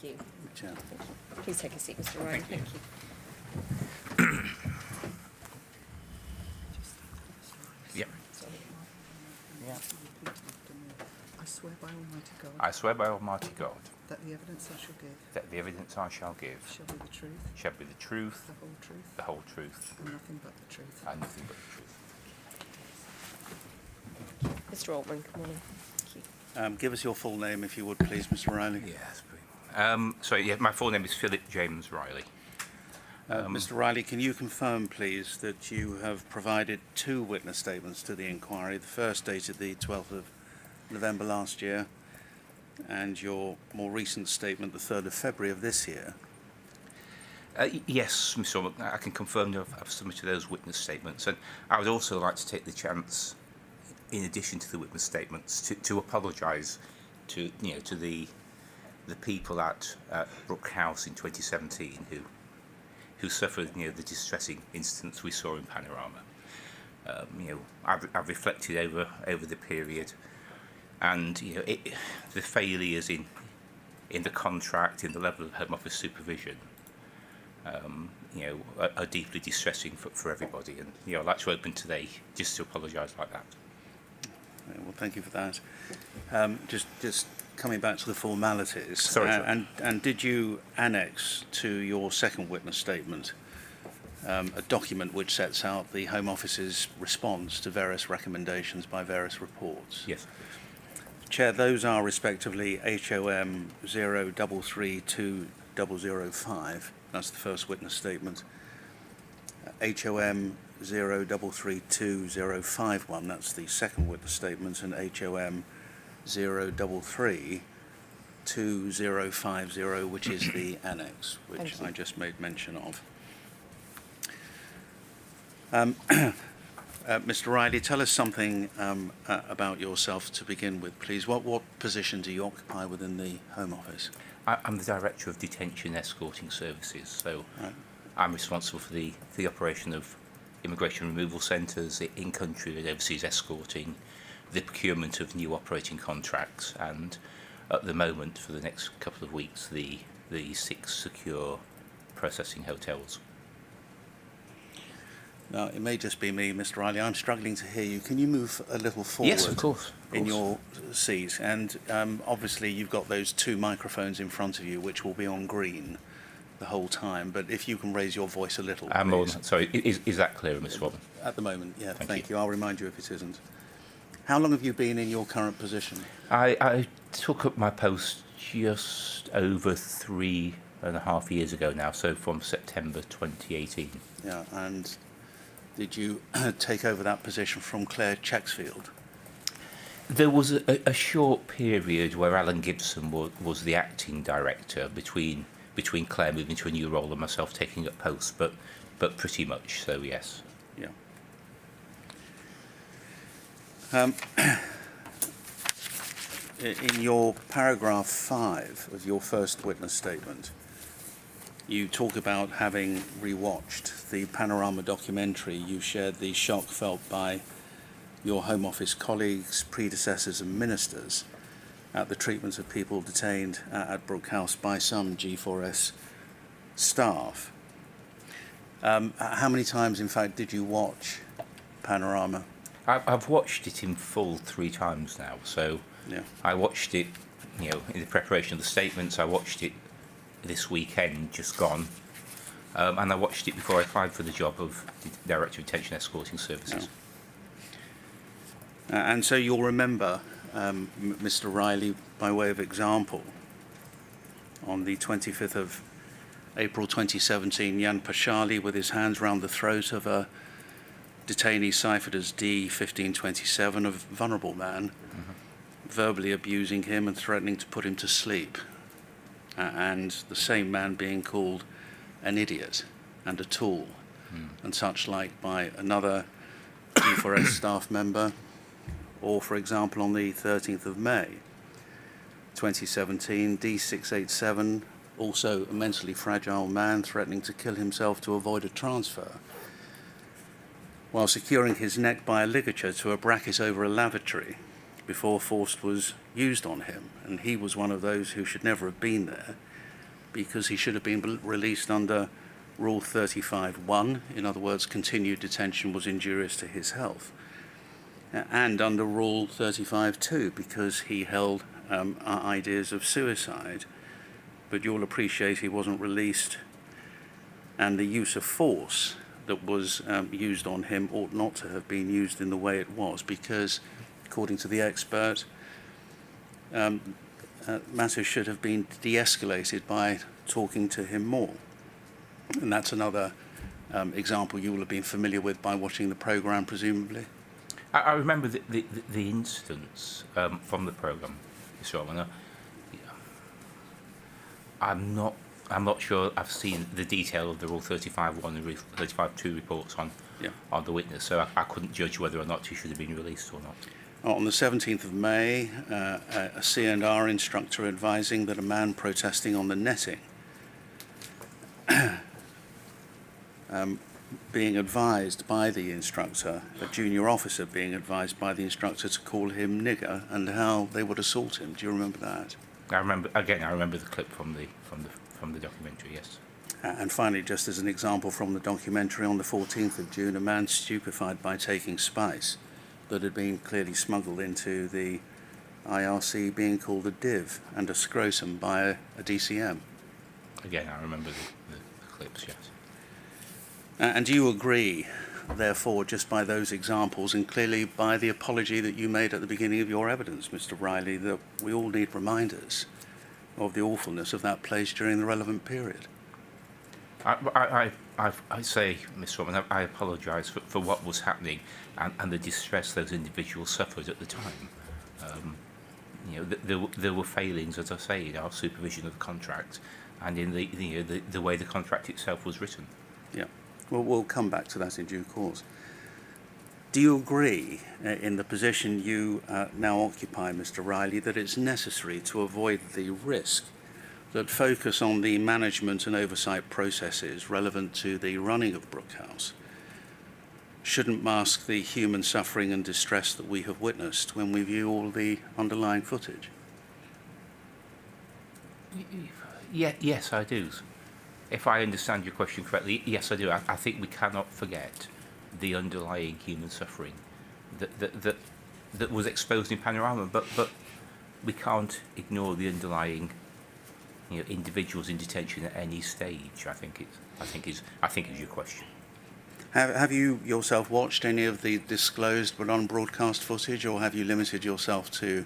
Thank you. Chair. Thank you. Please take a seat, Mr. Ryan. Thank you. Yep. Yeah. I swear by Almighty God I swear by Almighty God that the evidence I shall give that the evidence I shall give shall be the truth, shall be the truth, the whole truth, the whole truth, and nothing but the truth. and nothing but the truth. Mr. Altman, good morning. Thank you. Give us your full name, if you would, please, Mr. Riley. Yes. My full name is Philip James Riley. Mr. Riley, can you confirm, please, that you have provided 2 witness statements to the inquiry, the first dated the 12th of November last year, and your more recent statement, the 3rd of February of this year? Yes, Mr. Orman, I can confirm that I've submitted those witness statements, and I would also like to take the chance, in addition to the witness statements, to apologise to the people at Brookhouse in 2017 who suffered the distressing incidents we saw in Panorama. I've reflected over the period, and the failures in the contract, in the level of Home Office supervision, are deeply distressing for everybody. And I'd like to open today just to apologise like that. Well, thank you for that. Just coming back to the formalities. Sorry, sir. And did you annex to your second witness statement a document which sets out the Home Office's response to various recommendations by various reports? Yes. Chair, those are respectively HOM 033205, that's the first witness statement, HOM 033251, that's the second witness statement, and HOM 033250, which is the annex, which I just made mention of. Mr. Riley, tell us something about yourself to begin with, please. What position do you occupy within the Home Office? I'm the Director of Detention Escorting Services, so Right. I'm responsible for the operation of immigration removal centres, in-country and overseas escorting, the procurement of new operating contracts, and at the moment, for the next couple of weeks, the 6 secure processing hotels. Now, it may just be me, Mr. Riley. I'm struggling to hear you. Can you move a little forward? Yes, of course. In your seat, and obviously you've got those 2 microphones in front of you, which will be on green the whole time. But if you can raise your voice a little, please. Sorry, is that clearer, Mr. Robin? At the moment, yeah. Thank you. I'll remind you if it isn't. How long have you been in your current position? I took up my post just over 3.5 years ago now, so from September 2018. Yeah, and did you take over that position from Claire Checksfield? There was a short period where Alan Gibson was the acting director between Claire moving to a new role and myself taking up post, but pretty much so, yes. Yeah. In your paragraph 5 of your first witness statement, you talk about having rewatched the Panorama documentary. You shared the shock felt by your Home Office colleagues, predecessors and ministers at the treatment of people detained at Brookhouse by some G4S staff. How many times, in fact, did you watch Panorama? I've watched it in full 3 times now, so Yeah. I watched it, in the preparation of the statements. I watched it this weekend, just gone, and I watched it before I applied for the job of Director of Detention Escorting Services. And so you'll remember, Mr. Riley, by way of example, on the 25th of April 2017, Jan Pashali, with his hands round the throat of a detainee ciphered as D1527, a vulnerable man, verbally abusing him and threatening to put him to sleep, and the same man being called an idiot and a tool and such like by another G4S staff member, or for example on the 13th of May 2017, D687, also a mentally fragile man threatening to kill himself to avoid a transfer, while securing his neck by a ligature to a bracket over a lavatory before force was used on him, and he was one of those who should never have been there. because he should have been released under Rule 35(1). In other words, continued detention was injurious to his health. And under Rule 35(2), because he held ideas of suicide. But you'll appreciate he wasn't released, and the use of force that was used on him ought not to have been used in the way it was, because, according to the expert, matters should have been de-escalated by talking to him more. And that's another example you will have been familiar with by watching the programme, presumably. I remember the instance from the programme, Mr. Orman. I'm not sure I've seen the detail of the Rule 35(1) and 35(2) reports on the witness, so I couldn't judge whether or not he should have been released or not. On the 17th of May, a C&R instructor advising that a man protesting on the netting, being advised by the instructor, a junior officer being advised by the instructor to call him nigger, and how they would assault him. Do you remember that? I remember the clip from the documentary, yes. And finally, just as an example from the documentary, on the 14th of June, a man stupefied by taking spice that had been clearly smuggled into the IRC being called a div and a scrotum by a DCM. Again, I remember the clips, yes. And do you agree, therefore, just by those examples and clearly by the apology that you made at the beginning of your evidence, Mr. Riley, that we all need reminders of the awfulness of that place during the relevant period? I say, Mr. Orman, I apologise for what was happening and the distress those individuals suffered at the time. There were failings, as I say, in our supervision of the contract and in the way the contract itself was written. Yeah. Well, we'll come back to that in due course. Do you agree, in the position you now occupy, Mr. Riley, that it's necessary to avoid the risk that focus on the management and oversight processes relevant to the running of Brookhouse shouldn't mask the human suffering and distress that we have witnessed when we view all the underlying footage? Yes, I do. If I understand your question correctly, yes, I do. I think we cannot forget the underlying human suffering that was exposed in Panorama, but we can't ignore the underlying individuals in detention at any stage. I think is your question. Have you yourself watched any of the disclosed but on-broadcast footage, or have you limited yourself to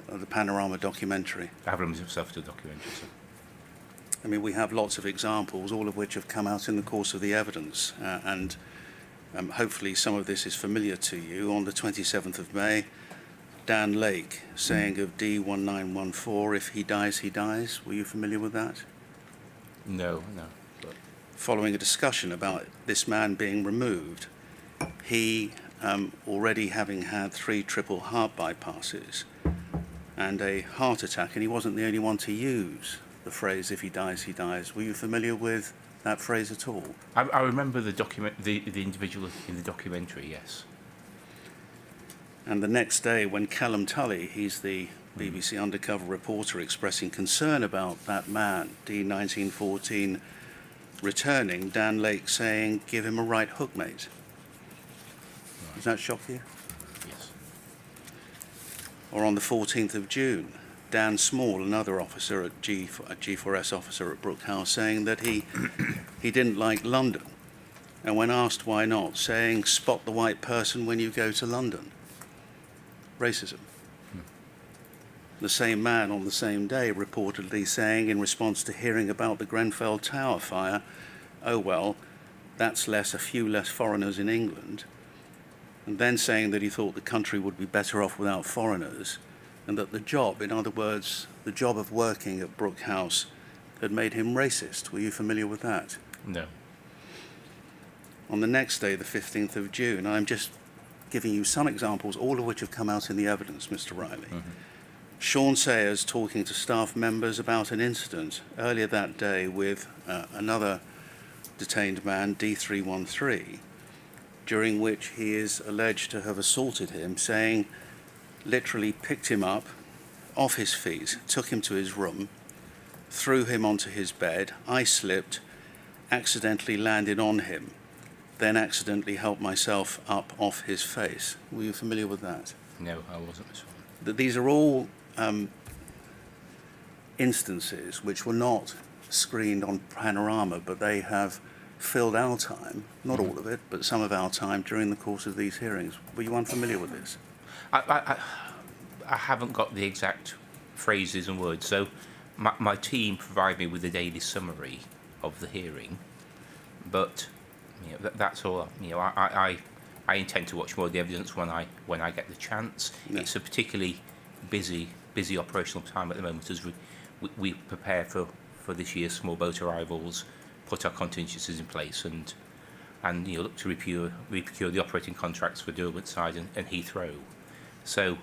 the Panorama documentary? I have limited myself to the documentary, sir. I mean, we have lots of examples, all of which have come out in the course of the evidence, and hopefully some of this is familiar to you. On the 27th of May, Dan Lake saying of D1914, if he dies, he dies. Were you familiar with that? No. But following a discussion about this man being removed, he, already having had 3 triple heart bypasses and a heart attack, and he wasn't the only one to use the phrase, if he dies, he dies. Were you familiar with that phrase at all? I remember the individual in the documentary, yes. And the next day, when Callum Tully, he's the BBC undercover reporter, expressing concern about that man, D1914, returning, Dan Lake saying, give him a right hook, mate. Right. Does that shock you? Yes. Or on the 14th of June, Dan Small, another officer at G4S officer at Brookhouse, saying that he didn't like London. And when asked why not, saying, spot the white person when you go to London. Racism. The same man on the same day reportedly saying, in response to hearing about the Grenfell Tower fire, oh well, that's a few less foreigners in England. And then saying that he thought the country would be better off without foreigners, and that the job, in other words, the job of working at Brookhouse, had made him racist. Were you familiar with that? No. On the next day, the 15th of June, I'm just giving you some examples, all of which have come out in the evidence, Mr. Riley. Mm-hmm. Sean Sayers talking to staff members about an incident earlier that day with another detained man, D313, during which he is alleged to have assaulted him, saying, literally picked him up off his feet, took him to his room, threw him onto his bed. I slipped, accidentally landed on him, then accidentally helped myself up off his face. Were you familiar with that? No, I wasn't. Miss Holman. These are all instances which were not screened on Panorama, but they have filled our time, not all of it, but some of our time during the course of these hearings. Were you unfamiliar with this? I haven't got the exact phrases and words, so my team provide me with a daily summary of the hearing, but that's all. I intend to watch more of the evidence when I get the chance. Yeah. It's a particularly busy operational time at the moment as we prepare for this year's small boat arrivals, put our contingencies in place, and look to repprocure the operating contracts for Derwent-side and Heathrow. So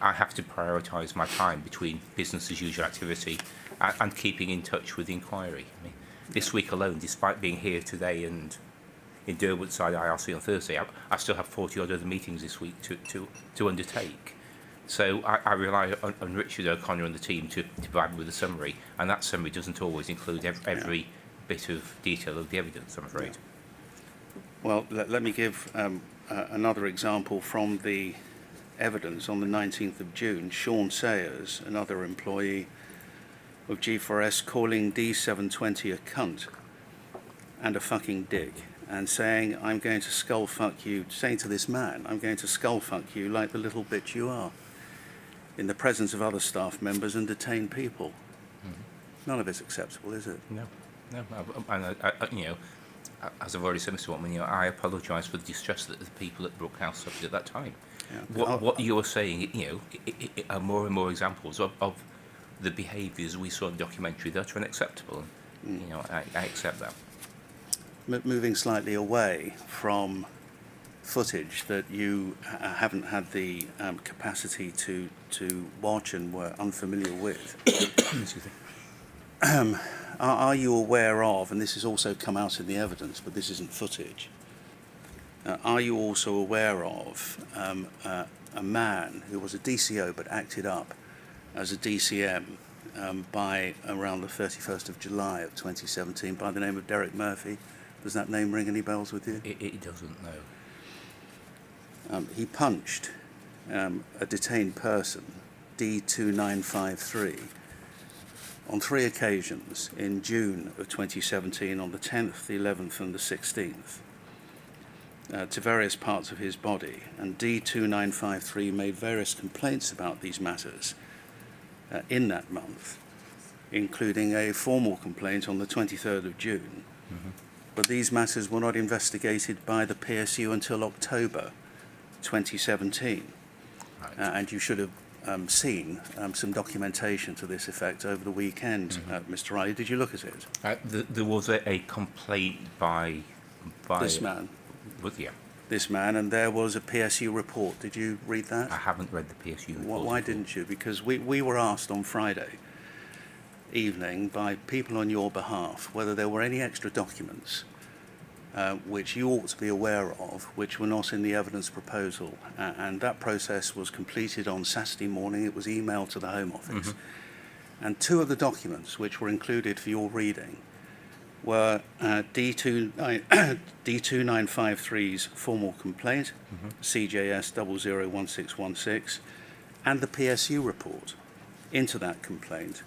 I have to prioritise my time between business as usual activity and keeping in touch with the inquiry. I mean, this week alone, despite being here today and in Derwent-side IRC on Thursday, I still have 40 odd other meetings this week to undertake. So I rely on Richard O'Connor and the team to provide me with a summary, and that summary doesn't always include every bit of detail of the evidence, I'm afraid. Well, let me give another example from the evidence. On the 19th of June, Sean Sayers, another employee of G4S, calling D720 a cunt and a fucking dick, and saying, I'm going to skull fuck you, saying to this man, I'm going to skull fuck you like the little bitch you are, in the presence of other staff members and detained people. Mm-hmm. None of it's acceptable, is it? No. And as I've already said, Mr. Watman, I apologise for the distress that the people at Brookhouse suffered at that time. Yeah. What you are saying, are more and more examples of the behaviours we saw in the documentary that are unacceptable. I accept that. Moving slightly away from footage that you haven't had the capacity to watch and were unfamiliar with, are you aware of, and this has also come out in the evidence, but this isn't footage, are you also aware of a man who was a DCO but acted up as a DCM by around the 31st of July of 2017 by the name of Derek Murphy? Does that name ring any bells with you? It doesn't, no. He punched a detained person, D2953, on 3 occasions in June of 2017, on the 10th, the 11th and the 16th, to various parts of his body. And D2953 made various complaints about these matters in that month, including a formal complaint on the 23rd of June. Mm-hmm. But these matters were not investigated by the PSU until October 2017. Right. And you should have seen some documentation to this effect over the weekend, Mr. Riley. Did you look at it? There was a complaint by this man. Yeah. This man, and there was a PSU report. Did you read that? I haven't read the PSU report. Why didn't you? Because we were asked on Friday evening by people on your behalf whether there were any extra documents which you ought to be aware of, which were not in the evidence proposal. And that process was completed on Saturday morning. It was emailed to the Home Office. Mm-hmm. And 2 of the documents which were included for your reading were D2953's formal complaint, CJS 001616, and the PSU report into that complaint,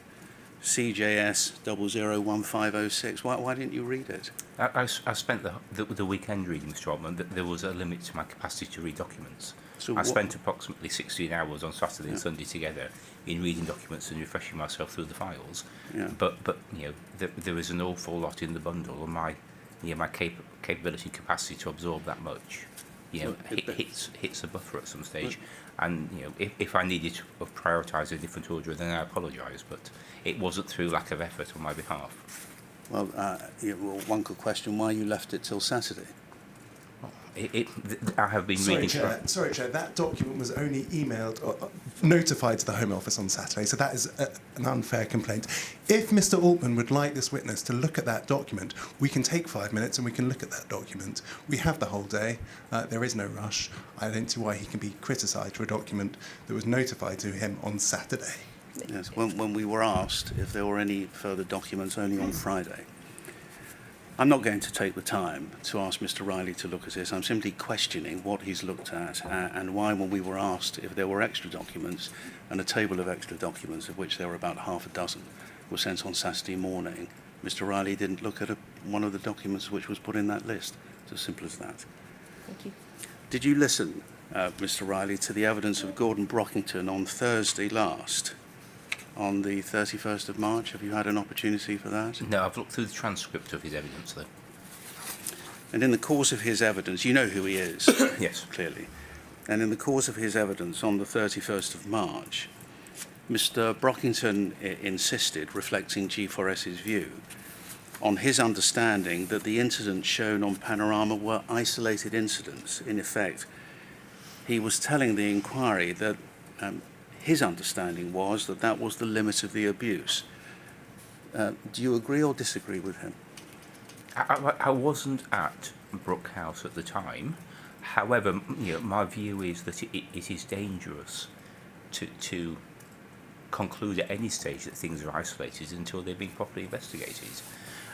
CJS 001506. Why didn't you read it? I spent the weekend reading, Mr. Altman. There was a limit to my capacity to read documents. So I spent approximately 16 hours on Saturday and Sunday together in reading documents and refreshing myself through the files. Yeah. But there is an awful lot in the bundle, and my capability and capacity to absorb that much, hits a buffer at some stage. And if I needed to have prioritised a different order, then I apologise. But it wasn't through lack of effort on my behalf. Well, one could question why you left it till Saturday. I have been reading... Sorry, Chair, that document was only emailed or notified to the Home Office on Saturday, so that is an unfair complaint. If Mr. Altman would like this witness to look at that document, we can take 5 minutes and we can look at that document. We have the whole day. There is no rush. I don't see why he can be criticised for a document that was notified to him on Saturday. Yes, when we were asked if there were any further documents only on Friday. I'm not going to take the time to ask Mr. Riley to look at this. I'm simply questioning what he's looked at and why, when we were asked if there were extra documents, and a table of extra documents, of which there were about half a dozen, were sent on Saturday morning, Mr. Riley didn't look at one of the documents which was put in that list. It's as simple as that. Thank you. Did you listen, Mr. Riley, to the evidence of Gordon Brockington on Thursday last, on the 31st of March? Have you had an opportunity for that? No, I've looked through the transcript of his evidence, though. And in the course of his evidence, you know who he is, Yes. clearly. And in the course of his evidence on the 31st of March, Mr. Brockington insisted, reflecting G4S's view, on his understanding that the incidents shown on Panorama were isolated incidents. In effect, he was telling the inquiry that his understanding was that that was the limit of the abuse. Do you agree or disagree with him? I wasn't at Brookhouse at the time. However, my view is that it is dangerous to conclude at any stage that things are isolated until they've been properly investigated.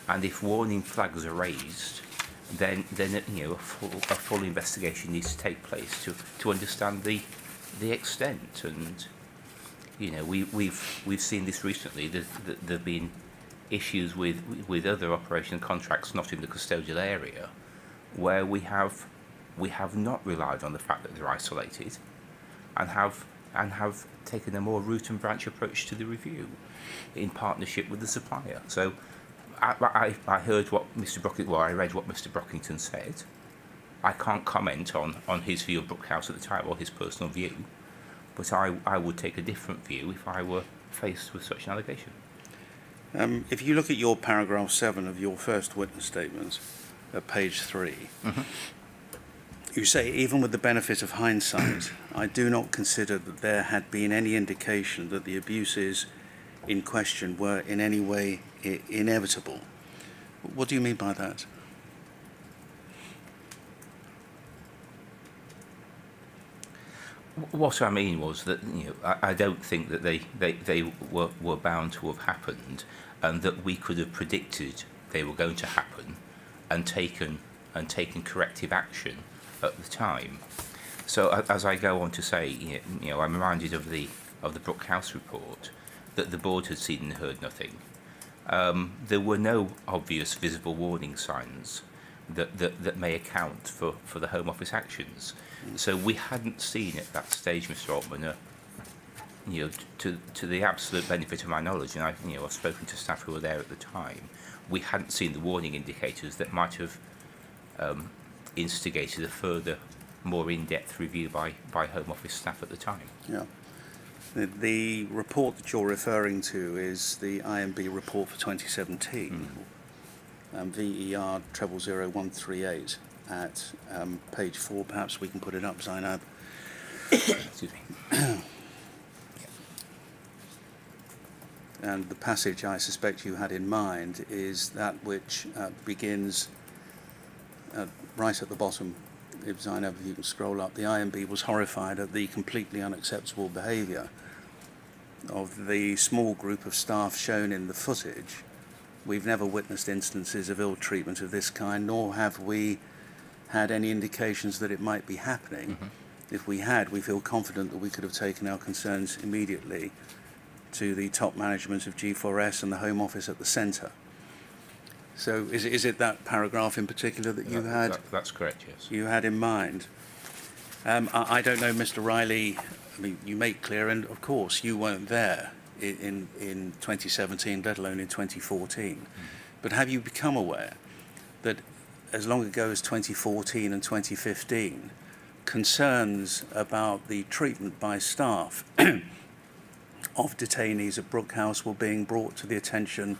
And if warning flags are raised, then a full investigation needs to take place to understand the extent. And we've seen this recently. There've been issues with other operation contracts not in the custodial area, where we have not relied on the fact that they're isolated, and have taken a more root and branch approach to the review in partnership with the supplier. So I heard what Mr. Brockington, well, I read what Mr. Brockington said. I can't comment on his view of Brookhouse at the time or his personal view, but I would take a different view if I were faced with such an allegation. If you look at your paragraph 7 of your first witness statement, at page 3, you say, even with the benefit of hindsight, I do not consider that there had been any indication that the abuses in question were in any way inevitable. What do you mean by that? What I mean was that I don't think that they were bound to have happened, and that we could have predicted they were going to happen, and taken corrective action at the time. So as I go on to say, I'm reminded of the Brookhouse report that the board had seen and heard nothing. There were no obvious visible warning signs that may account for the Home Office actions. So we hadn't seen at that stage, Mr. Altman, to the absolute benefit of my knowledge, and I've spoken to staff who were there at the time, we hadn't seen the warning indicators that might have instigated a further, more in-depth review by Home Office staff at the time. Yeah. The report that you're referring to is the Imb Report for 2017, VER 000138 at page 4. Perhaps we can put it up, Zainab. Excuse me. And the passage I suspect you had in mind is that which begins right at the bottom. If Zainab, if you can scroll up, the Imb was horrified at the completely unacceptable behaviour of the small group of staff shown in the footage. We've never witnessed instances of ill treatment of this kind, nor have we had any indications that it might be happening. If we had, we feel confident that we could have taken our concerns immediately to the top management of G4S and the Home Office at the centre. So is it that paragraph in particular that you had? That's correct, yes. You had in mind. I don't know, Mr. Riley. I mean, you make clear, and of course you weren't there in 2017, let alone in 2014. But have you become aware that as long ago as 2014 and 2015, concerns about the treatment by staff of detainees at Brookhouse were being brought to the attention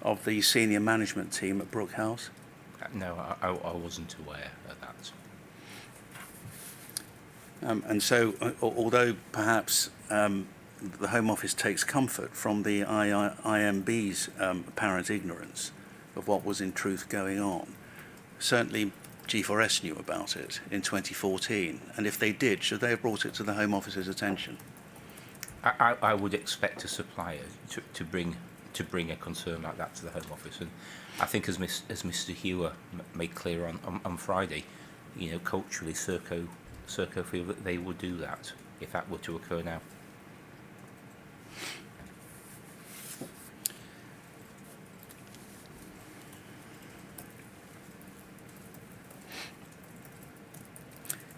of the senior management team at Brookhouse? No, I wasn't aware of that. And so, although perhaps the Home Office takes comfort from the IMB's apparent ignorance of what was in truth going on, certainly G4S knew about it in 2014. And if they did, should they have brought it to the Home Office's attention? I would expect a supplier to bring a concern like that to the Home Office, and I think as Mr. Hewer made clear on Friday, you know, culturally Serco feel that they would do that if that were to occur now.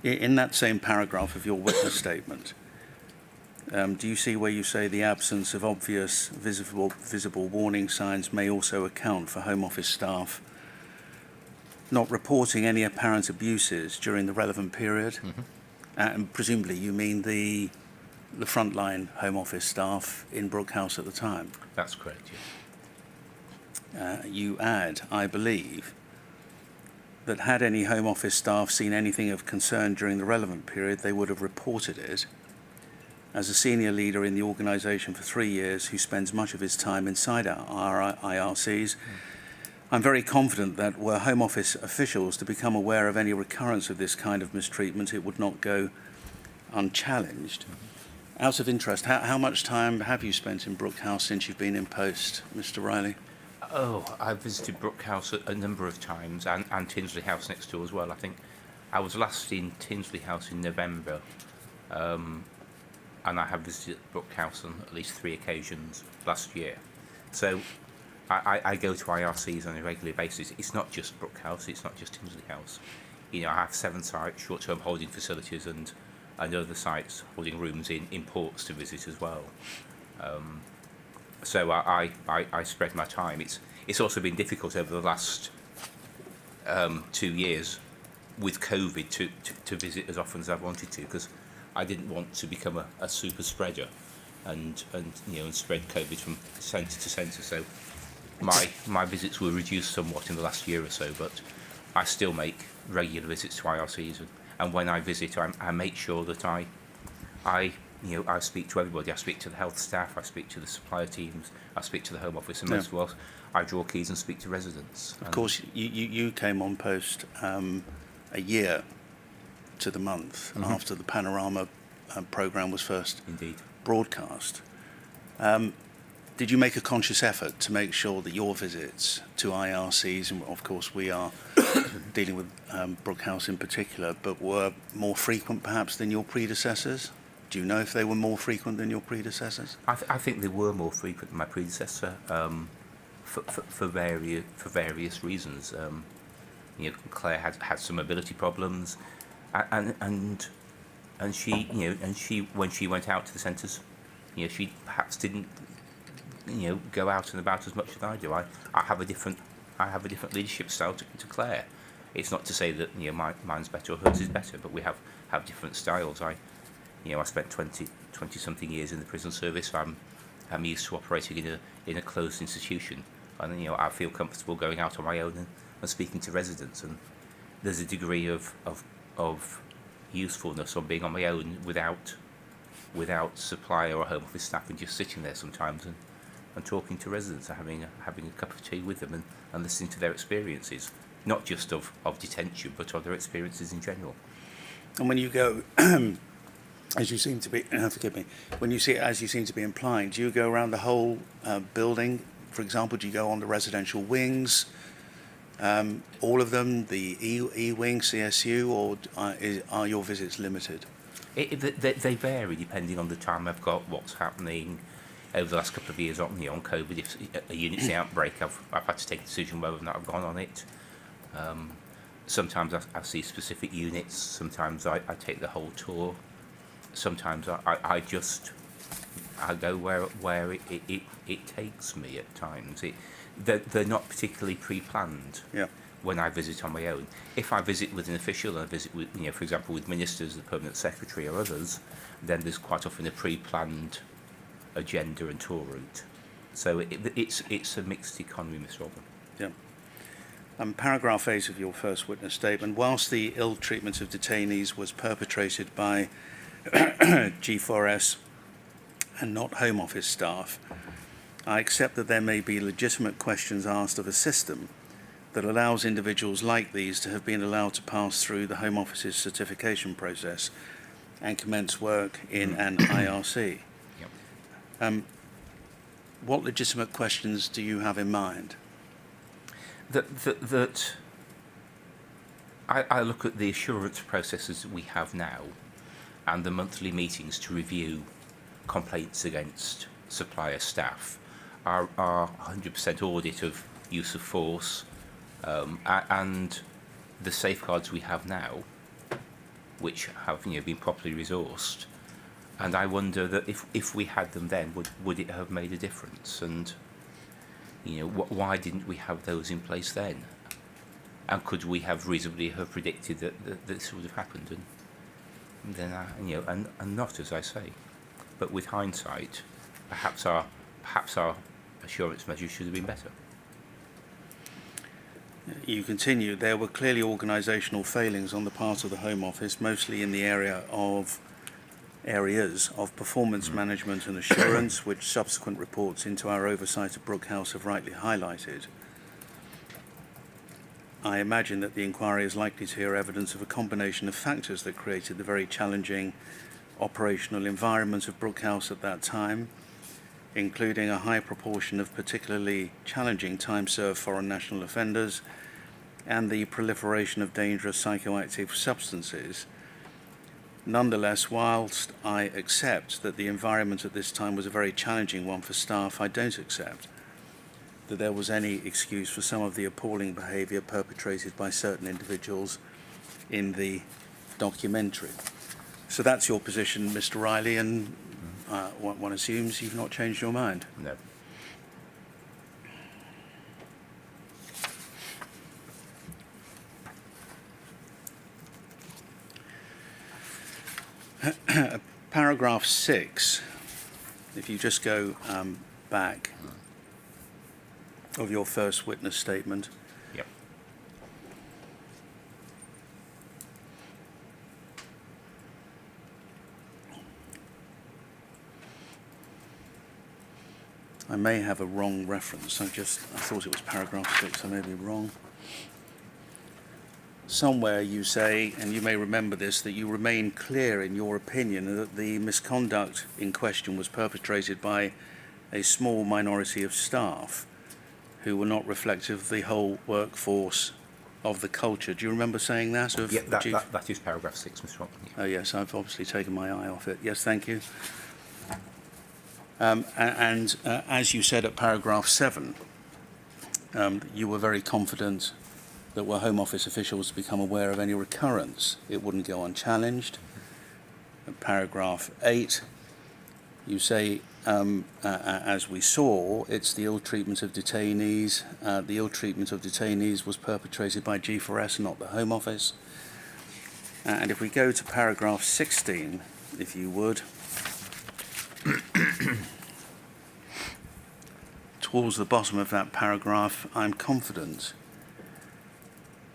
In that same paragraph of your witness statement, do you see where you say the absence of obvious visible warning signs may also account for Home Office staff not reporting any apparent abuses during the relevant period? Mm-hmm. And presumably you mean the frontline Home Office staff in Brookhouse at the time. That's correct, yes. You add, I believe, that had any Home Office staff seen anything of concern during the relevant period, they would have reported it. As a senior leader in the organisation for 3 years who spends much of his time inside our IRCs, I'm very confident that were Home Office officials to become aware of any recurrence of this kind of mistreatment, it would not go unchallenged. Out of interest, how much time have you spent in Brookhouse since you've been in post, Mr. Riley? Oh, I've visited Brookhouse a number of times, and Tinsley House next door as well. I think I was last in Tinsley House in November, and I have visited Brookhouse on at least 3 occasions last year. So I go to IRCs on a regular basis. It's not just Brookhouse, it's not just Tinsley House. You know, I have 7 sites, short-term holding facilities, and other sites holding rooms in ports to visit as well. So I spread my time. It's also been difficult over the last 2 years with COVID to visit as often as I've wanted to, because I didn't want to become a super spreader and spread COVID from centre to centre. So my visits were reduced somewhat in the last year or so, but I still make regular visits to IRCs, and when I visit, I make sure that I speak to everybody. I speak to the health staff, I speak to the supplier teams, I speak to the Home Office, and most of all, I draw keys and speak to residents. Of course, you came on post a year to the month after the Panorama programme was first broadcast. Did you make a conscious effort to make sure that your visits to IRCs, and of course we are dealing with Brookhouse in particular, but were more frequent perhaps than your predecessors? Do you know if they were more frequent than your predecessors? I think they were more frequent than my predecessor for various reasons. Claire had some mobility problems, and she when she went out to the centres, she perhaps didn't go out and about as much as I do. I have a different leadership style to Claire. It's not to say that mine's better or hers is better, but we have different styles. I spent 20 something years in the prison service. I'm used to operating in a closed institution, and I feel comfortable going out on my own and speaking to residents. And there's a degree of usefulness on being on my own without supply or Home Office staff, and just sitting there sometimes and talking to residents and having a cup of tea with them and listening to their experiences, not just of detention, but of their experiences in general. And when you go, as you seem to be, forgive me, as you seem to be implying, do you go around the whole building? For example, do you go on the residential wings, all of them, the E-wing, CSU, or are your visits limited? They vary depending on the time I've got, what's happening. Over the last couple of years on COVID, if a unit's in outbreak, I've had to take a decision whether or not I've gone on it. Sometimes I see specific units, sometimes I take the whole tour, sometimes I go where it takes me at times. They're not particularly pre-planned when I visit on my own. If I visit with an official, and I visit with, for example, with ministers, the Permanent Secretary or others, then there's quite often a pre-planned agenda and tour route. So it's a mixed economy, Miss Robin. Yeah. Paragraph 8 of your first witness statement. Whilst the ill treatment of detainees was perpetrated by G4S and not Home Office staff, I accept that there may be legitimate questions asked of a system that allows individuals like these to have been allowed to pass through the Home Office's certification process and commence work in an IRC. Yep. What legitimate questions do you have in mind? That I look at the assurance processes that we have now and the monthly meetings to review complaints against supplier staff, our 100% audit of use of force, and the safeguards we have now, which have been properly resourced. And I wonder that if we had them then, would it have made a difference? And why didn't we have those in place then? And could we have reasonably have predicted that this would have happened? And then and not, as I say, but with hindsight, perhaps our assurance measures should have been better. You continue, there were clearly organisational failings on the part of the Home Office, mostly in the areas of performance management and assurance, which subsequent reports into our oversight of Brookhouse have rightly highlighted. I imagine that the inquiry is likely to hear evidence of a combination of factors that created the very challenging operational environment of Brookhouse at that time, including a high proportion of particularly challenging time-served foreign national offenders and the proliferation of dangerous psychoactive substances. Nonetheless, whilst I accept that the environment at this time was a very challenging one for staff, I don't accept that there was any excuse for some of the appalling behaviour perpetrated by certain individuals in the documentary. So that's your position, Mr. Riley, and one assumes you've not changed your mind. No. Paragraph 6, if you just go back of your first witness statement. Yep. I may have a wrong reference. I thought it was paragraph 6. I may be wrong. Somewhere you say, and you may remember this, that you remain clear in your opinion that the misconduct in question was perpetrated by a small minority of staff who were not reflective of the whole workforce of the culture. Do you remember saying that? Yeah, that is paragraph 6, Mr. Watson. Yeah. Oh yes, I've obviously taken my eye off it. Yes, thank you. As you said at paragraph 7, you were very confident that were Home Office officials to become aware of any recurrence, it wouldn't go unchallenged. At paragraph 8, you say, as we saw, it's the ill treatment of detainees. The ill treatment of detainees was perpetrated by G4S, not the Home Office. And if we go to paragraph 16, if you would, towards the bottom of that paragraph, I'm confident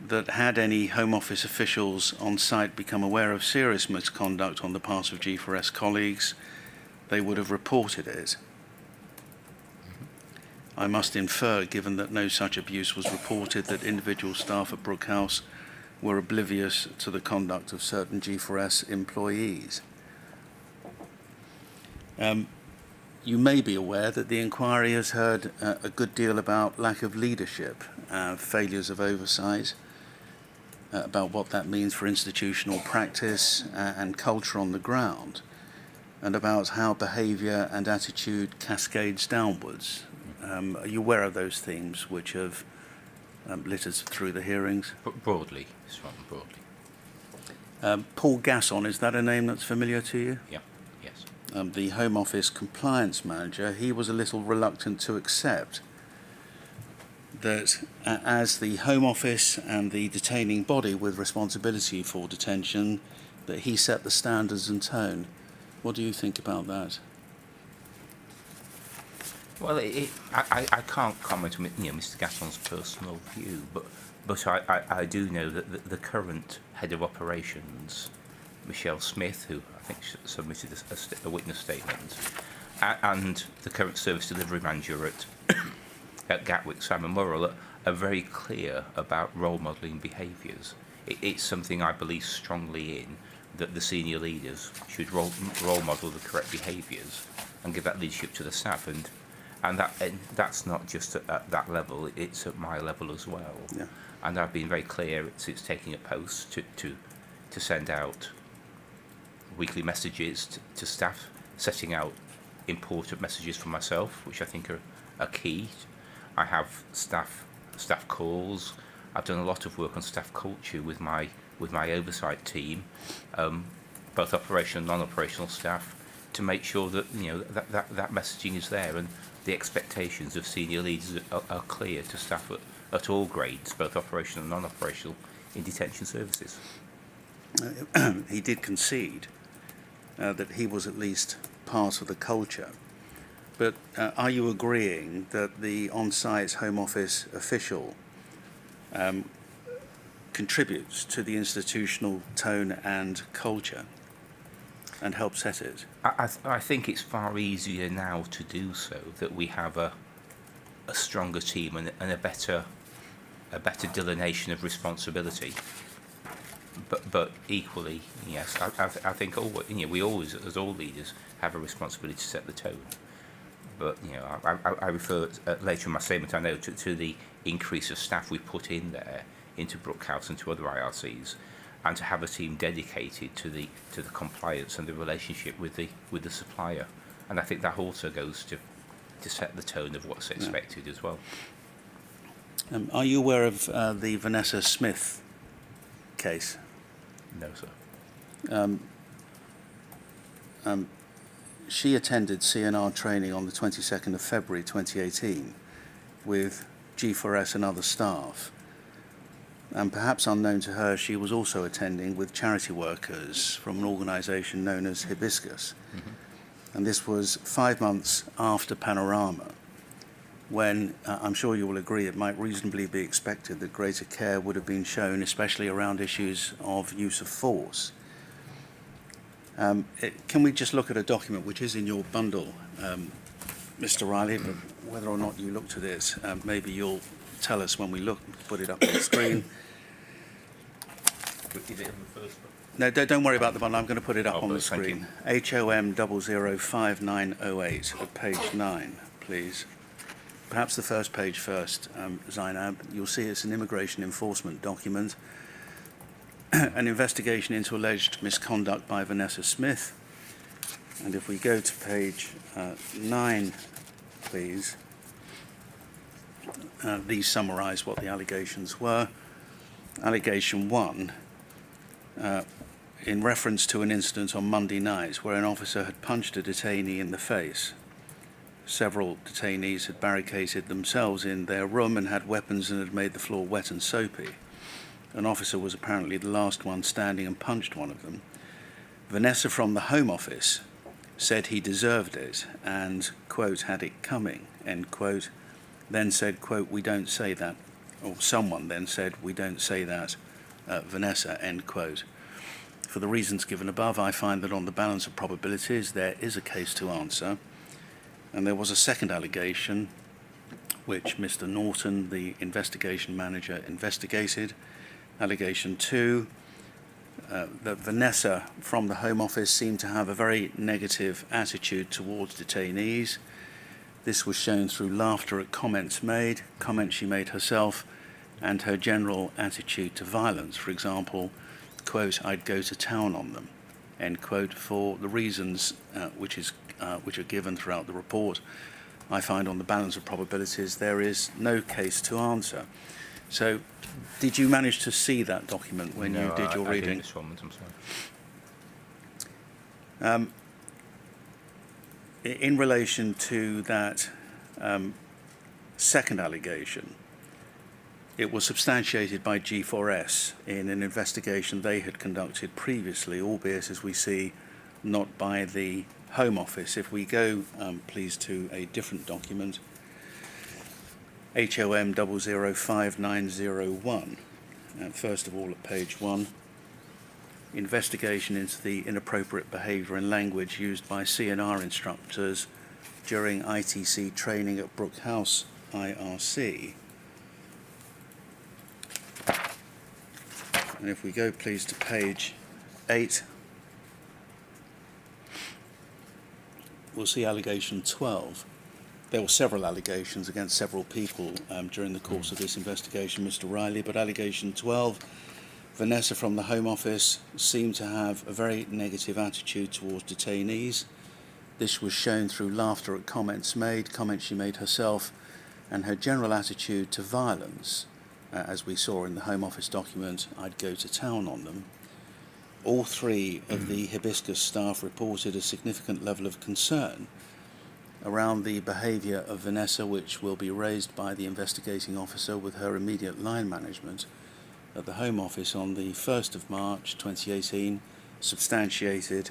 that had any Home Office officials on site become aware of serious misconduct on the part of G4S colleagues, they would have reported it. I must infer, given that no such abuse was reported, that individual staff at Brookhouse were oblivious to the conduct of certain G4S employees. You may be aware that the inquiry has heard a good deal about lack of leadership, failures of oversight, about what that means for institutional practice and culture on the ground, and about how behaviour and attitude cascades downwards. Are you aware of those themes which have littered through the hearings? Broadly, Mr. Watson, broadly. Paul Gasson, is that a name that's familiar to you? Yeah, yes. The Home Office compliance manager, he was a little reluctant to accept that as the Home Office and the detaining body with responsibility for detention, that he set the standards and tone. What do you think about that? Well, I can't comment on Mr. Gasson's personal view, but I do know that the current head of operations, Michelle Smith, who I think submitted a witness statement, and the current service delivery manager at Gatwick, Simon Murrell, are very clear about role modelling behaviours. It's something I believe strongly in, that the senior leaders should role model the correct behaviours, and give that leadership to the staff. And that's not just at that level, it's at my level as well. Yeah. And I've been very clear it's taking a post to send out weekly messages to staff, setting out important messages for myself, which I think are key. I have staff calls. I've done a lot of work on staff culture with my oversight team, both operational and non-operational staff, to make sure that that messaging is there and the expectations of senior leaders are clear to staff at all grades, both operational and non-operational, in detention services. He did concede that he was at least part of the culture. But are you agreeing that the on-site Home Office official contributes to the institutional tone and culture and helps set it? I think it's far easier now to do so, that we have a stronger team and a better delineation of responsibility. But equally, yes, I think we always, as all leaders, have a responsibility to set the tone. But I refer later in my statement, I know, to the increase of staff we put in there into Brookhouse and to other IRCs, and to have a team dedicated to the compliance and the relationship with the supplier. And I think that also goes to set the tone of what's expected as well. Are you aware of the Vanessa Smith case? No, sir. She attended CNR training on the 22nd of February 2018 with G4S and other staff. And perhaps unknown to her, she was also attending with charity workers from an organisation known as Hibiscus. Mm-hmm. And this was 5 months after Panorama, when I'm sure you will agree it might reasonably be expected that greater care would have been shown, especially around issues of use of force. Can we just look at a document which is in your bundle, Mr. Riley, but whether or not you looked at it, maybe you'll tell us when we put it up on the screen. Is it in the first one? No, don't worry about the bundle, I'm going to put it up on the thank you. screen. HOM 005908 at page 9, please. Perhaps the first page first, Zainab. You'll see it's an immigration enforcement document. An investigation into alleged misconduct by Vanessa Smith. And if we go to page 9, please, these summarise what the allegations were. Allegation 1, in reference to an incident on Monday night where an officer had punched a detainee in the face. Several detainees had barricaded themselves in their room and had weapons and had made the floor wet and soapy. An officer was apparently the last one standing and punched one of them. Vanessa from the Home Office said he deserved it and, quote, had it coming, end quote, then said, quote, we don't say that, or someone then said, we don't say that, Vanessa, end quote. For the reasons given above, I find that on the balance of probabilities, there is a case to answer. And there was a second allegation, which Mr. Norton, the investigation manager, investigated. Allegation 2, that Vanessa from the Home Office seemed to have a very negative attitude towards detainees. This was shown through laughter at comments she made herself, and her general attitude to violence. For example, quote, I'd go to town on them, end quote, for the reasons which are given throughout the report. I find on the balance of probabilities there is no case to answer. So, did you manage to see that document when you did your reading? No, I didn't, I'm sorry. In relation to that second allegation, it was substantiated by G4S in an investigation they had conducted previously, albeit, as we see, not by the Home Office. If we go, please, to a different document, HOM 005901, first of all at page 1, investigation into the inappropriate behaviour and language used by CNR instructors during ITC training at Brookhouse IRC. And if we go, please, to page 8, we'll see allegation 12. There were several allegations against several people during the course of this investigation, Mr. Riley, but allegation 12, Vanessa from the Home Office seemed to have a very negative attitude towards detainees. This was shown through laughter at comments she made herself, and her general attitude to violence. As we saw in the Home Office document, I'd go to town on them. All three of the Hibiscus staff reported a significant level of concern around the behaviour of Vanessa, which will be raised by the investigating officer with her immediate line management at the Home Office on the 1st of March 2018, substantiated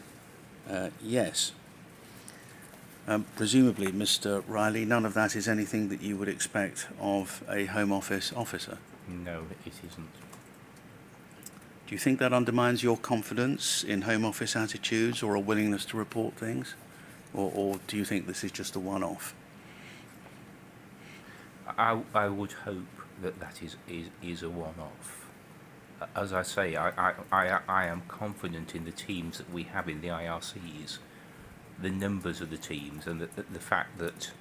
yes. Presumably, Mr. Riley, none of that is anything that you would expect of a Home Office officer. No, it isn't. Do you think that undermines your confidence in Home Office attitudes or a willingness to report things? Or do you think this is just a one-off? I would hope that is a one-off. As I say, I am confident in the teams that we have in the IRCs, the numbers of the teams, and the fact that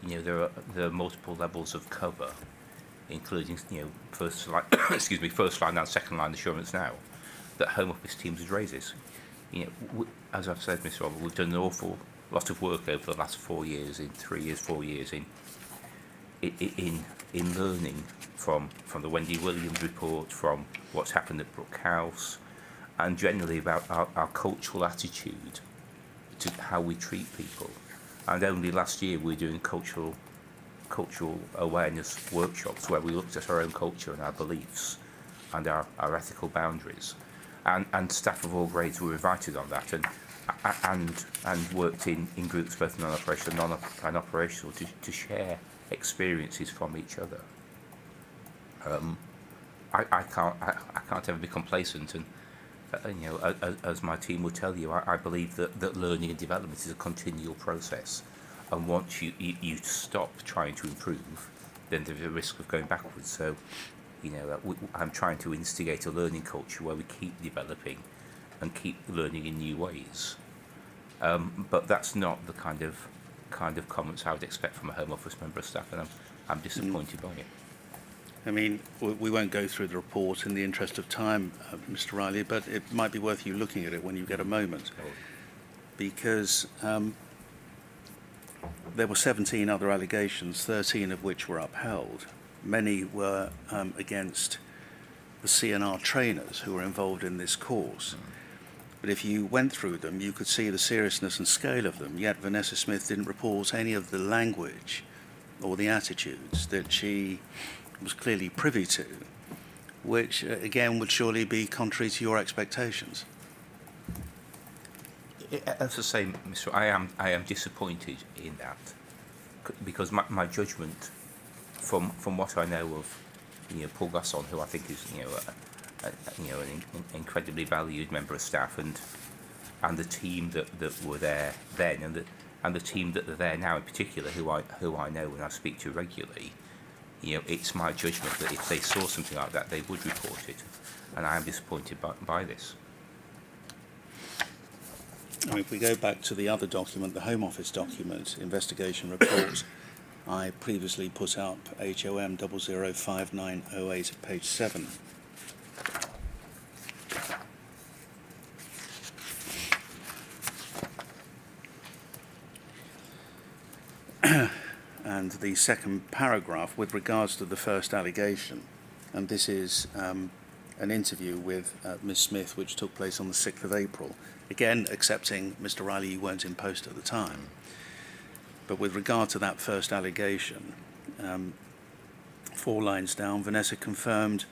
there are multiple levels of cover, including first line first line and second line assurance now, that Home Office teams would raise this. As I've said, Mr. Robert, we've done an awful lot of work over the last 4 years, in 3 years, 4 years, in learning from the Wendy Williams report, from what's happened at Brookhouse, and generally about our cultural attitude to how we treat people. And only last year we were doing cultural awareness workshops where we looked at our own culture and our beliefs and our ethical boundaries. And staff of all grades were invited on that and worked in groups both non-operational and operational to share experiences from each other. I can't ever be complacent, and as my team will tell you, I believe that learning and development is a continual process, and once you stop trying to improve, then there's a risk of going backwards. So I'm trying to instigate a learning culture where we keep developing and keep learning in new ways. But that's not the kind of comments I would expect from a Home Office member of staff, and I'm disappointed by it. I mean, we won't go through the report in the interest of time, Mr. Riley, but it might be worth you looking at it when you get a moment, because there were 17 other allegations, 13 of which were upheld. Many were against the CNR trainers who were involved in this course. But if you went through them, you could see the seriousness and scale of them, yet Vanessa Smith didn't report any of the language or the attitudes that she was clearly privy to, which again would surely be contrary to your expectations. As I say, Mr. I am disappointed in that, because my judgment, from what I know of, Paul Gasson, who I think is an incredibly valued member of staff, and the team that were there then, and the team that are there now in particular, who I know and I speak to regularly, it's my judgment that if they saw something like that, they would report it, and I am disappointed by this. I mean, if we go back to the other document, the Home Office document, investigation report, I previously put up HOM 005908 at page 7. And the second paragraph with regards to the first allegation, and this is an interview with Ms. Smith, which took place on the 6th of April. Again, accepting, Mr. Riley, you weren't in post at the time. But with regard to that first allegation, 4 lines down, Vanessa confirmed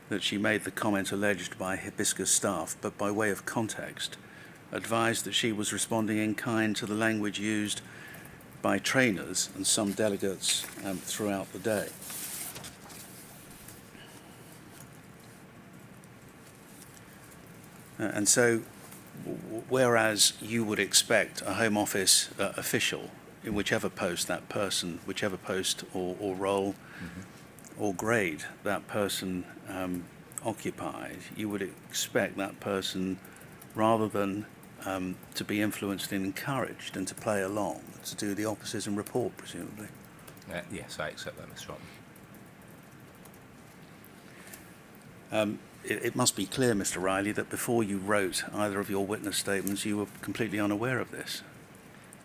that she made the comment alleged by Hibiscus staff, but by way of context, advised that she was responding in kind to the language used by trainers and some delegates throughout the day. And so, whereas you would expect a Home Office official, in whichever post that person, whichever post or role or grade that person occupied, you would expect that person, rather than to be influenced and encouraged and to play along, to do the officers and report, presumably. Yes, I accept that, Mr. Otten. It must be clear, Mr. Riley, that before you wrote either of your witness statements, you were completely unaware of this.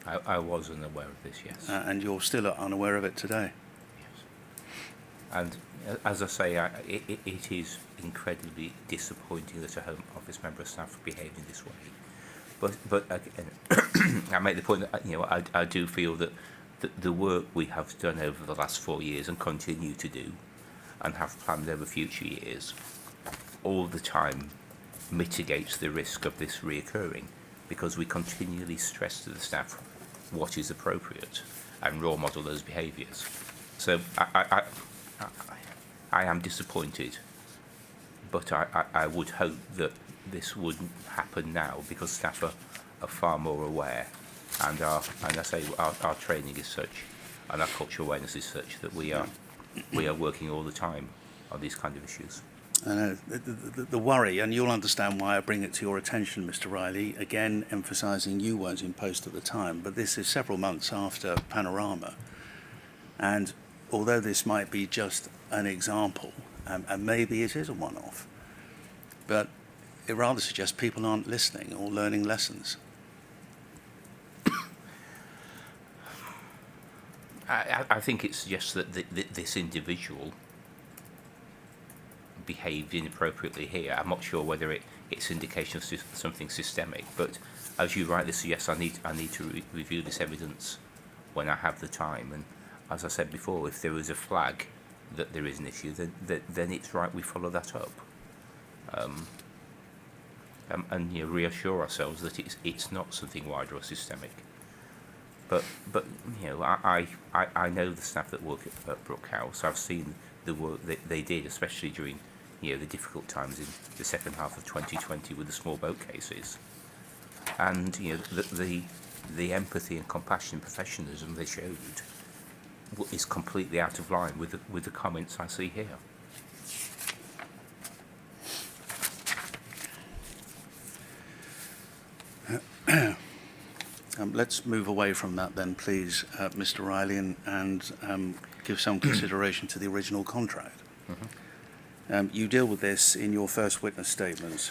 I was unaware of this, yes. And you're still unaware of it today. Yes. And as I say, it is incredibly disappointing that a Home Office member of staff behaved in this way. But again, I make the point that I do feel that the work we have done over the last 4 years and continue to do, and have planned over future years, all the time mitigates the risk of this reoccurring, because we continually stress to the staff what is appropriate and role model those behaviours. So I am disappointed, but I would hope that this wouldn't happen now, because staff are far more aware, and I say our training is such, and our cultural awareness is such, that we are working all the time on these kind of issues. I know the worry, and you'll understand why I bring it to your attention, Mr. Riley, again emphasising you weren't in post at the time, but this is several months after Panorama, and although this might be just an example, and maybe it is a one-off, but it rather suggests people aren't listening or learning lessons. I think it suggests that this individual behaved inappropriately here. I'm not sure whether it's indication of something systemic, but as you rightly suggest, I need to review this evidence when I have the time. And as I said before, if there is a flag that there is an issue, then it's right we follow that up, and reassure ourselves that it's not something wider or systemic. But I know the staff that work at Brookhouse. I've seen the work that they did, especially during the difficult times in the second half of 2020 with the small boat cases, and the empathy and compassion and professionalism they showed is completely out of line with the comments I see here. Let's move away from that then, please, Mr. Riley, and give some consideration to the original contract. Mm-hmm. You deal with this in your first witness statement.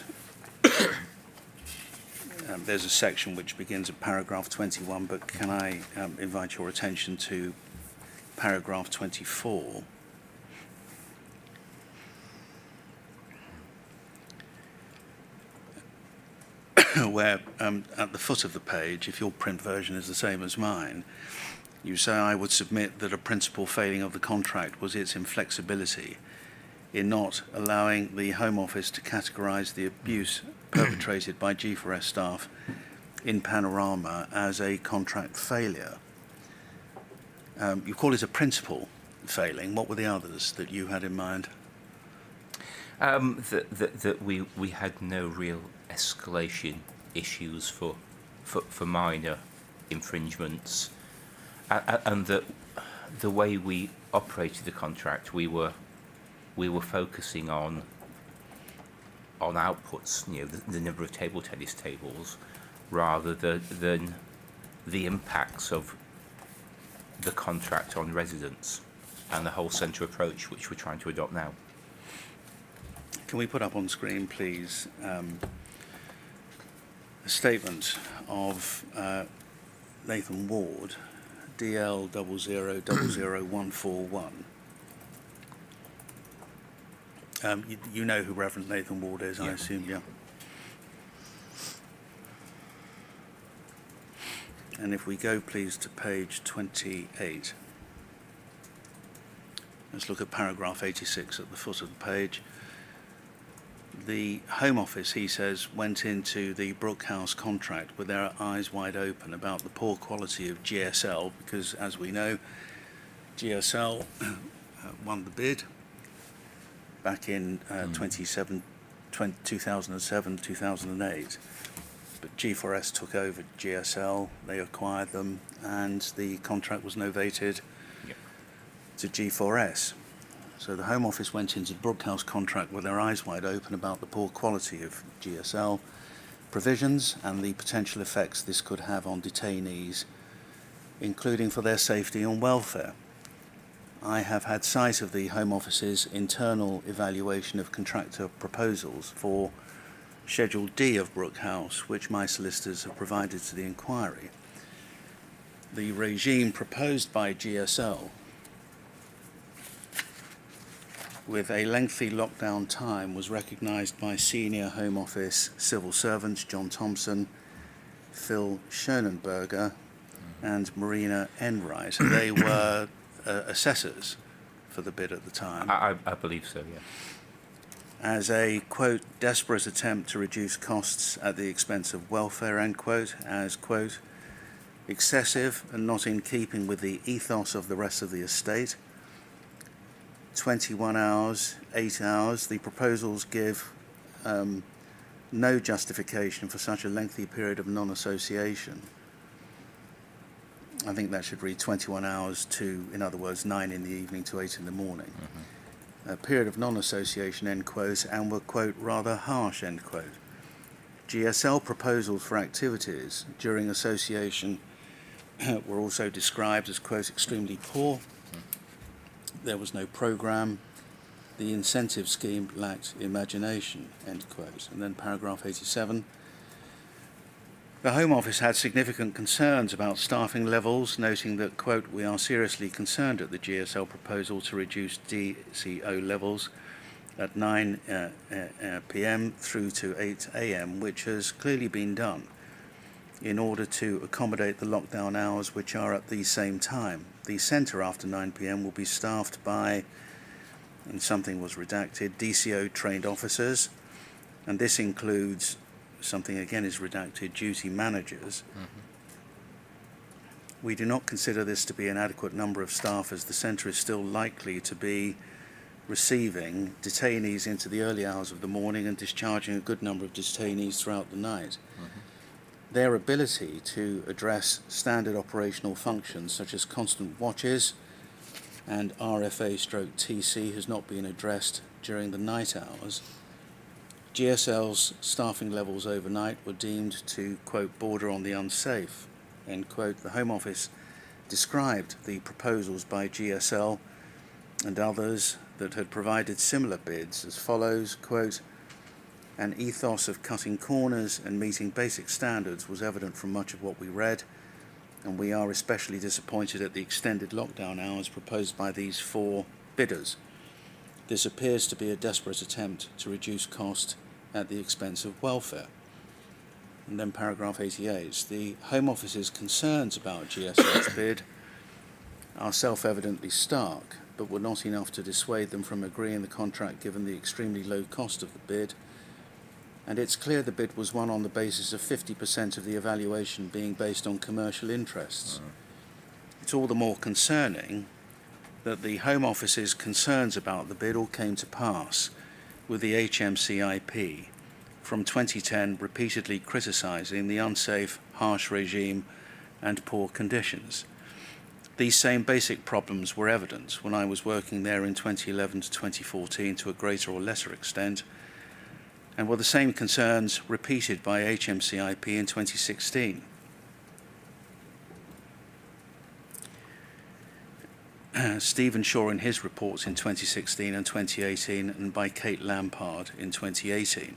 There's a section which begins at paragraph 21, but can I invite your attention to paragraph 24? Where at the foot of the page, if your print version is the same as mine, you say, I would submit that a principal failing of the contract was its inflexibility in not allowing the Home Office to categorise the abuse perpetrated by G4S staff in Panorama as a contract failure. You call it a principal failing. What were the others that you had in mind? That we had no real escalation issues for minor infringements, and that the way we operated the contract, we were focusing on outputs, the number of table tennis tables, rather than the impacts of the contract on residents and the whole centre approach which we're trying to adopt now. Can we put up on screen, please, a statement of Nathan Ward, DL 0000141. You know who Reverend Nathan Ward is, I assume, yeah. And if we go, please, to page 28. Let's look at paragraph 86 at the foot of the page. The Home Office, he says, went into the Brookhouse contract with their eyes wide open about the poor quality of GSL, because, as we know, GSL won the bid back in 2007, 2008. But G4S took over GSL, they acquired them, and the contract was novated to G4S. So the Home Office went into the Brookhouse contract with their eyes wide open about the poor quality of GSL, provisions and the potential effects this could have on detainees, including for their safety and welfare. I have had sight of the Home Office's internal evaluation of contractor proposals for Schedule D of Brookhouse, which my solicitors have provided to the inquiry. The regime proposed by GSL, with a lengthy lockdown time, was recognised by senior Home Office civil servants John Thompson, Phil Schonenberger and Marina Enright. They were assessors for the bid at the time. I believe so, yeah. As a, quote, desperate attempt to reduce costs at the expense of welfare, end quote, as, quote, excessive and not in keeping with the ethos of the rest of the estate. 21 hours, 8 hours. The proposals give no justification for such a lengthy period of non-association. I think that should read 21 hours to, in other words, 9 in the evening to 8 in the morning. Mm-hmm. A period of non-association, end quote, and were, quote, rather harsh, end quote. GSL proposals for activities during association were also described as, quote, extremely poor. There was no programme. The incentive scheme lacked imagination, end quote. And then paragraph 87. The Home Office had significant concerns about staffing levels, noting that, quote, we are seriously concerned at the GSL proposal to reduce DCO levels at 9 p.m. through to 8 a.m., which has clearly been done in order to accommodate the lockdown hours, which are at the same time. The centre after 9 p.m. will be staffed by, and something was redacted, DCO trained officers, and this includes, something again is redacted, duty managers. Mm-hmm. We do not consider this to be an adequate number of staff, as the centre is still likely to be receiving detainees into the early hours of the morning and discharging a good number of detainees throughout the night. Mm-hmm. Their ability to address standard operational functions such as constant watches and RFA/TC has not been addressed during the night hours. GSL's staffing levels overnight were deemed to, quote, border on the unsafe, end quote. The Home Office described the proposals by GSL and others that had provided similar bids as follows, quote, an ethos of cutting corners and meeting basic standards was evident from much of what we read, and we are especially disappointed at the extended lockdown hours proposed by these 4 bidders. This appears to be a desperate attempt to reduce cost at the expense of welfare. And then paragraph 88. The Home Office's concerns about GSL's bid are self-evidently stark, but were not enough to dissuade them from agreeing the contract given the extremely low cost of the bid. And it's clear the bid was won on the basis of 50% of the evaluation being based on commercial interests. It's all the more concerning that the Home Office's concerns about the bid all came to pass, with the HMCIP from 2010 repeatedly criticising the unsafe, harsh regime and poor conditions. These same basic problems were evident when I was working there in 2011 to 2014 to a greater or lesser extent, and were the same concerns repeated by HMCIP in 2016. Stephen Shaw in his reports in 2016 and 2018, and by Kate Lampard in 2018.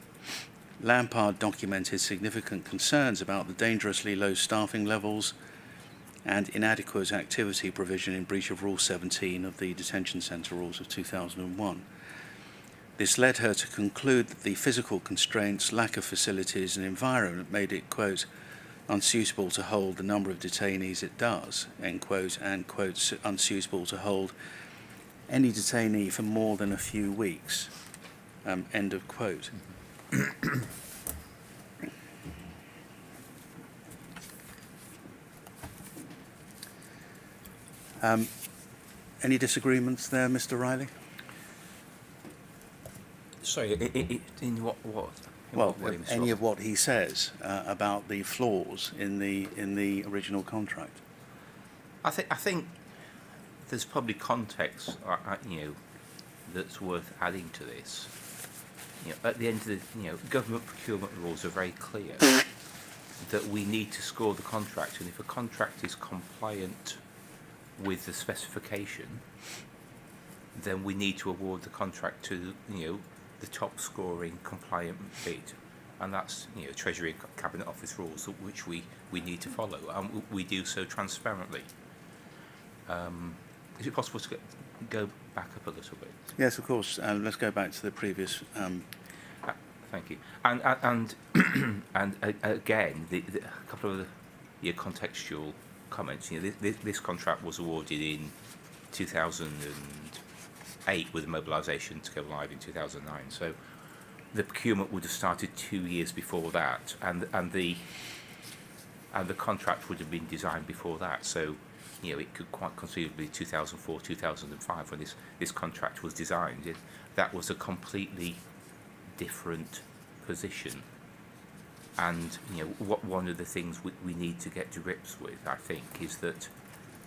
Lampard documented significant concerns about the dangerously low staffing levels and inadequate activity provision in breach of Rule 17 of the Detention Centre Rules of 2001. This led her to conclude that the physical constraints, lack of facilities and environment made it, quote, unsuitable to hold the number of detainees it does, end quote, and, quote, unsuitable to hold any detainee for more than a few weeks, end of quote. Any disagreements there, Mr. Riley? Sorry, in what? In Well, what way, Mr. any Ross? of what he says about the flaws in the original contract. I think there's probably context, that's worth adding to this. at the end of the, government procurement rules are very clear that we need to score the contract, and if a contract is compliant with the specification, then we need to award the contract to, the top scoring compliant bid. And that's, Treasury and Cabinet Office rules which we need to follow, and we do so transparently. Is it possible to go back up a little bit? Yes, of course. Let's go back to the previous. Thank you. And again, a couple of your contextual comments. This contract was awarded in 2008 with a mobilisation to go live in 2009. So the procurement would have started 2 years before that, and the contract would have been designed before that. So it could quite conceivably be 2004, 2005 when this contract was designed. That was a completely different position, and one of the things we need to get to grips with, I think, is that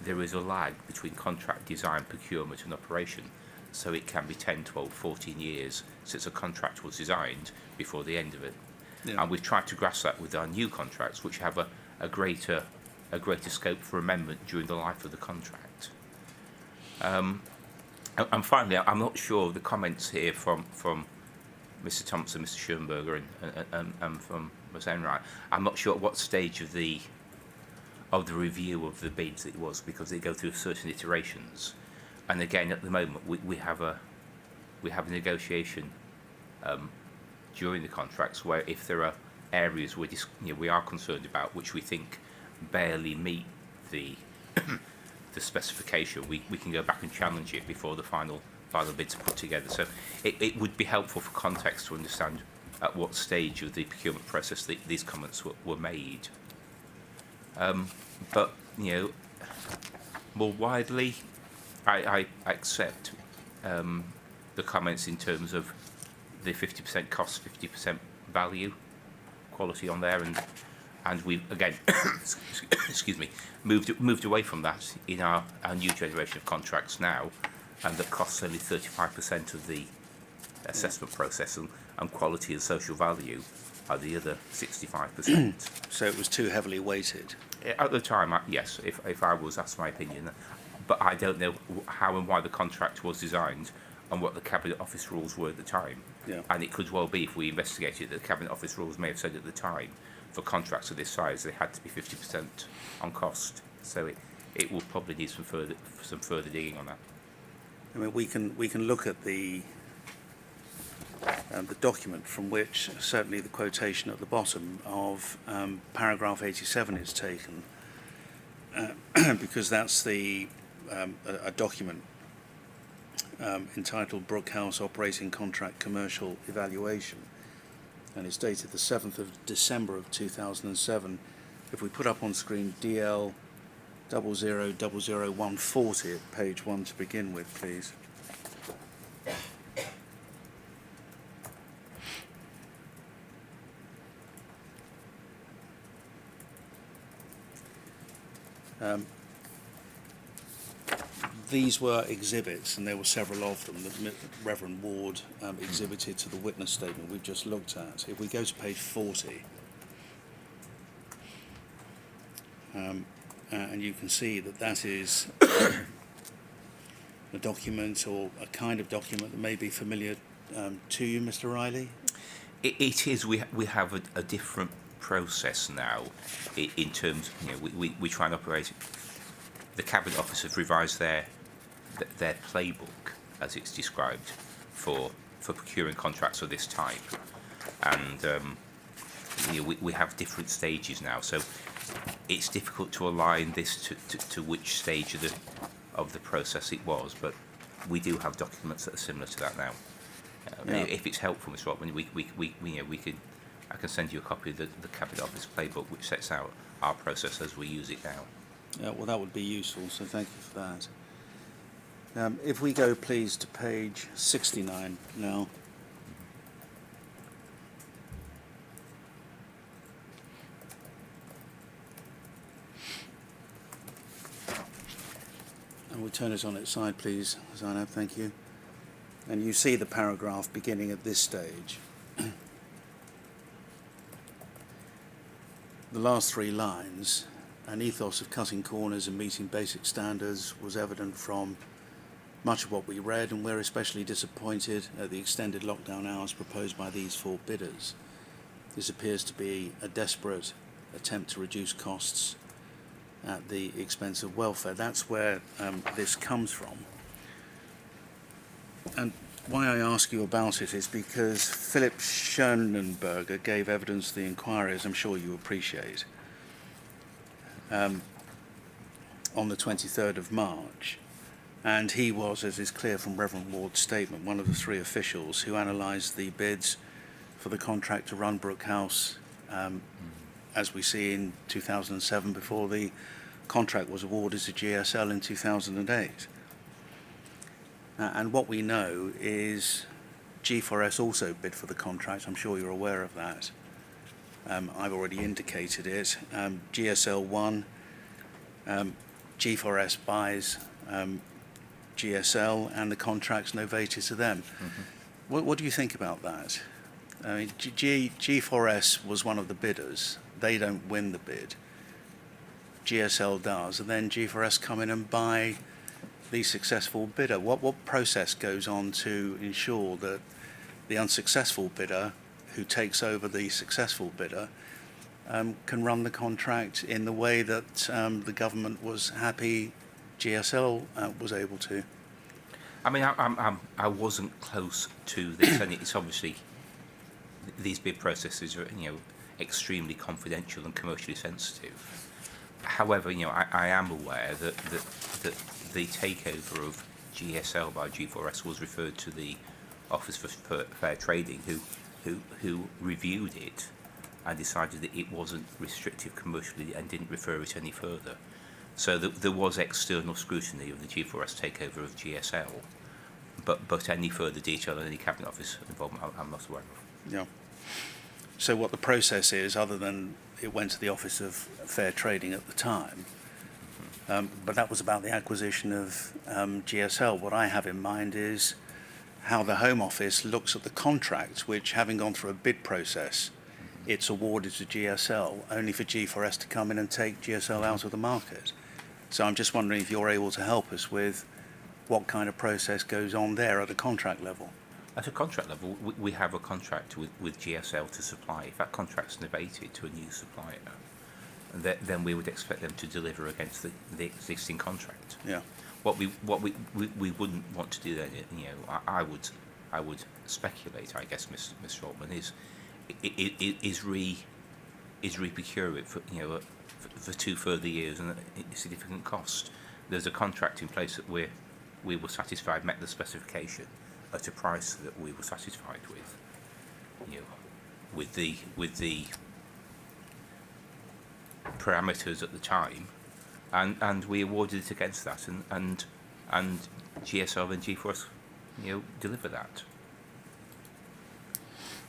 there is a lag between contract design, procurement and operation. So it can be 10, 12, 14 years since a contract was designed before the end of it. Yeah. And we've tried to grasp that with our new contracts, which have a greater scope for amendment during the life of the contract. And finally, I'm not sure the comments here from Mr. Thompson, Mr. Schoenberger, and from Ms. Enright. I'm not sure at what stage of the review of the bids it was, because they go through certain iterations. And again, at the moment, we have a negotiation during the contracts where if there are areas we are concerned about which we think barely meet the specification, we can go back and challenge it before the final bids are put together. So it would be helpful for context to understand at what stage of the procurement process these comments were made. But more widely, I accept the comments in terms of the 50% cost, 50% value, quality on there, and we've again, excuse me, moved away from that in our new generation of contracts now, and that costs only 35% of the assessment process, and quality and social value are the other 65%. So it was too heavily weighted. At the time, yes, if I was asked my opinion. But I don't know how and why the contract was designed and what the Cabinet Office rules were at the time. Yeah. And it could well be, if we investigated, that the Cabinet Office rules may have said at the time, for contracts of this size, they had to be 50% on cost. So it will probably need some further digging on that. I mean, we can look at the document from which certainly the quotation at the bottom of paragraph 87 is taken, because that's a document entitled Brookhouse Operating Contract Commercial Evaluation, and it's dated the 7th of December of 2007. If we put up on screen DL 0000140 at page 1 to begin with, please. These were exhibits, and there were several of them that Reverend Ward exhibited to the witness statement we've just looked at. If we go to page 40, and you can see that is a document, or a kind of document that may be familiar to you, Mr. Riley. It is. We have a different process now in terms. We try and operate. The Cabinet Office have revised their playbook, as it's described, for procuring contracts of this type, and we have different stages now. So it's difficult to align this to which stage of the process it was, but we do have documents that are similar to that now. If it's helpful, Mr. Ottman, I can send you a copy of the Cabinet Office playbook, which sets out our process as we use it now. Yeah, well, that would be useful, so thank you for that. If we go, please, to page 69 now. And we'll turn it on its side, please, Zainab, thank you. And you see the paragraph beginning at this stage. the last three lines, an ethos of cutting corners and meeting basic standards was evident from much of what we read, and we're especially disappointed at the extended lockdown hours proposed by these four bidders. This appears to be a desperate attempt to reduce costs at the expense of welfare. That's where this comes from. And why I ask you about it is because Philip Schonenberger gave evidence to the inquiry, as I'm sure you appreciate, on the 23rd of March. And he was, as is clear from Reverend Ward's statement, one of the three officials who analysed the bids for the contract to run Brookhouse, as we see in 2007, before the contract was awarded to GSL in 2008. And what we know is G4S also bid for the contract. I'm sure you're aware of that. I've already indicated it. GSL won. G4S buys GSL, and the contract's novated to them. What do you think about that? I mean, G4S was one of the bidders. They don't win the bid. GSL does, and then G4S come in and buy the successful bidder. What process goes on to ensure that the unsuccessful bidder, who takes over the successful bidder, can run the contract in the way that the government was happy GSL was able to? I mean, I wasn't close to this, and it's obviously these bid processes are, extremely confidential and commercially sensitive. However, I am aware that the takeover of GSL by G4S was referred to the Office for Fair Trading, who reviewed it and decided that it wasn't restrictive commercially and didn't refer it any further. So there was external scrutiny of the G4S takeover of GSL, but any further detail on any Cabinet Office involvement, I'm not aware of. Yeah. So what the process is, other than it went to the Office of Fair Trading at the time, but that was about the acquisition of GSL. What I have in mind is how the Home Office looks at the contract, which, having gone through a bid process, it's awarded to GSL, only for G4S to come in and take GSL out of the market. So I'm just wondering if you're able to help us with what kind of process goes on there at a contract level. At a contract level, we have a contract with GSL to supply. If that contract's novated to a new supplier, then we would expect them to deliver against the existing contract. Yeah. What we wouldn't want to do then, I would speculate, I guess, Mr. Altman, is re-procure it for 2 further years and a significant cost. There's a contract in place that we were satisfied met the specification at a price that we were satisfied with, with the parameters at the time, and we awarded it against that, and GSL and G4S, deliver that.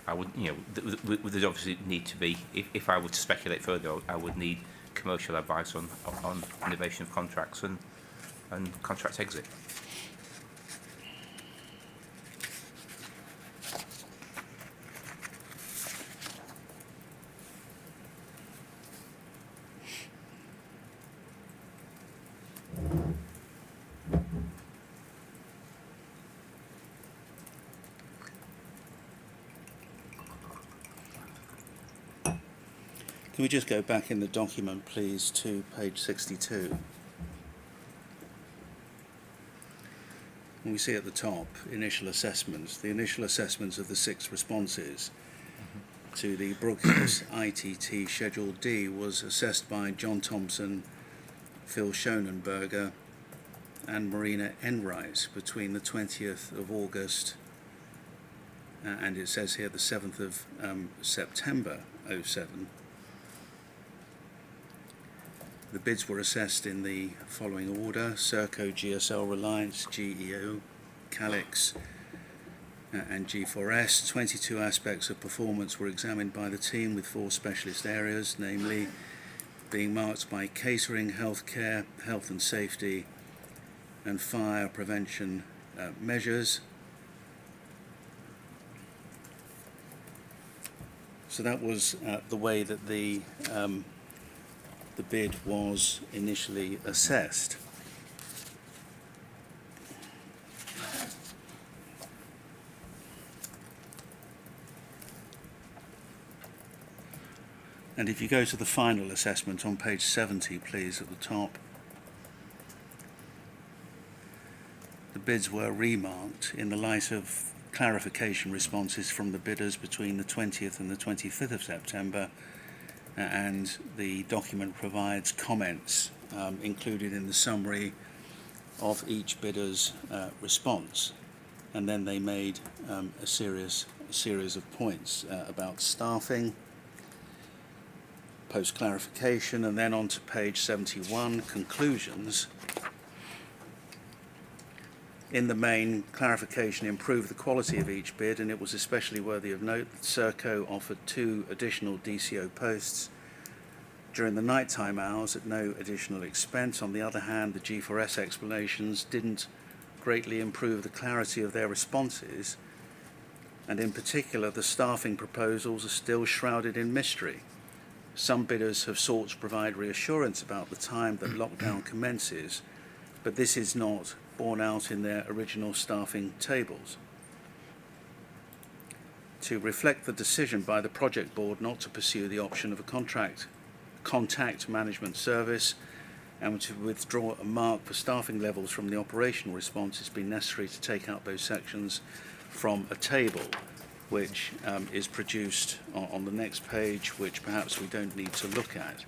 I would, there'd obviously need to be, if I were to speculate further, I would need commercial advice on innovation of contracts and contract exit. Can we just go back in the document, please, to page 62? And we see at the top, initial assessments. The initial assessments of the 6 responses to the Brookhouse ITT Schedule D was assessed by John Thompson, Phil Schonenberger and Marina Enright between the 20th of August and it says here the 7th of September 07. The bids were assessed in the following order: Serco, GSL, Reliance, GEO, Calix and G4S. 22 aspects of performance were examined by the team with 4 specialist areas, namely being marked by catering, healthcare, health and safety and fire prevention measures. So that was the way that the bid was initially assessed. And if you go to the final assessment on page 70, please, at the top, the bids were remarked in the light of clarification responses from the bidders between the 20th and the 25th of September, and the document provides comments included in the summary of each bidder's response. And then they made a series of points about staffing, post-clarification, and then on to page 71, conclusions. In the main, clarification improved the quality of each bid, and it was especially worthy of note that Serco offered 2 additional DCO posts during the nighttime hours at no additional expense. On the other hand, the G4S explanations didn't greatly improve the clarity of their responses, and in particular, the staffing proposals are still shrouded in mystery. Some bidders have sought to provide reassurance about the time that lockdown commences, but this is not borne out in their original staffing tables. To reflect the decision by the project board not to pursue the option of a contact management service and to withdraw a mark for staffing levels from the operational response, it's been necessary to take out those sections from a table which is produced on the next page, which perhaps we don't need to look at.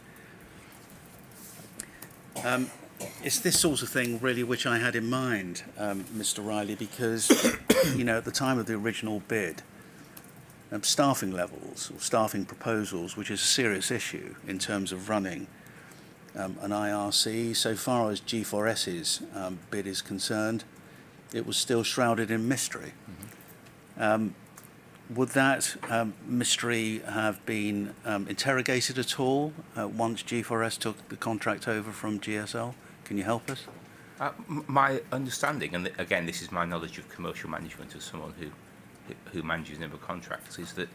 It's this sort of thing, really, which I had in mind, Mr. Riley, because, at the time of the original bid, staffing levels, or staffing proposals, which is a serious issue in terms of running an IRC, so far as G4S's bid is concerned, it was still shrouded in mystery. Would that mystery have been interrogated at all once G4S took the contract over from GSL? Can you help us? My understanding, and again, this is my knowledge of commercial management as someone who manages a number of contracts, is that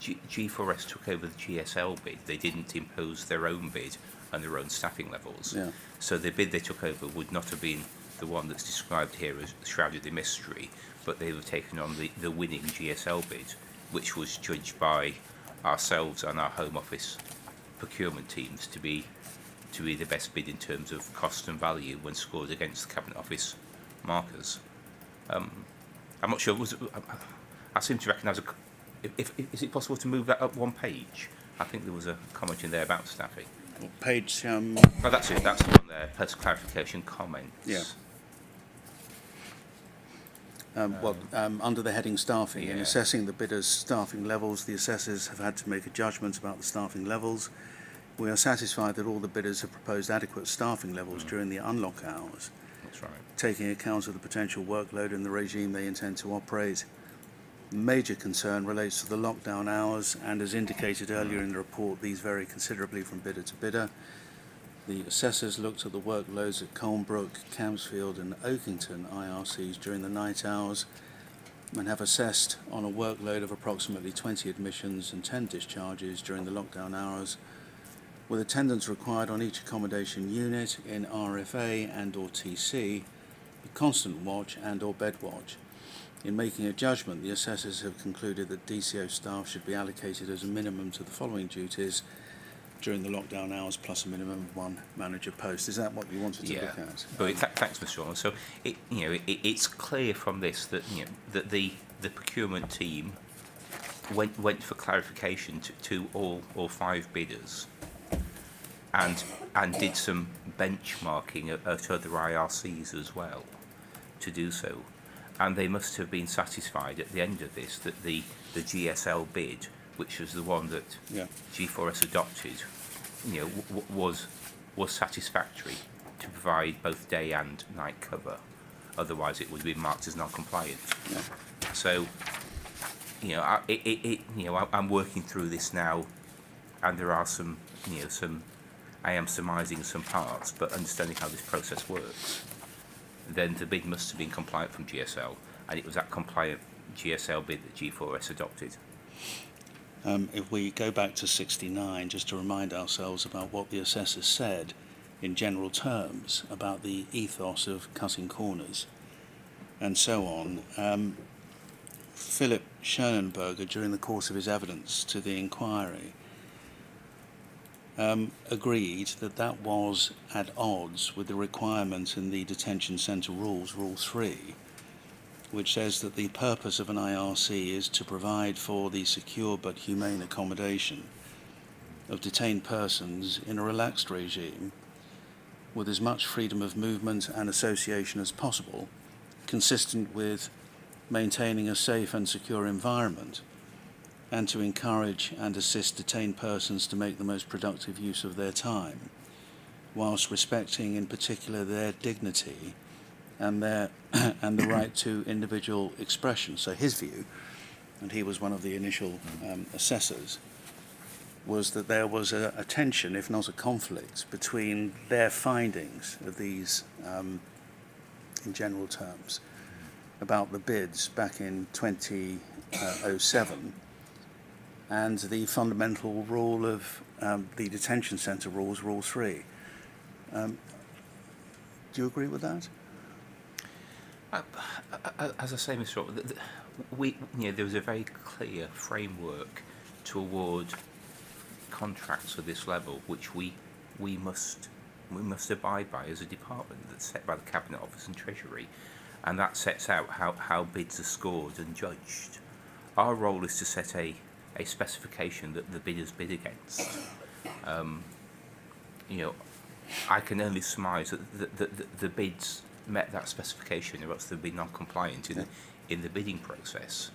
G4S took over the GSL bid. They didn't impose their own bid and their own staffing levels. Yeah. So the bid they took over would not have been the one that's described here as shrouded in mystery, but they have taken on the winning GSL bid, which was judged by ourselves and our Home Office procurement teams to be the best bid in terms of cost and value when scored against the Cabinet Office markers. I'm not sure. I seem to recognise. Is it possible to move that up one page? I think there was a comment in there about staffing. Well, page. Oh, that's it. That's the one there. Post clarification comments. Yeah. Under the heading staffing, in assessing the bidders' staffing levels, the assessors have had to make a judgment about the staffing levels. We are satisfied that all the bidders have proposed adequate staffing levels during the unlock hours, That's right. taking account of the potential workload and the regime they intend to operate. Major concern relates to the lockdown hours, and as indicated earlier in the report, these vary considerably from bidder to bidder. The assessors looked at the workloads at Colnbrook, Campsfield and Oakington IRCs during the night hours and have assessed on a workload of approximately 20 admissions and 10 discharges during the lockdown hours, with attendance required on each accommodation unit in RFA and or TC, a constant watch and or bed watch. In making a judgment, the assessors have concluded that DCO staff should be allocated as a minimum to the following duties during the lockdown hours, plus a minimum of 1 manager post. Is that what you wanted to look at? But thanks, Mr. Orland. So it's clear from this that that the procurement team went for clarification to all 5 bidders, and did some benchmarking at other IRCs as well to do so, and they must have been satisfied at the end of this that the GSL bid, which was the one that G4S adopted, was satisfactory to provide both day and night cover. Otherwise, it would be marked as non-compliant. Yeah. So, I'm working through this now, and there are some. I am surmising some parts, but understanding how this process works, then the bid must have been compliant from GSL, and it was that compliant GSL bid that G4S adopted. if we go back to 69, just to remind ourselves about what the assessors said in general terms about the ethos of cutting corners and so on, Philip Schonenberger, during the course of his evidence to the inquiry, agreed that that was at odds with the requirement in the detention centre rules, Rule 3, which says that the purpose of an IRC is to provide for the secure but humane accommodation of detained persons in a relaxed regime with as much freedom of movement and association as possible, consistent with maintaining a safe and secure environment, and to encourage and assist detained persons to make the most productive use of their time, whilst respecting in particular their dignity and their and the right to individual expression. So his view, and he was one of the initial assessors, was that there was a tension, if not a conflict, between their findings of these, in general terms, about the bids back in 2007 and the fundamental rule of the detention centre rules, Rule 3. Do you agree with that? As I say, Mr. Roberts, there was a very clear framework to award contracts of this level, which we must abide by as a department, that's set by the Cabinet Office and Treasury, and that sets out how bids are scored and judged. Our role is to set a specification that the bidders bid against. I can only surmise that the bids met that specification, or else they'd be non-compliant in the bidding process.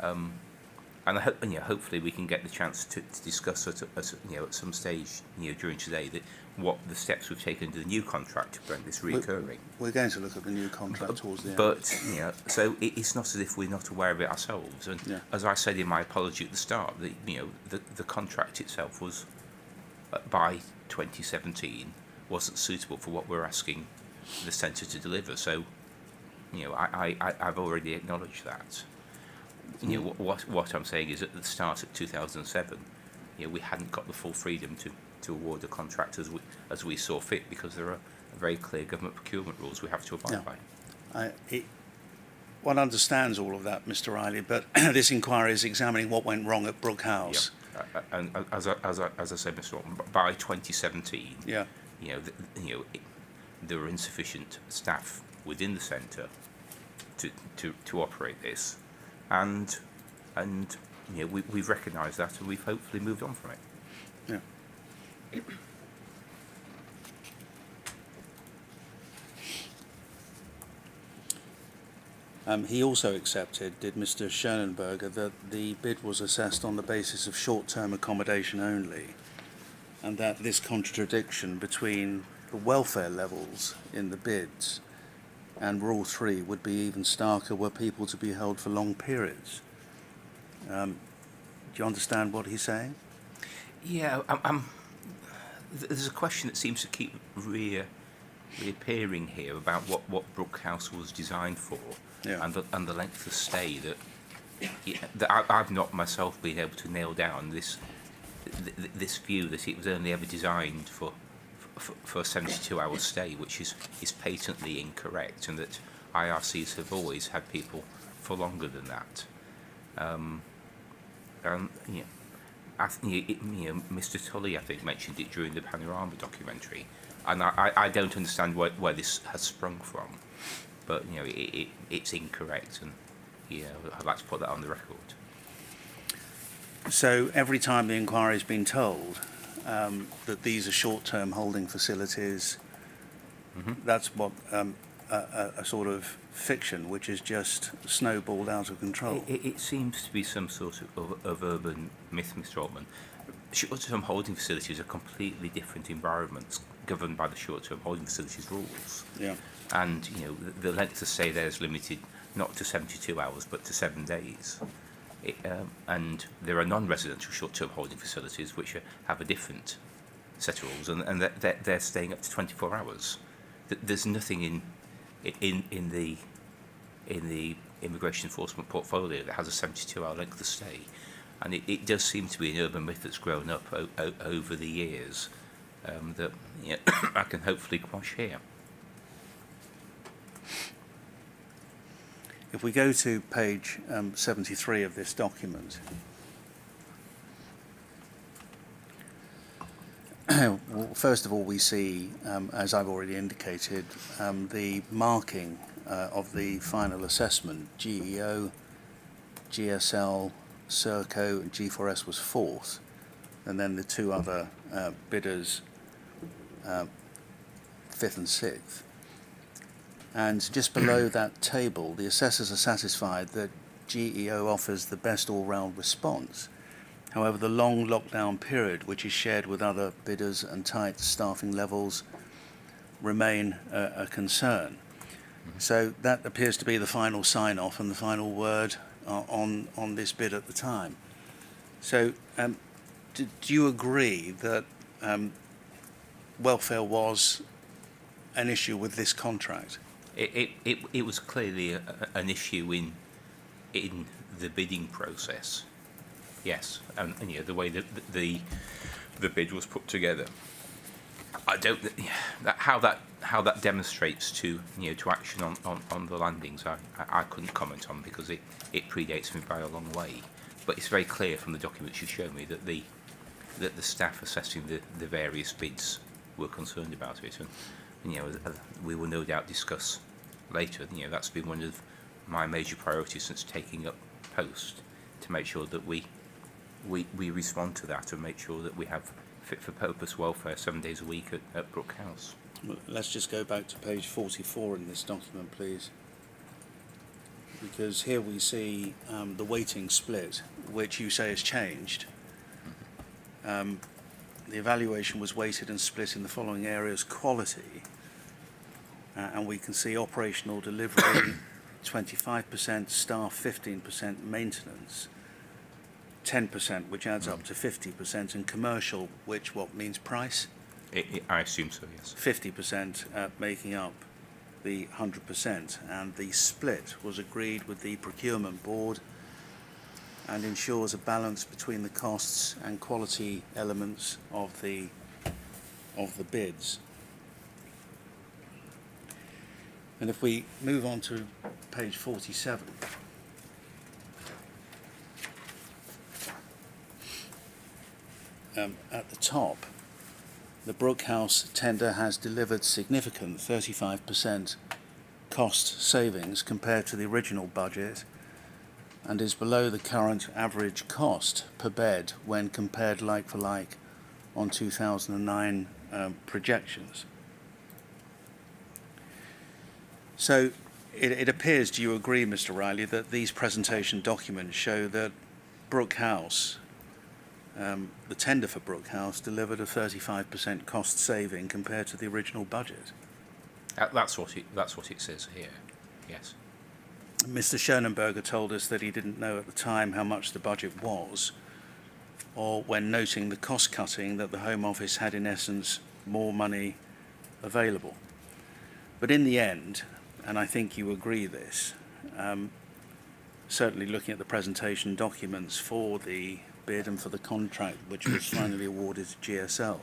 And hopefully we can get the chance to discuss at some stage during today what the steps we've taken to the new contract to prevent this reoccurring. We're going to look at the new contract towards the end. But so it's not as if we're not aware of it ourselves. And as I said in my apology at the start, the contract itself was by 2017 wasn't suitable for what we're asking the centre to deliver. So I've already acknowledged that. What I'm saying is at the start of 2007, we hadn't got the full freedom to award a contract as we saw fit, because there are very clear government procurement rules we have to abide by. One understands all of that, Mr. Riley, but this inquiry is examining what went wrong at Brookhouse. Yeah. And as I said, Mr. Orton, by 2017, there were insufficient staff within the centre to operate this, and we've recognised that, and we've hopefully moved on from it. Yeah. He also accepted, did Mr. Schonenberger, that the bid was assessed on the basis of short-term accommodation only, and that this contradiction between the welfare levels in the bids and Rule 3 would be even starker were people to be held for long periods. Do you understand what he's saying? Yeah, there's a question that seems to keep reappearing here about what Brookhouse was designed for, and the length of stay that I've not myself been able to nail down this view that it was only ever designed for a 72-hour stay, which is patently incorrect, and that IRCs have always had people for longer than that. Mr. Tully, I think, mentioned it during the Panorama documentary, and I don't understand where this has sprung from, but it's incorrect, and I'd like to put that on the record. So every time the inquiry's been told that these are short-term holding facilities, that's what a sort of fiction which is just snowballed out of control. It seems to be some sort of urban myth, Mr. Altman. Short-term holding facilities are completely different environments governed by the short-term holding facilities rules. Yeah. And the length of stay there is limited not to 72 hours but to 7 days. And there are non-residential short-term holding facilities which have a different set of rules, and they're staying up to 24 hours. There's nothing in the immigration enforcement portfolio that has a 72-hour length of stay. And it does seem to be an urban myth that's grown up over the years that I can hopefully quash here. If we go to page 73 of this document, well, first of all, we see, as I've already indicated, the marking of the final assessment. GEO, GSL, Serco and G4S was fourth, and then the two other bidders, fifth and sixth. And just below that table, the assessors are satisfied that GEO offers the best all-round response. However, the long lockdown period, which is shared with other bidders, and tight staffing levels remain a concern. So that appears to be the final sign-off and the final word on this bid at the time. So do you agree that welfare was an issue with this contract? It was clearly an issue in the bidding process. Yes, and the way that the bid was put together. I don't how that demonstrates to to action on the landings. I couldn't comment on because it predates me by a long way. But it's very clear from the documents you show me that the staff assessing the various bids were concerned about it, and we will no doubt discuss later. That's been one of my major priorities since taking up post, to make sure that we respond to that and make sure that we have fit for purpose welfare 7 days a week at Brookhouse. Well, let's just go back to page 44 in this document, please. Because here we see the weighting split, which you say has changed. The evaluation was weighted and split in the following areas: quality, and we can see operational delivery 25%, staff 15%, maintenance 10%, which adds up to 50%, and commercial, which what means price? I assume so, yes. 50% making up the 100%, and the split was agreed with the procurement board and ensures a balance between the costs and quality elements of the bids. And if we move on to page 47, at the top, the Brookhouse tender has delivered significant 35% cost savings compared to the original budget, and is below the current average cost per bed when compared like for like on 2009 projections. So it appears, do you agree, Mr. Riley, that these presentation documents show that Brookhouse, the tender for Brookhouse, delivered a 35% cost saving compared to the original budget? That's what it says here. Yes. Mr. Schonenberger told us that he didn't know at the time how much the budget was, or when noting the cost cutting, that the Home Office had in essence more money available. But in the end, and I think you agree this, certainly looking at the presentation documents for the bid and for the contract which was finally awarded to GSL,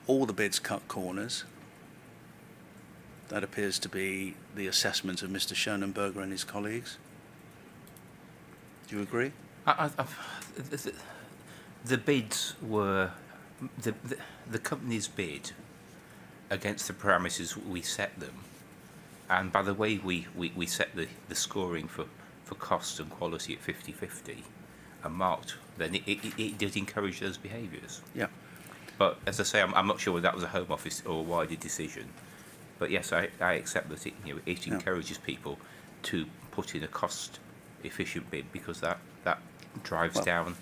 all the bids cut corners. That appears to be the assessment of Mr. Schonenberger and his colleagues. Do you agree? The bids were the company's bid against the parameters we set them, and by the way we set the scoring for cost and quality at 50-50 and marked, then it did encourage those behaviours. Yeah. But as I say, I'm not sure whether that was a Home Office or a wider decision. But yes, I accept that it encourages people to put in a cost-efficient bid, because that drives down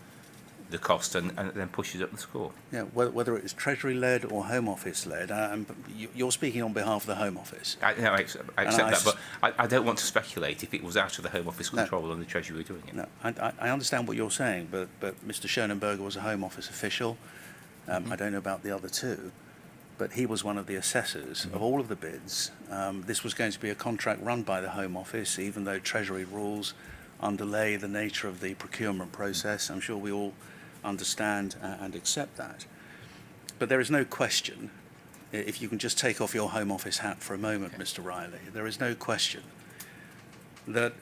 the cost and then pushes up the score. Yeah, whether it is Treasury-led or Home Office-led, you're speaking on behalf of the Home Office. I accept that, but I don't want to speculate if it was out of the Home Office control and the Treasury were doing it. No, I understand what you're saying, but Mr. Schonenberger was a Home Office official. I don't know about the other two, but he was one of the assessors of all of the bids. This was going to be a contract run by the Home Office, even though Treasury rules underlay the nature of the procurement process. I'm sure we all understand and accept that. But there is no question, if you can just take off your Home Office hat for a moment, Mr. Riley, there is no question that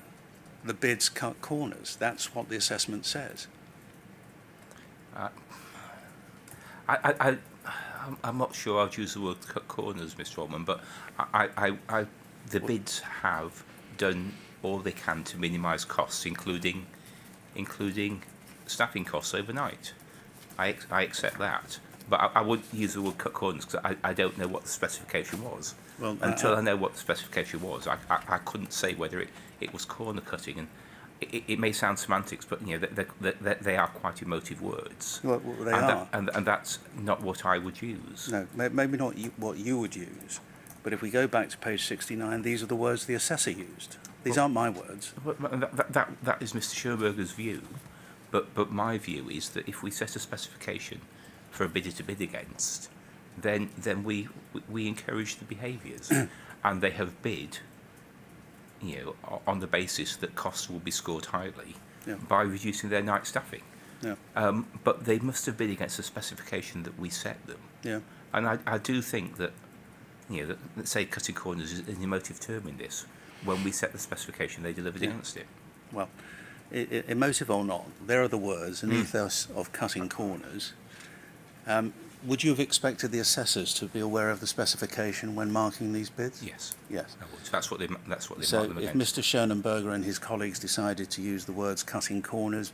the bids cut corners. That's what the assessment says. I'm not sure I'd use the word cut corners, Mr. Altman, but the bids have done all they can to minimise costs, including staffing costs overnight. I accept that, but I wouldn't use the word cut corners because I don't know what the specification was. Well, Until I know what the specification was, I couldn't say whether it was corner cutting. And it may sound semantics, but they are quite emotive words. Well, they are. And that's not what I would use. No, maybe not what you would use, but if we go back to page 69, these are the words the assessor used. These aren't my words. But that is Mr. Schoenberger's view, but my view is that if we set a specification for a bidder to bid against, then we encourage the behaviours, and they have bid, on the basis that costs will be scored highly by reducing their night staffing. Yeah. But they must have bid against the specification that we set them. Yeah. And I do think that, that, let's say cutting corners is an emotive term in this. When we set the specification, they delivered against it. Well, emotive or not, there are the words, an ethos of cutting corners. Would you have expected the assessors to be aware of the specification when marking these bids? Yes. Yes. I would. That's what they So marked them if against. Mr. Schoenberger and his colleagues decided to use the words cutting corners,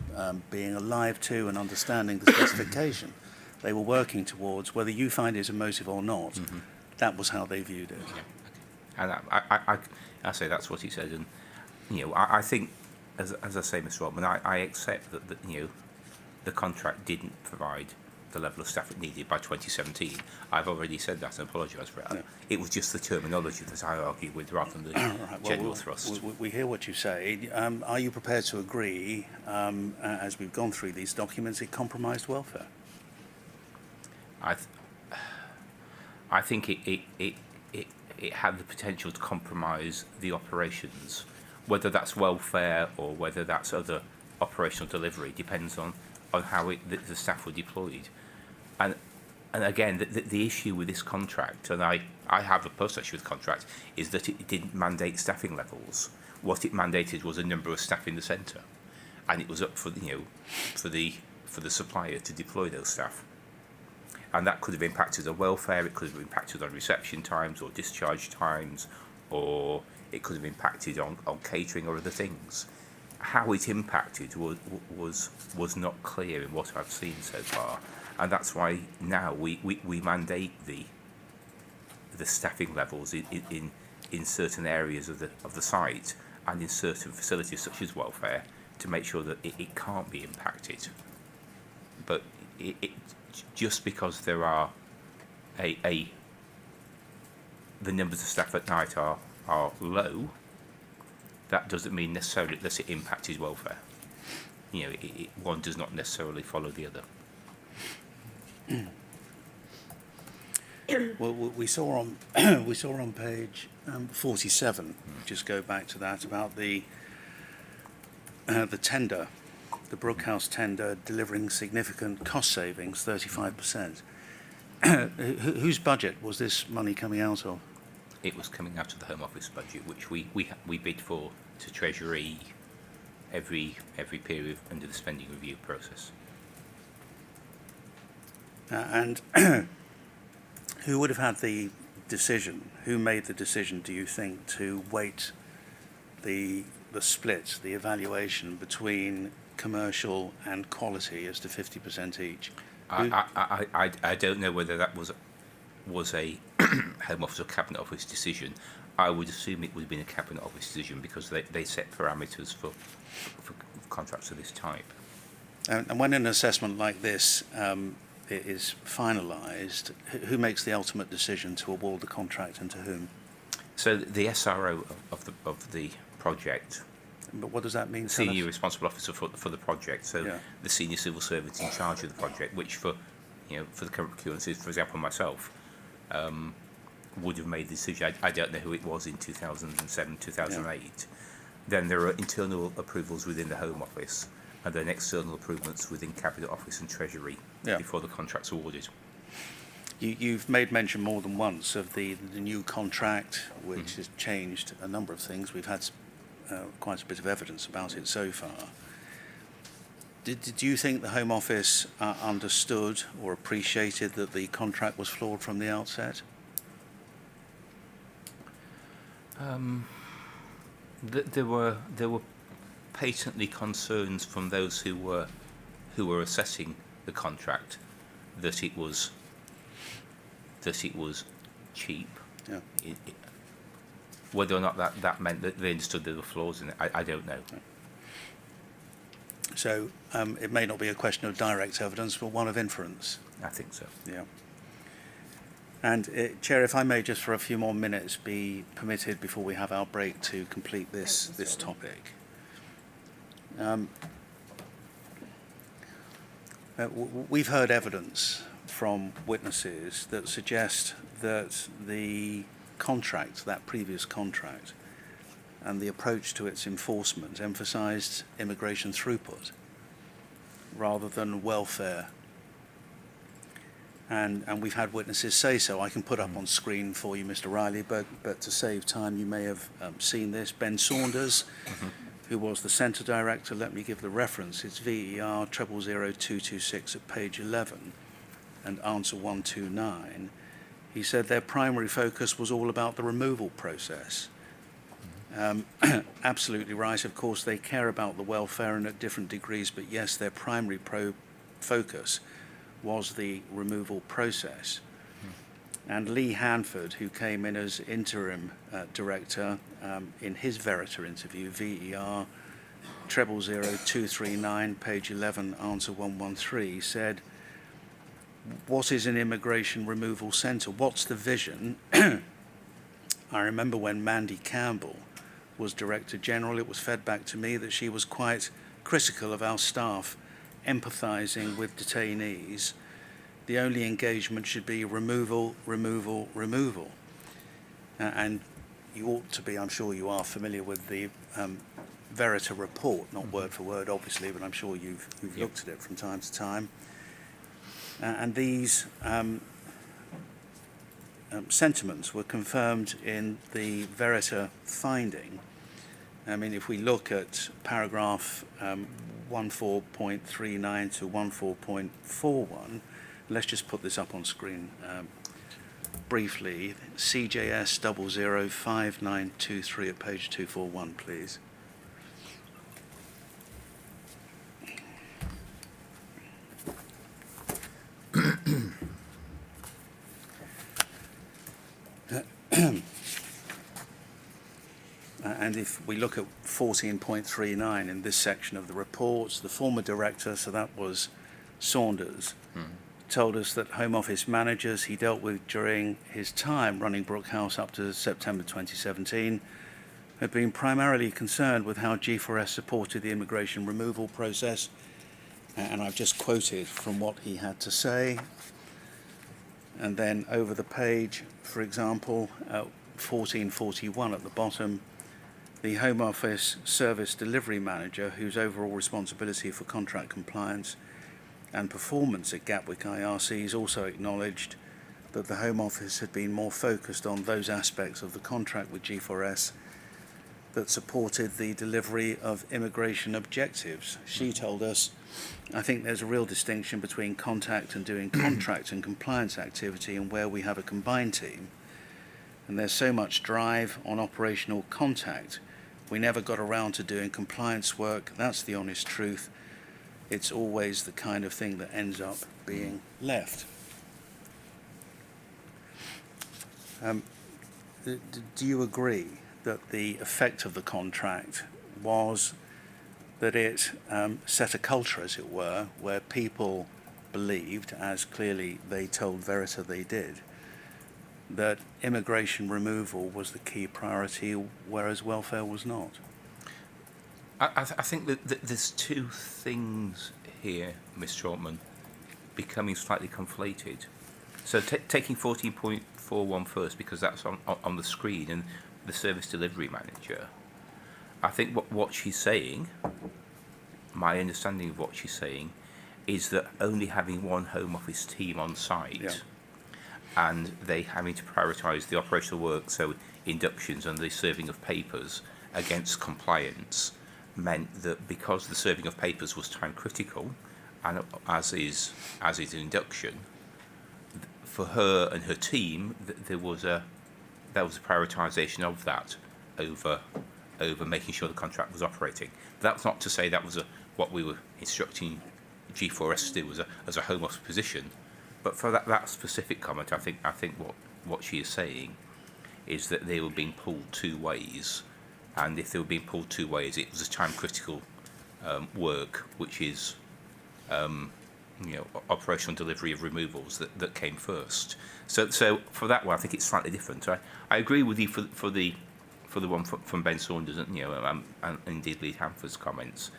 being alive to and understanding the specification they were working towards, whether you find it emotive or not, that was how they viewed it. Yeah, okay. And I say that's what he said, and I think, as I say, Mr. Rodman, I accept that the contract didn't provide the level of staff it needed by 2017. I've already said that and apologise for that. Yeah. It was just the terminology that I argued with rather than the Right, general thrust. We hear what you say. Are you prepared to agree, as we've gone through these documents, it compromised welfare? I think it had the potential to compromise the operations. Whether that's welfare or whether that's other operational delivery depends on how the staff were deployed. And again, the issue with this contract, and I have a personal issue with the contract, is that it didn't mandate staffing levels. What it mandated was a number of staff in the centre, and it was up for the supplier to deploy those staff. And that could have impacted on welfare, it could have impacted on reception times or discharge times, or it could have impacted on catering or other things. How it impacted was not clear in what I've seen so far, and that's why now we mandate the staffing levels in certain areas of the site and in certain facilities such as welfare to make sure that it can't be impacted. But it just because there are the numbers of staff at night are low, that doesn't mean necessarily that it impacted welfare. One does not necessarily follow the other. Well, we saw on page 47. Just go back to that about the tender, the Brookhouse tender, delivering significant cost savings, 35%. Whose budget was this money coming out of? It was coming out of the Home Office budget, which we bid for to Treasury every period under the spending review process. And who would have had the decision? Who made the decision, do you think, to weight the split, the evaluation between commercial and quality as to 50% each? I don't know whether that was a Home Office or Cabinet Office decision. I would assume it would have been a Cabinet Office decision because they set parameters for contracts of this type. And when an assessment like this is finalised, who makes the ultimate decision to award the contract and to whom? So the SRO of the project, But what does that mean? Senior Responsible Officer for the project, so Yeah. the senior civil servant in charge of the project, which for the current procurement is, for example, myself, would have made the decision. I don't know who it was in 2007, 2008, Then there are internal approvals within the Home Office, and then external approvals within Cabinet Office and Treasury Yeah. before the contract's awarded. You've made mention more than once of the new contract, which has changed a number of things. We've had quite a bit of evidence about it so far. Did you think the Home Office understood or appreciated that the contract was flawed from the outset? There were patently concerns from those who were assessing the contract that it was cheap. Yeah. Whether or not that meant that they understood there were flaws in it, I don't know. So it may not be a question of direct evidence, but one of inference. I think so. Yeah. And Chair, if I may, just for a few more minutes, be permitted before we have our break to complete this topic. We've heard evidence from witnesses that suggest that the contract, that previous contract, and the approach to its enforcement emphasised immigration throughput rather than welfare. And we've had witnesses say so. I can put up on screen for you, Mr. Riley, but to save time, you may have seen this. Ben Saunders, who was the centre director, let me give the reference. It's VER 000226 at page 11 and answer 129. He said their primary focus was all about the removal process. Absolutely right. Of course, they care about the welfare and at different degrees, but yes, their primary focus was the removal process. And Lee Hanford, who came in as interim director, in his Verita interview, VER 000239, page 11, answer 113, said, what is an immigration removal centre? What's the vision? I remember when Mandy Campbell was Director General, it was fed back to me that she was quite critical of our staff empathising with detainees. The only engagement should be removal, removal, removal. And you ought to be, I'm sure you are familiar with the Verita report, not word for word, obviously, but I'm sure you've looked at it from time to time. And these sentiments were confirmed in the Verita finding. I mean, if we look at paragraph 14.39 to 14.41, let's just put this up on screen briefly. CJS 005923 at page 241, please. And if we look at 14.39 in this section of the reports, the former director, so that was Saunders, told us that Home Office managers he dealt with during his time running Brookhouse up to September 2017 had been primarily concerned with how G4S supported the immigration removal process. And I've just quoted from what he had to say. And then over the page, for example, 1441 at the bottom, the Home Office Service Delivery Manager, whose overall responsibility for contract compliance and performance at Gatwick IRCs, also acknowledged that the Home Office had been more focused on those aspects of the contract with G4S that supported the delivery of immigration objectives. She told us, I think there's a real distinction between contact and doing contract and compliance activity, and where we have a combined team. And there's so much drive on operational contact. We never got around to doing compliance work. That's the honest truth. It's always the kind of thing that ends up being left. Do you agree that the effect of the contract was that it set a culture, as it were, where people believed, as clearly they told Verita they did, that immigration removal was the key priority, whereas welfare was not? I think that there's two things here, Mr. Altman, becoming slightly conflated. So taking 14.41 first, because that's on the screen, and the service delivery manager. I think what she's saying, my understanding of what she's saying, is that only having one Home Office team on site, Yeah. and they having to prioritise the operational work, so inductions and the serving of papers against compliance, meant that because the serving of papers was time critical, and as is an induction, for her and her team, there was a prioritisation of that over making sure the contract was operating. That's not to say that was what we were instructing G4S to do as a Home Office position, but for that specific comment, I think what she is saying is that they were being pulled two ways, and if they were being pulled two ways, it was a time critical work, which is operational delivery of removals that came first. So for that one, I think it's slightly different. I agree with you for the one from Ben Saunders and indeed Lee Hanford's comments.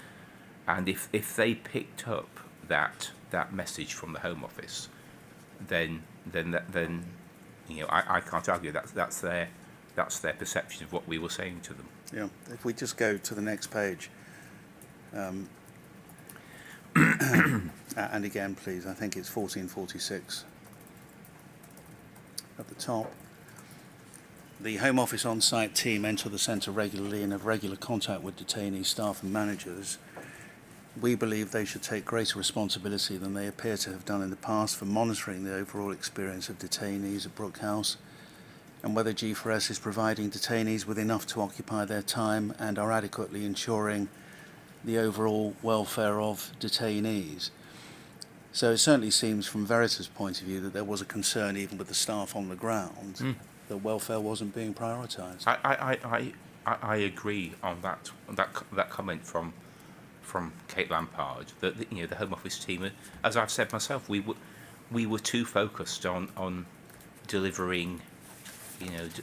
And if they picked up that message from the Home Office, then I can't argue that's their perception of what we were saying to them. Yeah. If we just go to the next page, and again, please, I think it's 1446 at the top. The Home Office on-site team enter the centre regularly and have regular contact with detainee staff and managers. We believe they should take greater responsibility than they appear to have done in the past for monitoring the overall experience of detainees at Brookhouse, and whether G4S is providing detainees with enough to occupy their time and are adequately ensuring the overall welfare of detainees. So it certainly seems from Veritas' point of view that there was a concern even with the staff on the ground that welfare wasn't being prioritised. I agree on that comment from Kate Lampard that the Home Office team, as I've said myself, we were too focused on delivering,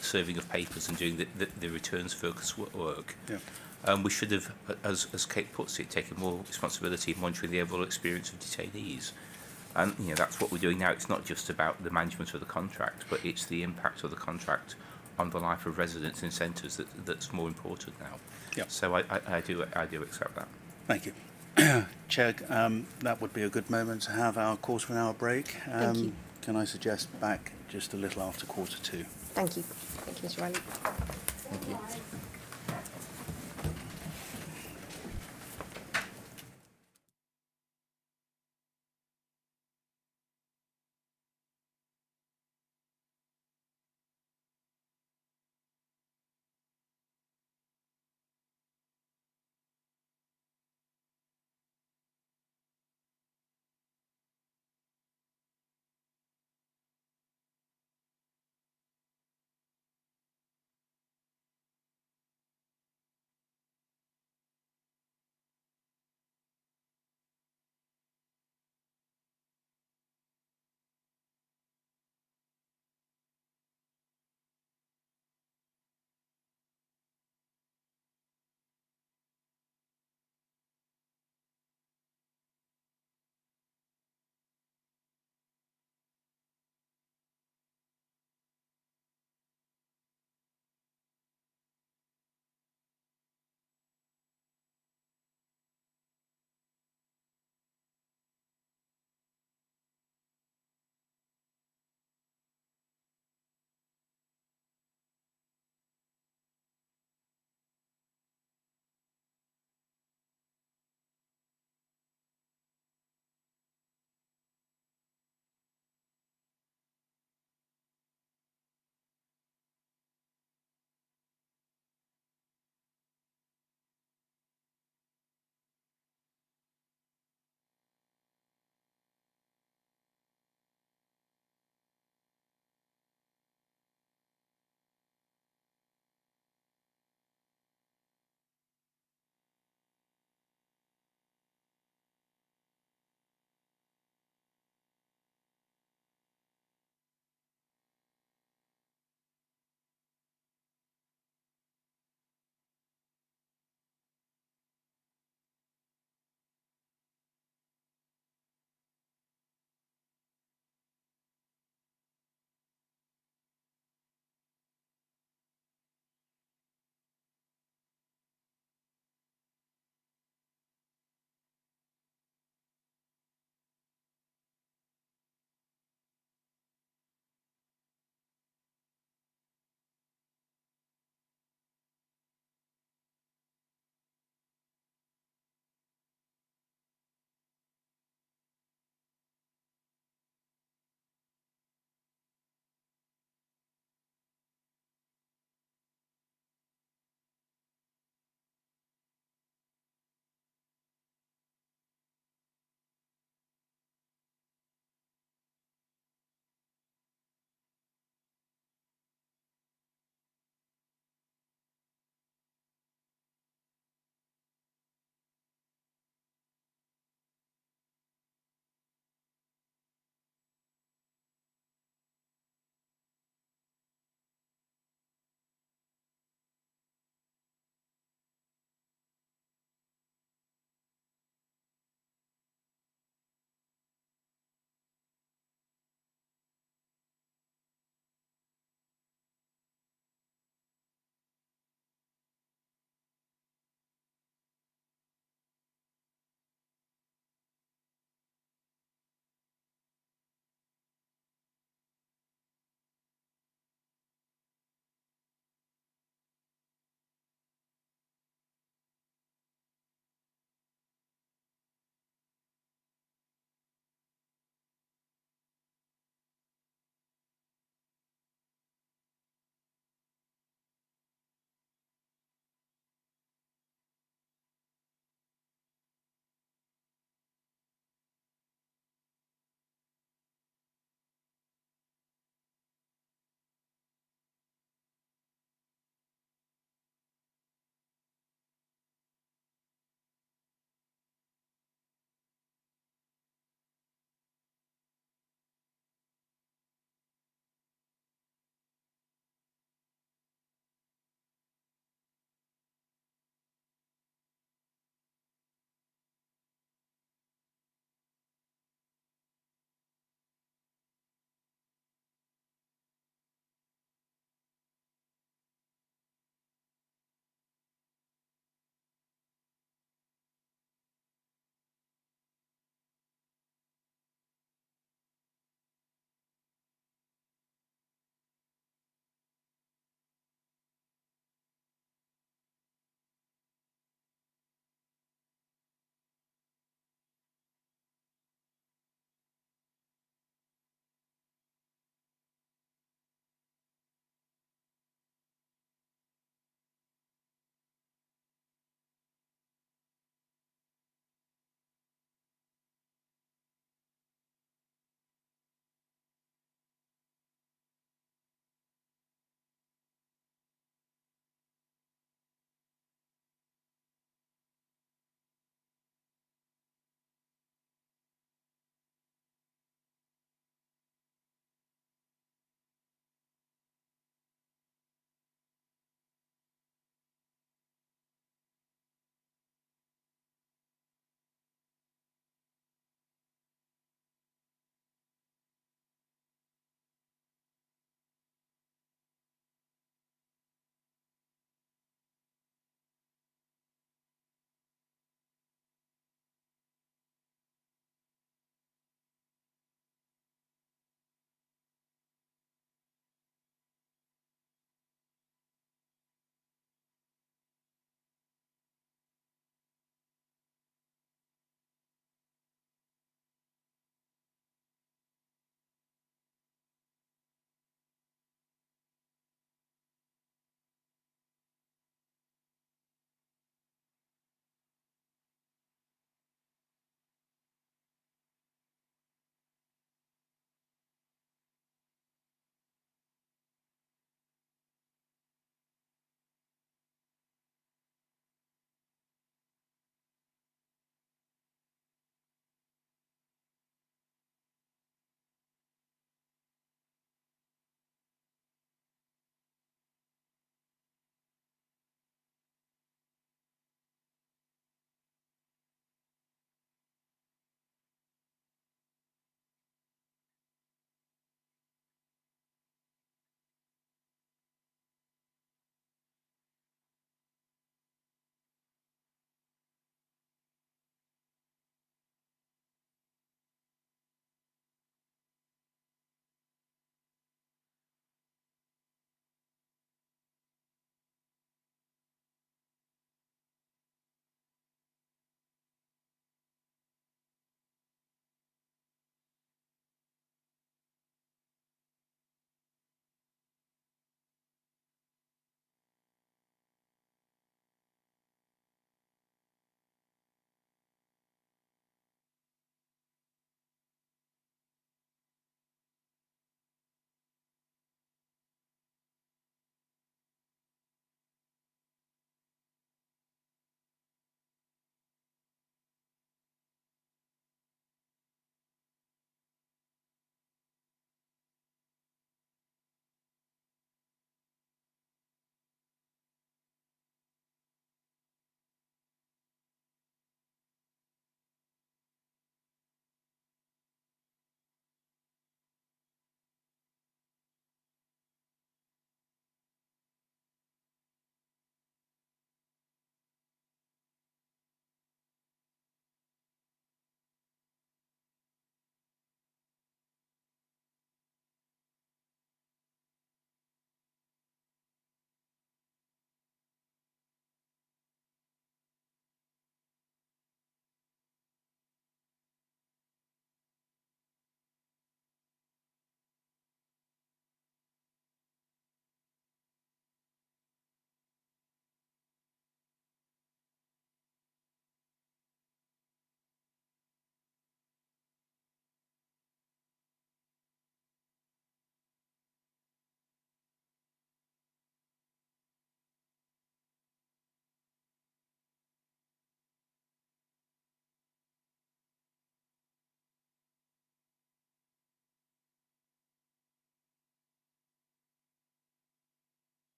serving of papers and doing the returns focused work. Yeah. We should have, as Kate puts it, taken more responsibility in monitoring the overall experience of detainees. And that's what we're doing now. It's not just about the management of the contract, but it's the impact of the contract on the life of residents in centres that's more important now. Yeah. So I do accept that. Thank you. Chair, that would be a good moment to have our quarter of an hour break. Thank you. Can I suggest back just a little after 1:45? Thank you. Thank you, Mr. Riley. Thank you.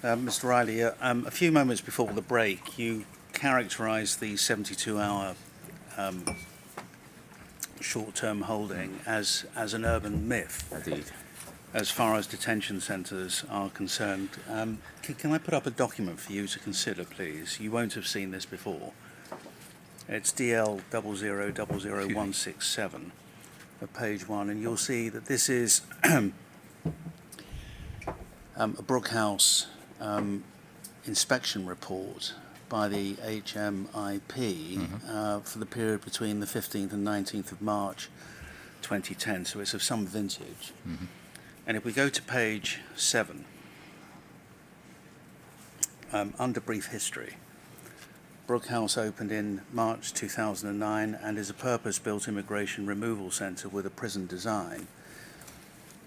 Mr. Riley, a few moments before the break, you characterised the 72-hour short-term holding as an urban myth, Indeed. as far as detention centres are concerned. Can I put up a document for you to consider, please? You won't have seen this before. It's DL 0000167 at page 1, and you'll see that this is a Brookhouse inspection report by the HMIP for the period between the 15th and 19th of March 2010, so it's of some vintage. And if we go to page 7, under brief history, Brookhouse opened in March 2009 and is a purpose-built immigration removal centre with a prison design.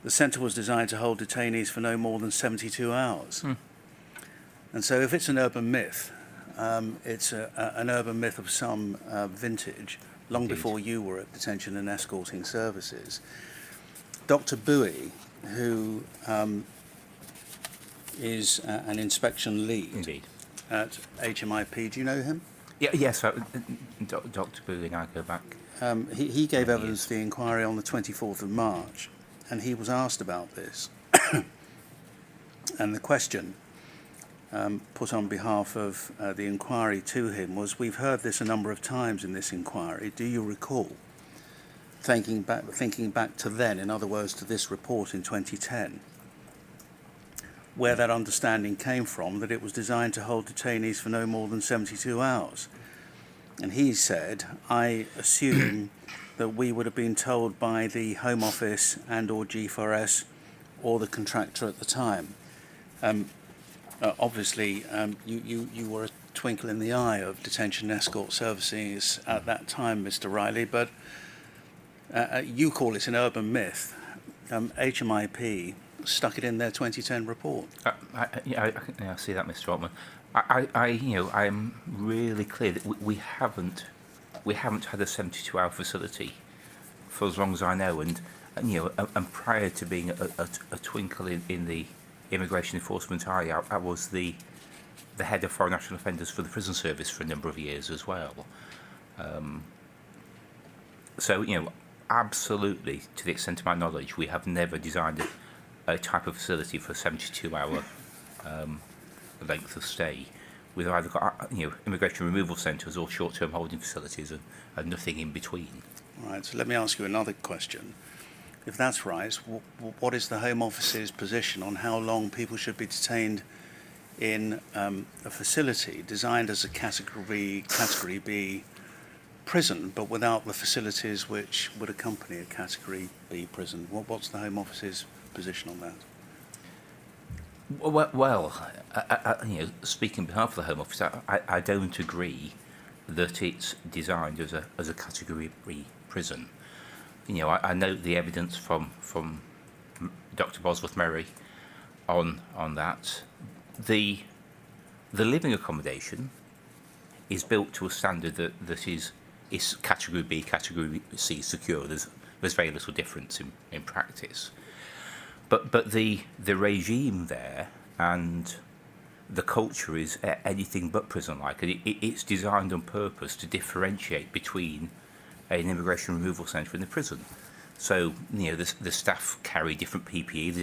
The centre was designed to hold detainees for no more than 72 hours. And so if it's an urban myth, it's an urban myth of some vintage, long Indeed. before you were at Detention and Escorting Services. Dr. Bowie, who is an inspection lead Indeed. at HMIP, do you know him? Yeah, yes, Dr. Bowie and I go back. He gave Many evidence years. to the inquiry on the 24th of March, and he was asked about this. And the question put on behalf of the inquiry to him was, we've heard this a number of times in this inquiry, do you recall? Thinking back to then, in other words, to this report in 2010, where that understanding came from, that it was designed to hold detainees for no more than 72 hours. And he said, I assume that we would have been told by the Home Office and or G4S or the contractor at the time. Obviously, you were a twinkle in the eye of Detention and Escort Services at that time, Mr. Riley, but you call it an urban myth. HMIP stuck it in their 2010 report. I see that, Mr. Altman. I am really clear that we haven't had a 72-hour facility for as long as I know, and prior to being a twinkle in the immigration enforcement eye, I was the head of foreign national offenders for the prison service for a number of years as well. So absolutely, to the extent of my knowledge, we have never designed a type of facility for a 72-hour length of stay. We've either got immigration removal centres or short-term holding facilities, and nothing in between. All right, so let me ask you another question. If that's right, what is the Home Office's position on how long people should be detained in a facility designed as a Category B prison, but without the facilities which would accompany a Category B prison? What's the Home Office's position on that? Well, speaking on behalf of the Home Office, I don't agree that it's designed as a Category B prison. I note the evidence from Dr. Bosworth Merry on that. The living accommodation is built to a standard that is Category B, Category C secure. There's very little difference in practice. But the regime there and the culture is anything but prison-like. It's designed on purpose to differentiate between an immigration removal centre and the prison. So the staff carry different PPE. They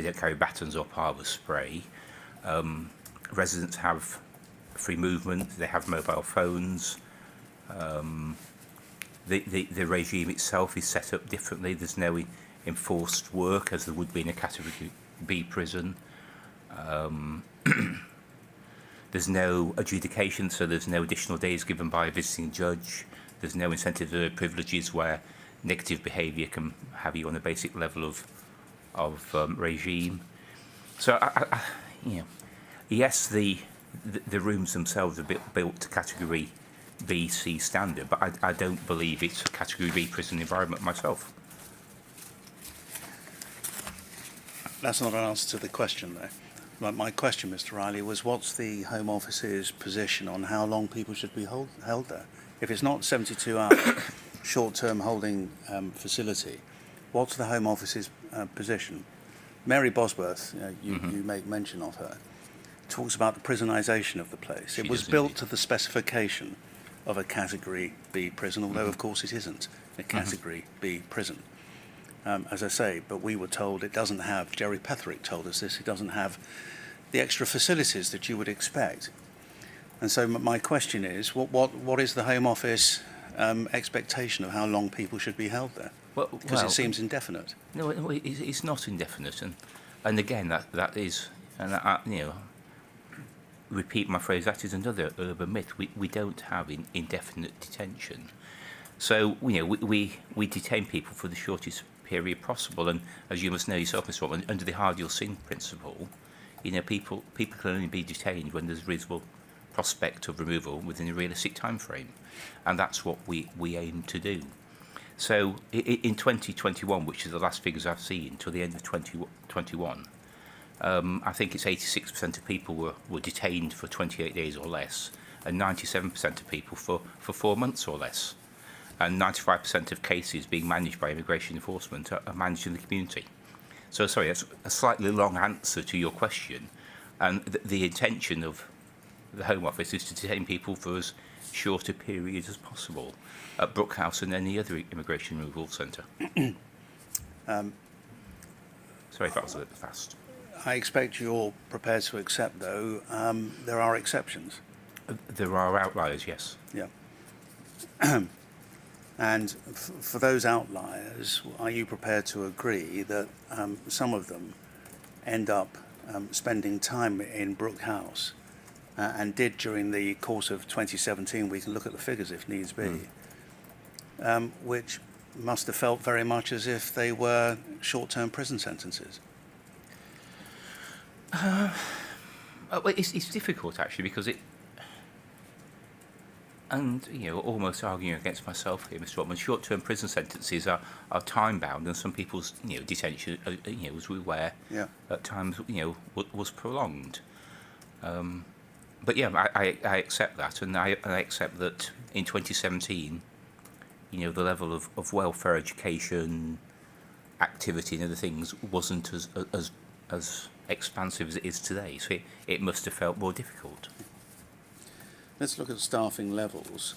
don't carry batons or Parva spray. Residents have free movement. They have mobile phones. The regime itself is set up differently. There's no enforced work as there would be in a Category B prison. There's no adjudication, so there's no additional days given by a visiting judge. There's no incentive or privileges where negative behaviour can have you on a basic level of regime. So, yes, the rooms themselves are built to Category B, C standard, but I don't believe it's a Category B prison environment myself. That's not an answer to the question, though. My question, Mr. Riley, was what's the Home Office's position on how long people should be held there? If it's not 72-hour short-term holding facility, what's the Home Office's position? Mary Bosworth, you make mention of her, talks about the prisonisation of the place. She It was does built indeed. to the specification of a Category B prison, although of course it isn't a Category B prison. As I say, but we were told it doesn't have, Jerry Petherick told us this, it doesn't have the extra facilities that you would expect. And so my question is, what is the Home Office expectation of how long people should be held there? Because it seems indefinite. No, it's not indefinite, and again that is, and repeat my phrase, that is another urban myth. We don't have indefinite detention, so we detain people for the shortest period possible, and as you must know yourself, Mr. Watman, under the hard you'll sing principle, people can only be detained when there's reasonable prospect of removal within a realistic time frame, and that's what we aim to do. So in 2021, which is the last figures I've seen till the end of 2021, I think it's 86% of people were detained for 28 days or less, and 97% of people for 4 months or less. And 95% of cases being managed by immigration enforcement are managed in the community. So, sorry, that's a slightly long answer to your question. And the intention of the Home Office is to detain people for as short a period as possible at Brookhouse and any other immigration removal centre. Sorry if that was a bit fast. I expect you're prepared to accept, though, there are exceptions. There are outliers, yes. Yeah. And for those outliers, are you prepared to agree that some of them end up spending time in Brookhouse and did during the course of 2017, we can look at the figures if needs be, which must have felt very much as if they were short-term prison sentences? It's difficult, actually, because and almost arguing against myself here, Mr. Watman, short-term prison sentences are time-bound, and some people's detention, as we were, at times was prolonged. But yeah, I accept that, and I accept that in 2017, the level of welfare, education, activity, and other things wasn't as expansive as it is today. So it must have felt more difficult. Let's look at staffing levels,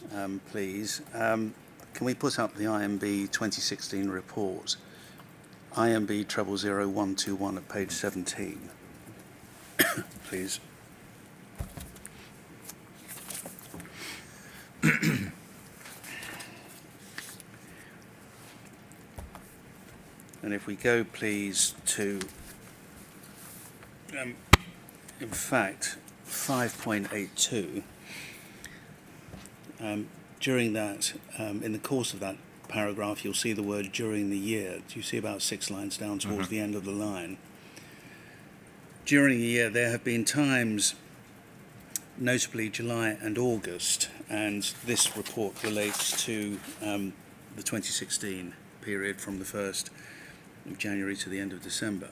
please. Can we put up the Imb 2016 report? Imb 000121 at page 17, please. And if we go, please, to, in fact, 5.82, during that, in the course of that paragraph, you'll see the word during the year. Do you see about 6 lines down towards the end of the line? During the year, there have been times, notably July and August, and this report relates to the 2016 period from the 1st of January to the end of December.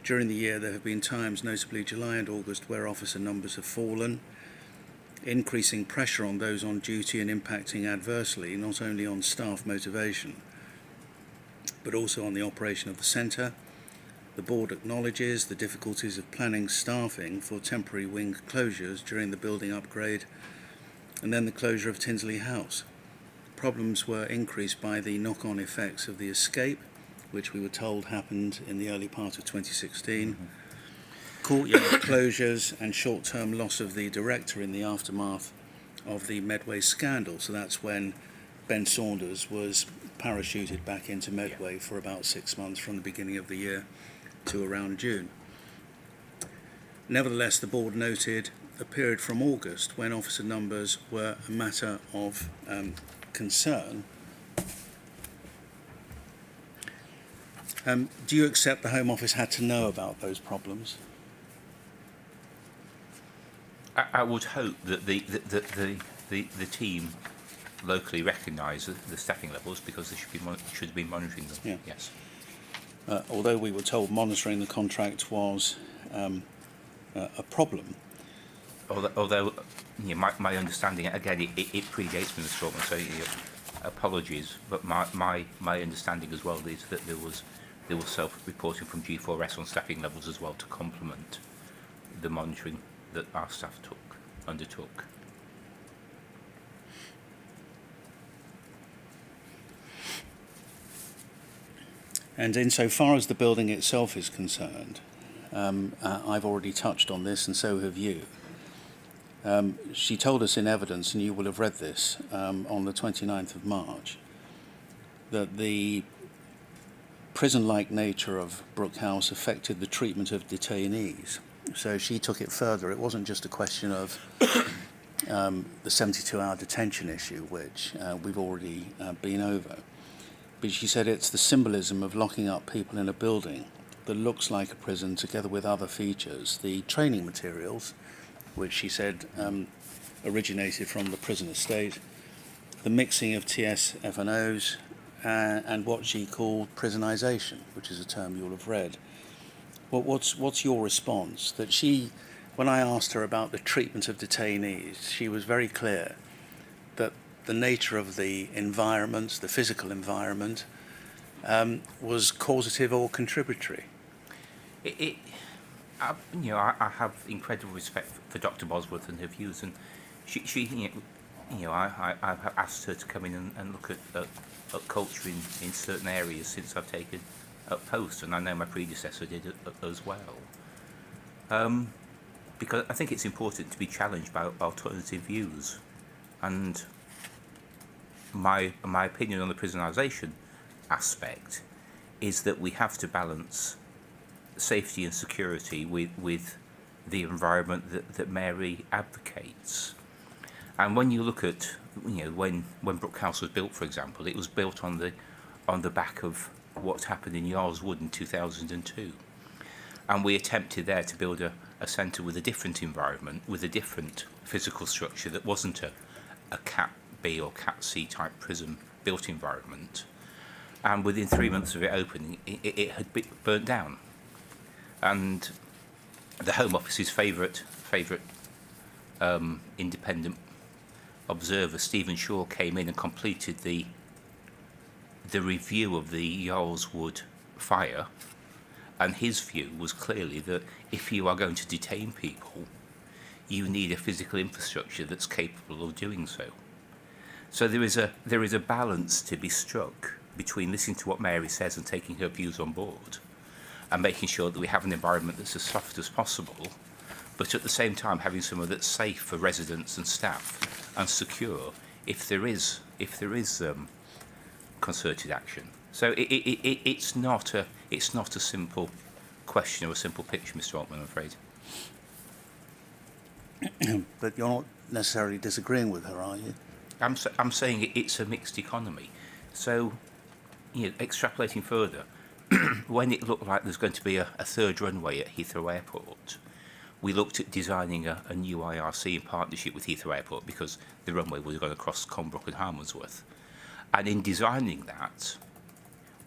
During the year, there have been times, notably July and August, where officer numbers have fallen, increasing pressure on those on duty and impacting adversely not only on staff motivation, but also on the operation of the centre. The board acknowledges the difficulties of planning staffing for temporary wing closures during the building upgrade and then the closure of Tinsley House. Problems were increased by the knock-on effects of the escape, which we were told happened in the early part of 2016, courtyard closures and short-term loss of the director in the aftermath of the Medway scandal. So that's when Ben Saunders was parachuted back into Medway for about 6 months from the beginning of the year to around June. Nevertheless, the board noted a period from August when officer numbers were a matter of concern. Do you accept the Home Office had to know about those problems? I would hope that the team locally recognise the staffing levels, because they should be monitoring them. Yeah. Yes. Although we were told monitoring the contract was a problem. Although my understanding, again, it predates me, Mr. Altman, so apologies, but my understanding as well is that there was self-reporting from G4S on staffing levels as well to complement the monitoring that our staff undertook. And insofar as the building itself is concerned, I've already touched on this, and so have you. She told us in evidence, and you will have read this, on the 29th of March, that the prison-like nature of Brookhouse affected the treatment of detainees. So she took it further. It wasn't just a question of the 72-hour detention issue, which we've already been over. But she said it's the symbolism of locking up people in a building that looks like a prison together with other features. The training materials, which she said originated from the prison estate, the mixing of TS F&Os, and what she called prisonization, which is a term you'll have read. What's your response? That she, when I asked her about the treatment of detainees, she was very clear that the nature of the environment, the physical environment, was causative or contributory. I have incredible respect for Dr. Bosworth and her views, and I've asked her to come in and look at culture in certain areas since I've taken up post, and I know my predecessor did it as well. Because I think it's important to be challenged by alternative views, and my opinion on the prisonisation aspect is that we have to balance safety and security with the environment that Mary advocates. And when you look at, when Brookhouse was built, for example, it was built on the back of what happened in Yarl's Wood in 2002. And we attempted there to build a centre with a different environment, with a different physical structure that wasn't a Cat B or Cat C type prison built environment. And within 3 months of it opening, it had been burnt down. And the Home Office's favourite independent observer, Stephen Shaw, came in and completed the review of the Yarl's Wood fire, and his view was clearly that if you are going to detain people, you need a physical infrastructure that's capable of doing so. So there is a balance to be struck between listening to what Mary says and taking her views on board, and making sure that we have an environment that's as soft as possible, but at the same time having somewhere that's safe for residents and staff and secure if there is concerted action. So it's not a simple question or a simple picture, Mr. Altman, I'm afraid. But you're not necessarily disagreeing with her, are you? I'm saying it's a mixed economy. So, extrapolating further, when it looked like there's going to be a third runway at Heathrow Airport, we looked at designing a new IRC in partnership with Heathrow Airport because the runway was going across Colnbrook and Harmondsworth. And in designing that,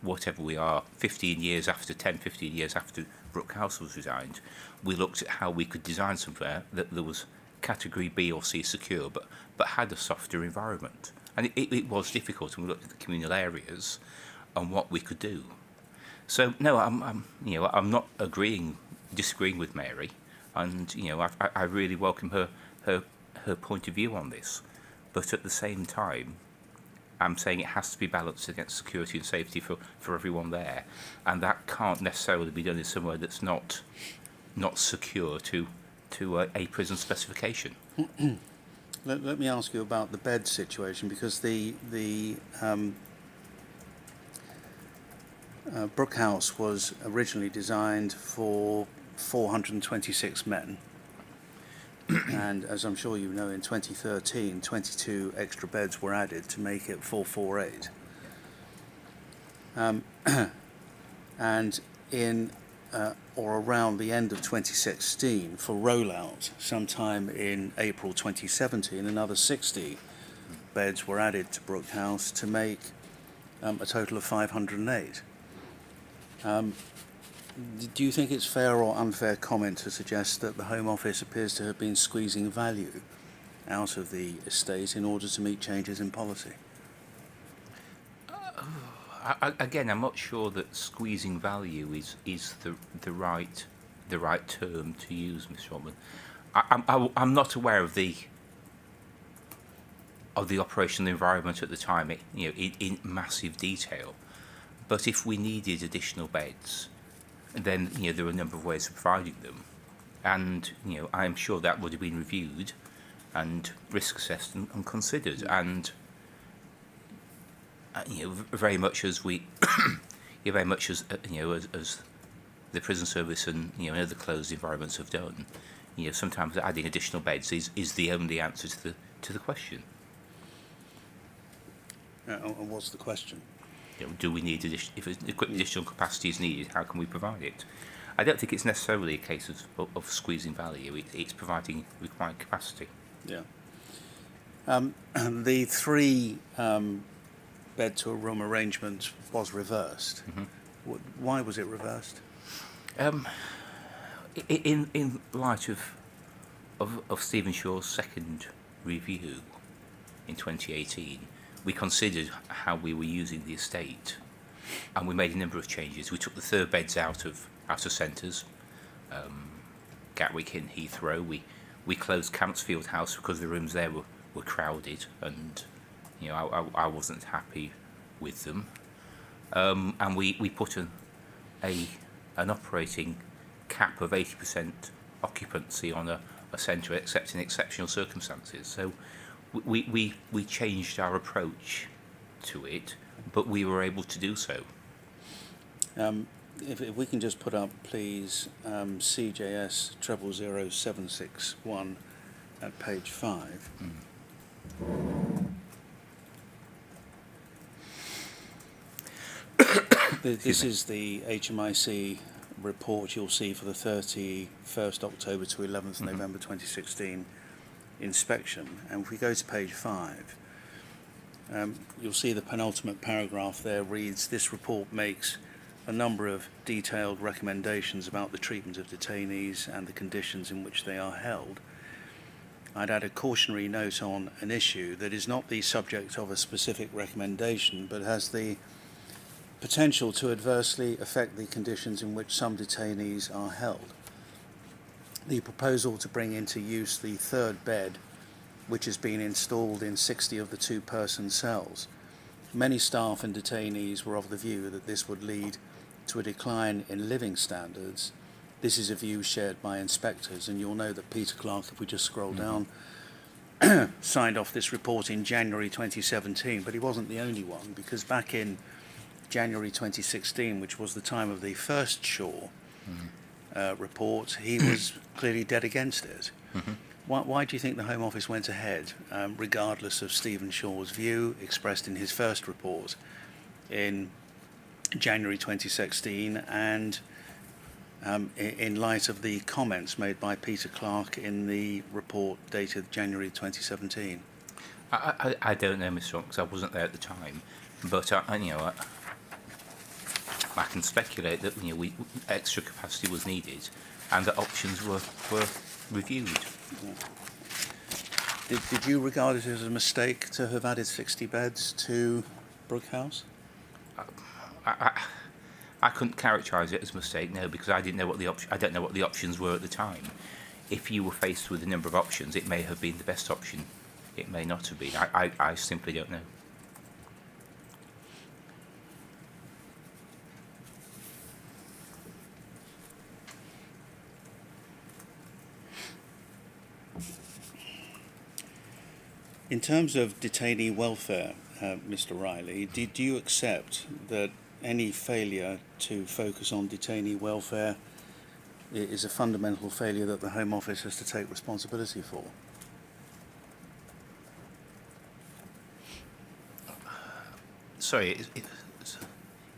whatever we are, 15 years after Brookhouse was designed, we looked at how we could design somewhere that there was category B or C secure, but had a softer environment. And it was difficult, and we looked at the communal areas and what we could do. So no, I'm not disagreeing with Mary, and I really welcome her point of view on this. But at the same time, I'm saying it has to be balanced against security and safety for everyone there, and that can't necessarily be done in somewhere that's not secure to a prison specification. Let me ask you about the bed situation, because the Brookhouse was originally designed for 426 men. And as I'm sure you know, in 2013, 22 extra beds were added to make it 448. And in or around the end of 2016, for rollout, sometime in April 2017, another 60 beds were added to Brookhouse to make a total of 508. Do you think it's fair or unfair comment to suggest that the Home Office appears to have been squeezing value out of the estate in order to meet changes in policy? Again, I'm not sure that squeezing value is the right term to use, Mr. Altman. I'm not aware of the operational environment at the time, in massive detail. But if we needed additional beds, then there were a number of ways of providing them, and I'm sure that would have been reviewed and risk assessed and considered, and very much as we, very much as as the prison service and other closed environments have done. Sometimes adding additional beds is the only answer to the question. And what's the question? Do we need if additional capacity is needed? How can we provide it? I don't think it's necessarily a case of squeezing value. It's providing required capacity. Yeah. The 3 bed to a room arrangement was reversed. Mm-hmm. Why was it reversed? In light of Stephen Shaw's second review in 2018, we considered how we were using the estate, and we made a number of changes. We took the 3rd beds out of centres, Gatwick and Heathrow. We closed Campsfield House because the rooms there were crowded, and I wasn't happy with them. And we put an operating cap of 80% occupancy on a centre, except in exceptional circumstances. So we changed our approach to it, but we were able to do so. If we can just put up, please, CJS 000761 at page 5. This is the HMIC report you'll see for the 31st October to 11th November 2016 inspection. And if we go to page 5, you'll see the penultimate paragraph there reads, "This report makes a number of detailed recommendations about the treatment of detainees and the conditions in which they are held. I'd add a cautionary note on an issue that is not the subject of a specific recommendation, but has the potential to adversely affect the conditions in which some detainees are held. The proposal to bring into use the 3rd bed, which has been installed in 60 of the 2-person cells. Many staff and detainees were of the view that this would lead to a decline in living standards. This is a view shared by inspectors, and you'll know that Peter Clark, if we just scroll down, signed off this report in January 2017, but he wasn't the only one, because back in January 2016, which was the time of the first Shaw report, he was clearly dead against it. Why do you think the Home Office went ahead, regardless of Stephen Shaw's view expressed in his first report in January 2016, and in light of the comments made by Peter Clark in the report dated January 2017? I don't know, Mr. Rock, because I wasn't there at the time, but I can speculate that extra capacity was needed, and that options were reviewed. Did you regard it as a mistake to have added 60 beds to Brookhouse? I couldn't characterise it as a mistake, no, because I didn't know I don't know what the options were at the time. If you were faced with a number of options, it may have been the best option. It may not have been. I simply don't know. In terms of detainee welfare, Mr. Riley, do you accept that any failure to focus on detainee welfare is a fundamental failure that the Home Office has to take responsibility for? Sorry,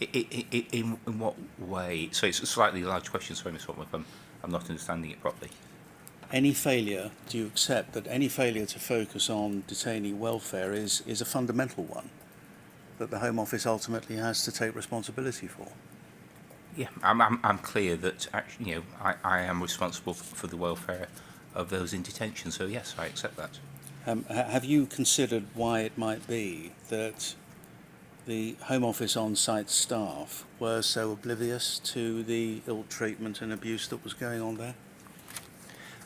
in what way? So it's a slightly large question, sorry, Mr. Watman, if I'm not understanding it properly. Any failure, do you accept that any failure to focus on detainee welfare is a fundamental one that the Home Office ultimately has to take responsibility for? Yeah, I'm clear that actually, I am responsible for the welfare of those in detention. So yes, I accept that. Have you considered why it might be that the Home Office on-site staff were so oblivious to the ill treatment and abuse that was going on there?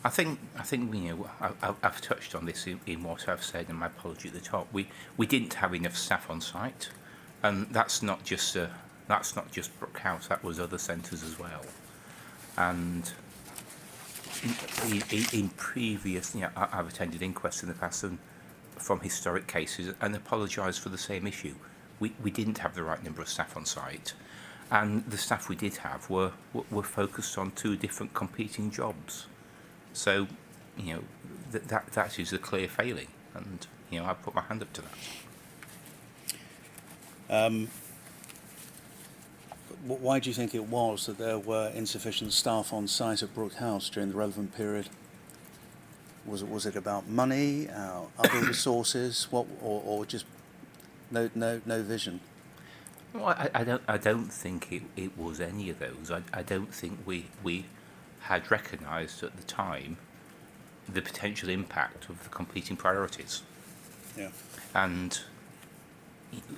I think I've touched on this in what I've said in my apology at the top. We didn't have enough staff on site, and that's not just Brookhouse. That was other centres as well. And in previous, I've attended inquests in the past and from historic cases and apologised for the same issue. We didn't have the right number of staff on site, and the staff we did have were focused on two different competing jobs. So, that is a clear failing, and I put my hand up to that. Why do you think it was that there were insufficient staff on site at Brookhouse during the relevant period? Was it about money, other resources, or just no vision? Well, I don't think it was any of those. I don't think we had recognised at the time the potential impact of the competing priorities. Yeah. And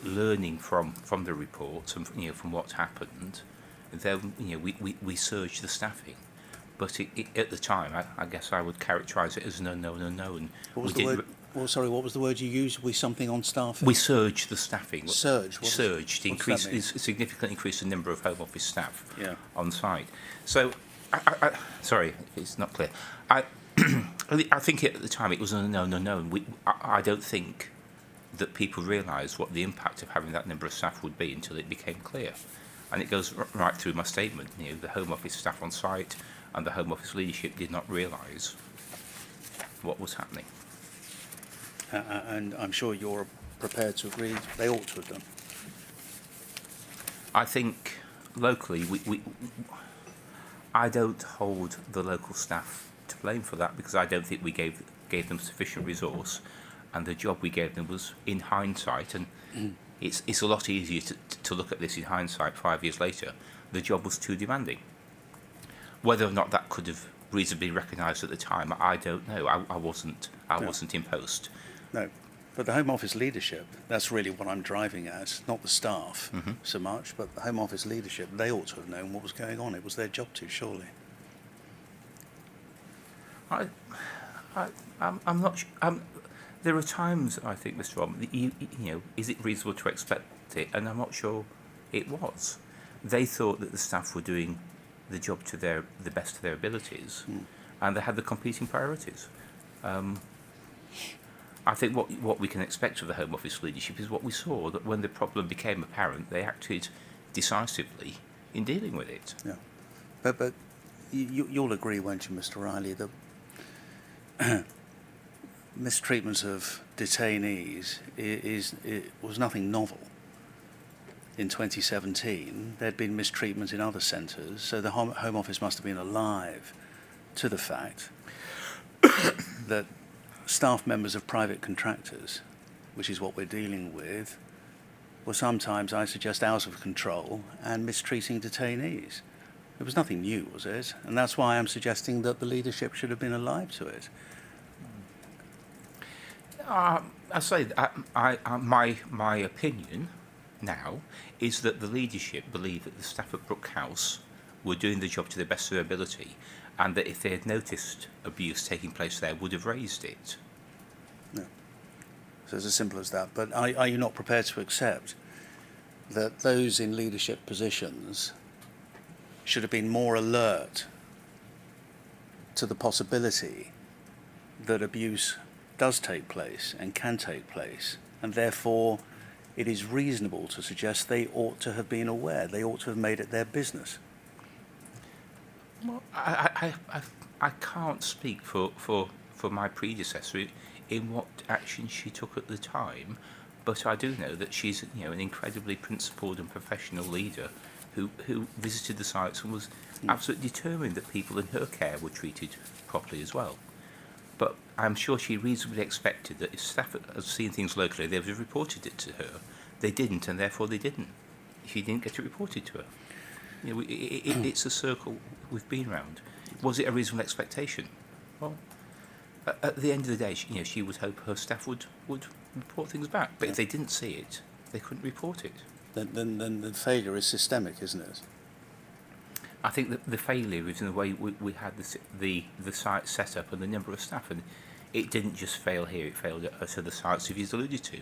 learning from the reports and from what happened, then we surged the staffing, but at the time I guess I would characterise it as an unknown. What was the word? What was the word you used? We something on staffing? We surged the staffing. Surged. Surged. Significantly increased the number of Home Office staff on site. So, sorry if it's not clear. I think at the time it was an unknown. I don't think that people realised what the impact of having that number of staff would be until it became clear. And it goes right through my statement. The Home Office staff on site and the Home Office leadership did not realise what was happening. And I'm sure you're prepared to agree they ought to have done. I think locally, I don't hold the local staff to blame for that, because I don't think we gave them sufficient resource, and the job we gave them was, in hindsight, and it's a lot easier to look at this in hindsight 5 years later, the job was too demanding. Whether or not that could have reasonably recognised at the time, I don't know. I wasn't in post. No, but the Home Office leadership, that's really what I'm driving at, not the staff so much, but the Home Office leadership, they ought to have known what was going on. It was their job to, surely. I'm not sure. There are times, I think, Mr. Robin, that is it reasonable to expect it? And I'm not sure it was. They thought that the staff were doing the job to the best of their abilities, and they had the competing priorities. I think what we can expect of the Home Office leadership is what we saw, that when the problem became apparent, they acted decisively in dealing with it. Yeah, but you'll agree, won't you, Mr. Riley, that mistreatment of detainees was nothing novel. In 2017, there'd been mistreatment in other centres, so the Home Office must have been alive to the fact that staff members of private contractors, which is what we're dealing with, were sometimes, I suggest, out of control and mistreating detainees. It was nothing new, was it? And that's why I'm suggesting that the leadership should have been alive to it. I say that my opinion now is that the leadership believed that the staff at Brookhouse were doing the job to the best of their ability, and that if they had noticed abuse taking place there, would have raised it. No. So it's as simple as that. But are you not prepared to accept that those in leadership positions should have been more alert to the possibility that abuse does take place and can take place, and therefore it is reasonable to suggest they ought to have been aware, they ought to have made it their business? Well, I can't speak for my predecessor in what action she took at the time, but I do know that she's an incredibly principled and professional leader who visited the sites and was absolutely determined that people in her care were treated properly as well. But I'm sure she reasonably expected that if staff had seen things locally, they would have reported it to her. They didn't, and therefore they didn't. She didn't get it reported to her. You know, it's a circle we've been round. Was it a reasonable expectation? Well, at the end of the day, she would hope her staff would report things back. But if they didn't see it, they couldn't report it. Then the failure is systemic, isn't it? I think that the failure is in the way we had the site set up and the number of staff, and it didn't just fail here; it failed at other sites, as you've alluded to,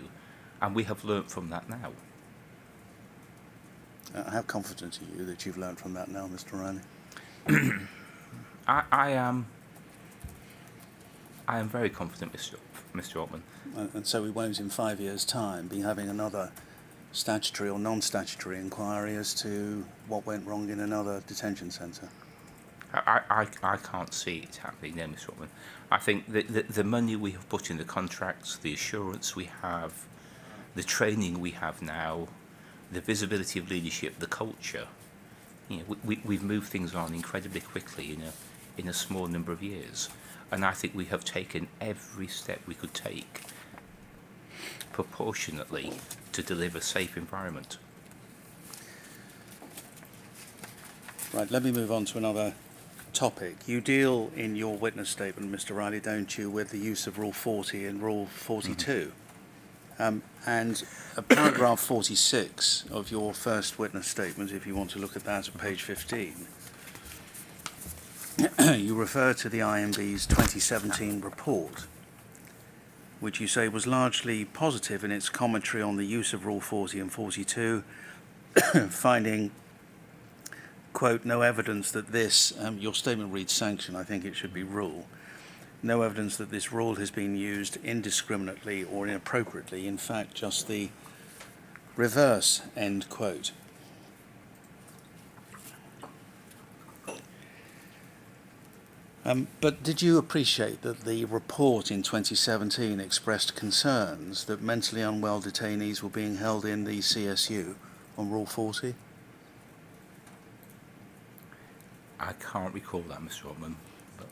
and we have learnt from that now. How confident are you that you've learned from that now, Mr. Riley? I am very confident, Mr. Altman. And so we won't, in 5 years' time, be having another statutory or non-statutory inquiry as to what went wrong in another detention centre? I can't see it happening there, Mr. Altman. I think that the money we have put in the contracts, the assurance we have, the training we have now, the visibility of leadership, the culture, we've moved things on incredibly quickly in a small number of years. And I think we have taken every step we could take proportionately to deliver a safe environment. Right, let me move on to another topic. You deal in your witness statement, Mr. Riley, don't you, with the use of Rule 40 and Rule 42. And paragraph 46 of your first witness statement, if you want to look at that at page 15, you refer to the IMB's 2017 report, which you say was largely positive in its commentary on the use of Rule 40 and 42, finding, quote, no evidence that this, your statement reads sanction, I think it should be rule, no evidence that this rule has been used indiscriminately or inappropriately, in fact, just the reverse, end quote. But did you appreciate that the report in 2017 expressed concerns that mentally unwell detainees were being held in the CSU on Rule 40? I can't recall that, Mr. Altman.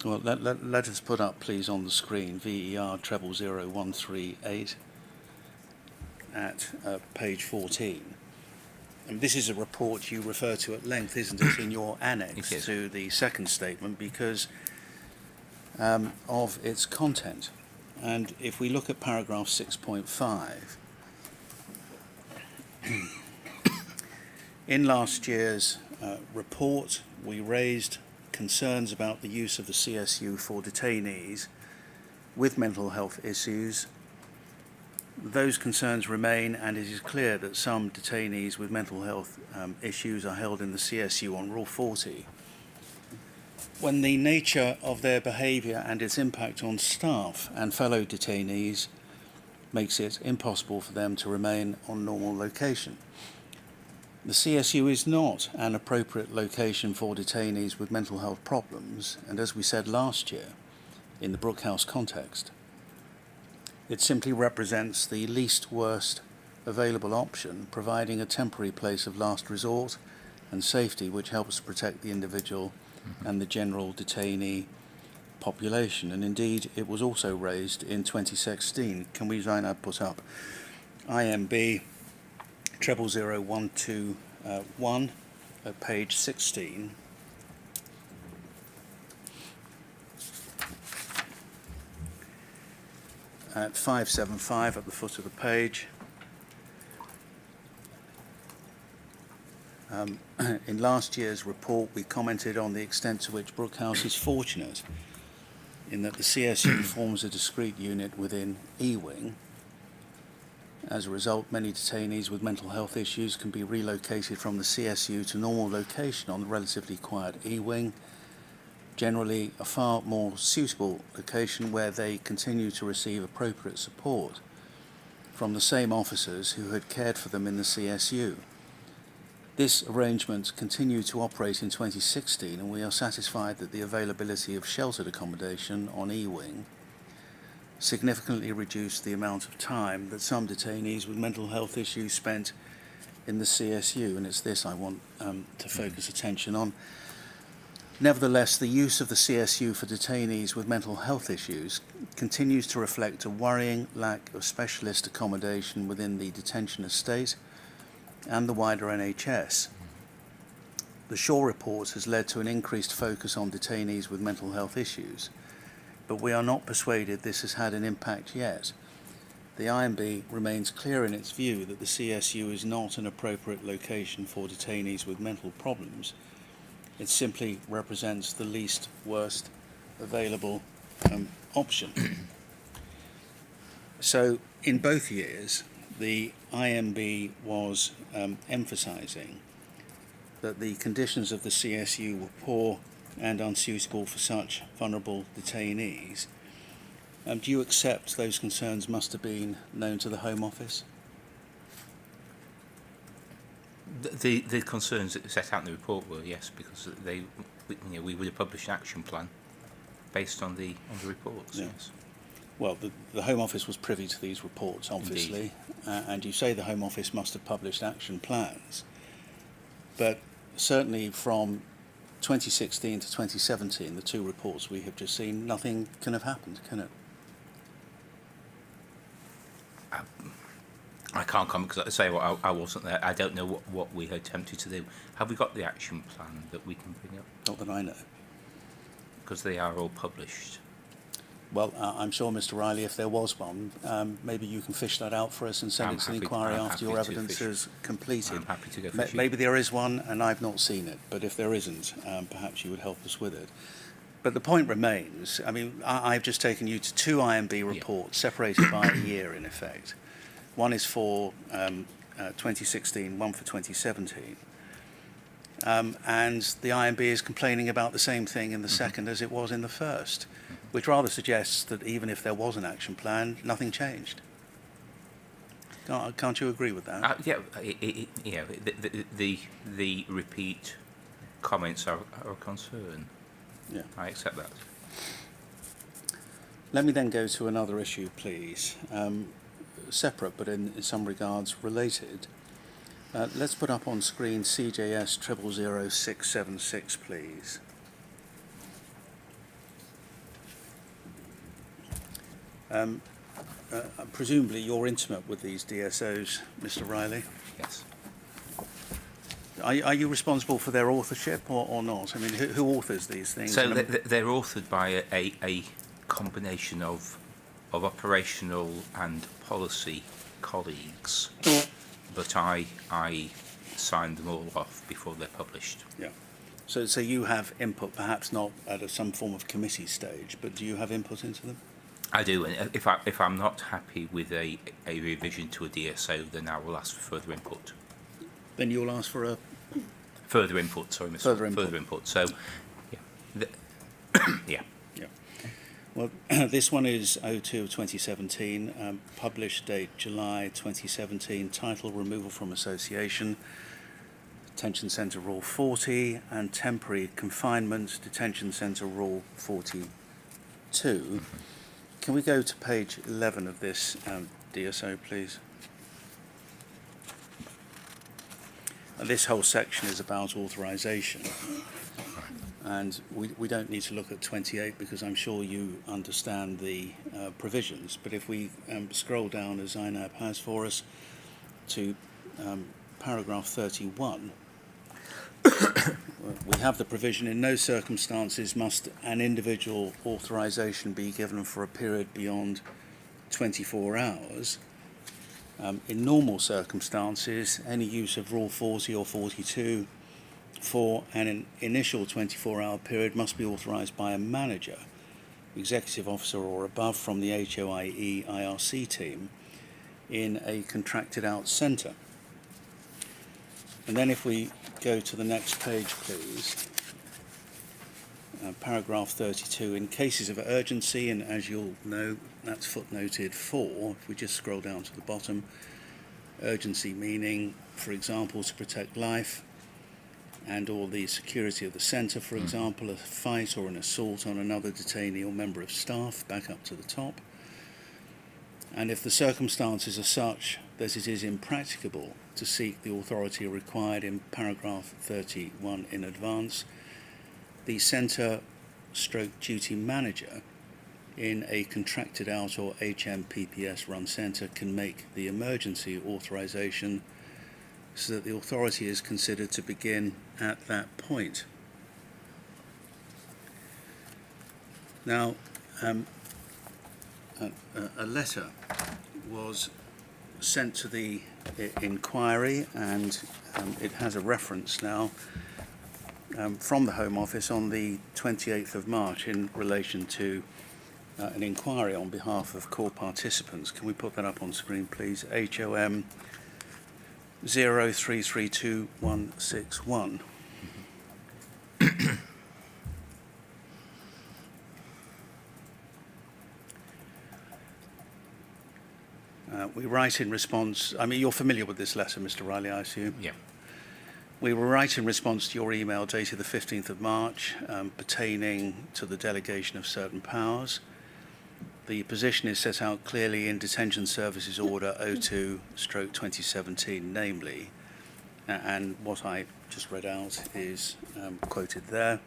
Well, let us put up, please, on the screen, VER 000138 at page 14. And this is a report you refer to at length, isn't it, in your annex to the second statement, because of its content. And if we look at paragraph 6.5, in last year's report, we raised concerns about the use of the CSU for detainees with mental health issues. Those concerns remain, and it is clear that some detainees with mental health issues are held in the CSU on Rule 40. When the nature of their behaviour and its impact on staff and fellow detainees makes it impossible for them to remain on normal location. The CSU is not an appropriate location for detainees with mental health problems, and as we said last year, in the Brookhouse context, it simply represents the least worst available option, providing a temporary place of last resort and safety which helps to protect the individual and the general detainee population. And indeed, it was also raised in 2016. Can we, Zainab, put up IMB 000121 at page 16? At 575 at the foot of the page. In last year's report, we commented on the extent to which Brookhouse is fortunate in that the CSU forms a discrete unit within E-Wing. As a result, many detainees with mental health issues can be relocated from the CSU to normal location on the relatively quiet E-Wing, generally a far more suitable location where they continue to receive appropriate support from the same officers who had cared for them in the CSU. This arrangement continued to operate in 2016, and we are satisfied that the availability of sheltered accommodation on E-Wing significantly reduced the amount of time that some detainees with mental health issues spent in the CSU, and it's this I want to focus attention on. Nevertheless, the use of the CSU for detainees with mental health issues continues to reflect a worrying lack of specialist accommodation within the detention estate and the wider NHS. The Shaw report has led to an increased focus on detainees with mental health issues, but we are not persuaded this has had an impact yet. The IMB remains clear in its view that the CSU is not an appropriate location for detainees with mental problems. It simply represents the least worst available option. So in both years, the IMB was emphasising that the conditions of the CSU were poor and unsuitable for such vulnerable detainees. Do you accept those concerns must have been known to the Home Office? The concerns that were set out in the report were, yes, because we would have published an action plan based on the reports. Yeah. Yes. Well, the Home Office was privy to these reports, obviously, and you say the Home Office must have published action plans, but certainly from 2016 to 2017, the two reports we have just seen, nothing can have happened, can it? I can't comment because I say I wasn't there. I don't know what we had attempted to do. Have we got the action plan that we can bring up? Not that I know. Because they are all published. Well, I'm sure, Mr. Riley, if there was one, maybe you can fish that out for us and send it to the inquiry after your evidence is completed. I'm happy to go fishing. Maybe there is one and I've not seen it, but if there isn't, perhaps you would help us with it. But the point remains, I mean, I've just taken you to two IMB reports, separated by a year in effect. One is for 2016, one for 2017. And the IMB is complaining about the same thing in the second as it was in the first, which rather suggests that even if there was an action plan, nothing changed. Can't you agree with that? The repeat comments are a concern. Yeah. I accept that. Let me then go to another issue, please. Separate, but in some regards related. Let's put up on screen CJS 000676, please. Presumably you're intimate with these DSOs, Mr. Riley. Yes. Are you responsible for their authorship or not? I mean, who authors these things? So they're authored by a combination of operational and policy colleagues, but I signed them all off before they're published. Yeah. So you have input, perhaps not at some form of committee stage, but do you have input into them? I do, and if I'm not happy with a revision to a DSO, then I will ask for further input. Then you'll ask for a Further input, sorry, Mr. Further input. So, yeah. Yeah. Well, this one is 02 of 2017, published date July 2017, title Removal from Association, Detention Centre Rule 40, and Temporary Confinement, Detention Centre Rule 42. Can we go to page 11 of this DSO, please? This whole section is about authorisation, and we don't need to look at 28 because I'm sure you understand the provisions, but if we scroll down, as Inab has for us, to paragraph 31, we have the provision: in no circumstances must an individual authorisation be given for a period beyond 24 hours. In normal circumstances, any use of Rule 40 or 42 for an initial 24-hour period must be authorised by a manager, executive officer or above from the HOIE IRC team in a contracted out centre. And then if we go to the next page, please, paragraph 32, in cases of urgency, and as you'll know, that's footnoted 4, if we just scroll down to the bottom, urgency meaning, for example, to protect life and or the security of the centre, for example, a fight or an assault on another detainee or member of staff, back up to the top. And if the circumstances are such that it is impracticable to seek the authority required in paragraph 31 in advance, the centre/duty manager in a contracted out or HMPPS run centre can make the emergency authorisation so that the authority is considered to begin at that point. Now, a letter was sent to the inquiry, and it has a reference now from the Home Office on the 28th of March in relation to an inquiry on behalf of core participants. Can we put that up on screen, please? HOM 0332161. We write in response, I mean, you're familiar with this letter, Mr. Riley, I assume? Yeah. We will write in response to your email dated the 15th of March pertaining to the delegation of certain powers. The position is set out clearly in Detention Services Order 02/2017, namely, and what I just read out is quoted there.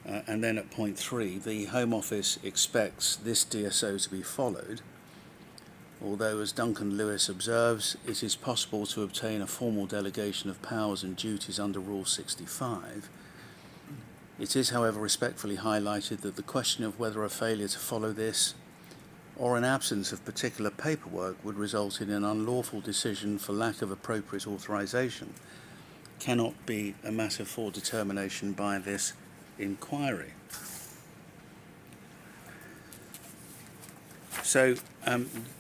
And then at point 3, the Home Office expects this DSO to be followed, although, as Duncan Lewis observes, it is possible to obtain a formal delegation of powers and duties under Rule 65. It is, however, respectfully highlighted that the question of whether a failure to follow this or an absence of particular paperwork would result in an unlawful decision for lack of appropriate authorization cannot be a matter for determination by this inquiry. So,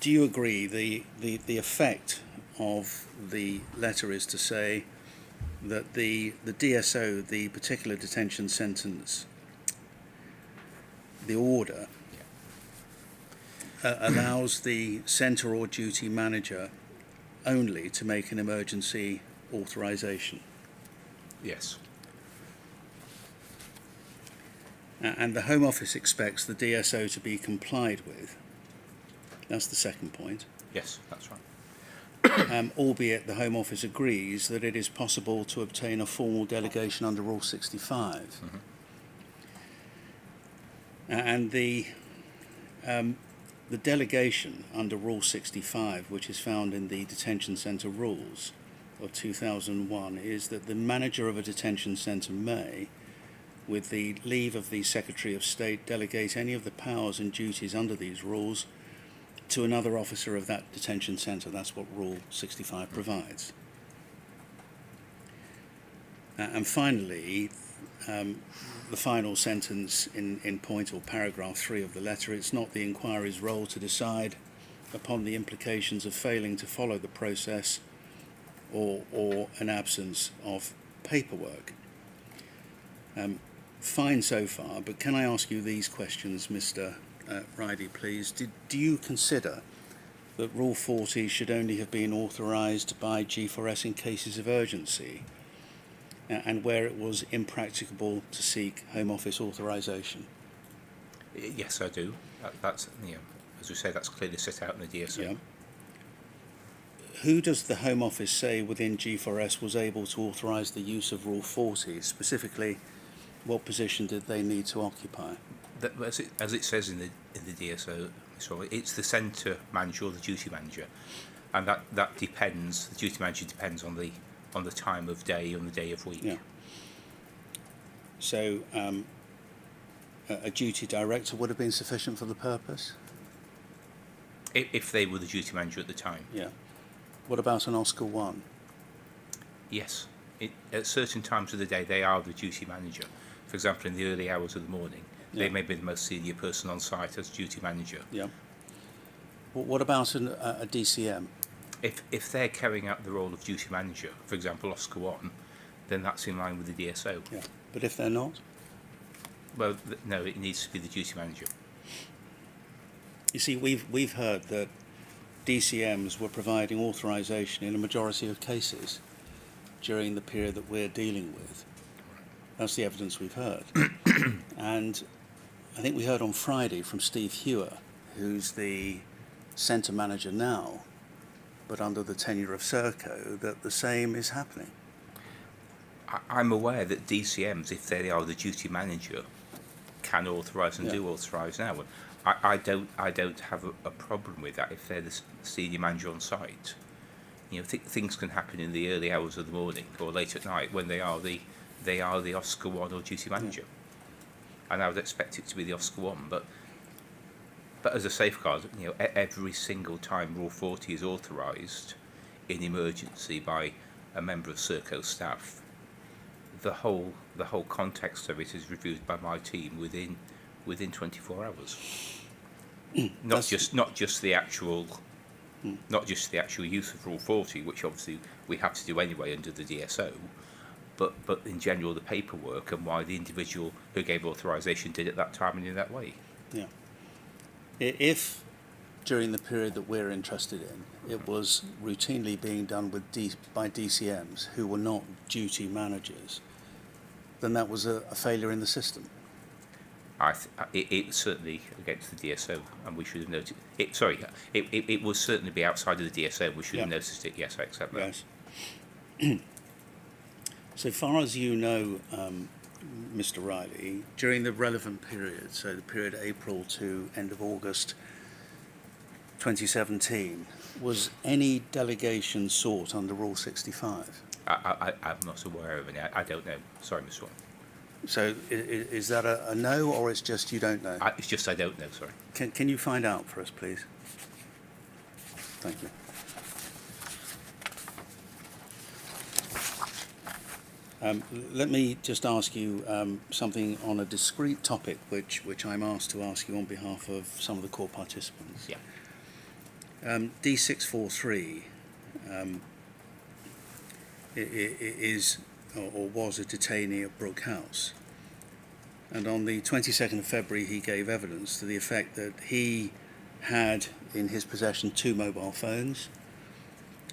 do you agree the effect of the letter is to say that the DSO, the particular detention sentence, the order, allows the centre or duty manager only to make an emergency authorization? Yes. And the Home Office expects the DSO to be complied with. That's the second point. Yes, that's right. Albeit the Home Office agrees that it is possible to obtain a formal delegation under Rule 65. Mm-hmm. And the delegation under Rule 65, which is found in the Detention Centre Rules of 2001, is that the manager of a detention centre may, with the leave of the Secretary of State, delegate any of the powers and duties under these rules to another officer of that detention centre. That's what Rule 65 provides. And finally, the final sentence in point or paragraph 3 of the letter, it's not the inquiry's role to decide upon the implications of failing to follow the process or an absence of paperwork. Fine so far, but can I ask you these questions, Mr. Riley, please? Do you consider that Rule 40 should only have been authorised by G4S in cases of urgency and where it was impracticable to seek Home Office authorisation? Yes, I do. That's, as we say, that's clearly set out in the DSO. Yeah. Who does the Home Office say within G4S was able to authorise the use of Rule 40? Specifically, what position did they need to occupy? As it says in the DSO, sorry, it's the centre manager or the duty manager, and that depends. The duty manager depends on the time of day, on the day of week. Yeah. So, a duty director would have been sufficient for the purpose? If they were the duty manager at the time. Yeah. What about an Oscar 1? Yes. At certain times of the day, they are the duty manager. For example, in the early hours of the morning, they may be the most senior person on site as duty manager. Yeah. What about a DCM? If they're carrying out the role of duty manager, for example, Oscar 1, then that's in line with the DSO. Yeah. But if they're not? Well, no, it needs to be the duty manager. You see, we've heard that DCMs were providing authorisation in a majority of cases during the period that we're dealing with. That's the evidence we've heard. And I think we heard on Friday from Steve Hewer, who's the centre manager now, but under the tenure of Serco, that the same is happening. I'm aware that DCMs, if they are the duty manager, can authorise and do authorise now. I don't have a problem with that if they're the senior manager on site. things can happen in the early hours of the morning or late at night when they are the Oscar 1 or duty manager. And I would expect it to be the Oscar 1, but as a safeguard, every single time Rule 40 is authorised in emergency by a member of Serco staff, the whole context of it is reviewed by my team within 24 hours. Not just the actual use of Rule 40, which obviously we have to do anyway under the DSO, but in general the paperwork and why the individual who gave authorisation did it that time and in that way. Yeah. If during the period that we're interested in, it was routinely being done by DCMs who were not duty managers, then that was a failure in the system. It's certainly against the DSO, and we should have noticed it. Sorry, it will certainly be outside of the DSO. We should have noticed it. Yes, I accept that. Yes. So far as you know, Mr. Riley, during the relevant period, so the period April to end of August 2017, was any delegation sought under Rule 65? I'm not aware of any. I don't know. Sorry, Mr. Swan. So is that a no, or it's just you don't know? It's just I don't know, sorry. Can you find out for us, please? Thank you. Let me just ask you something on a discrete topic, which I'm asked to ask you on behalf of some of the core participants. Yeah. D643 is or was a detainee at Brookhouse, and on the 22nd of February he gave evidence to the effect that he had in his possession 2 mobile phones,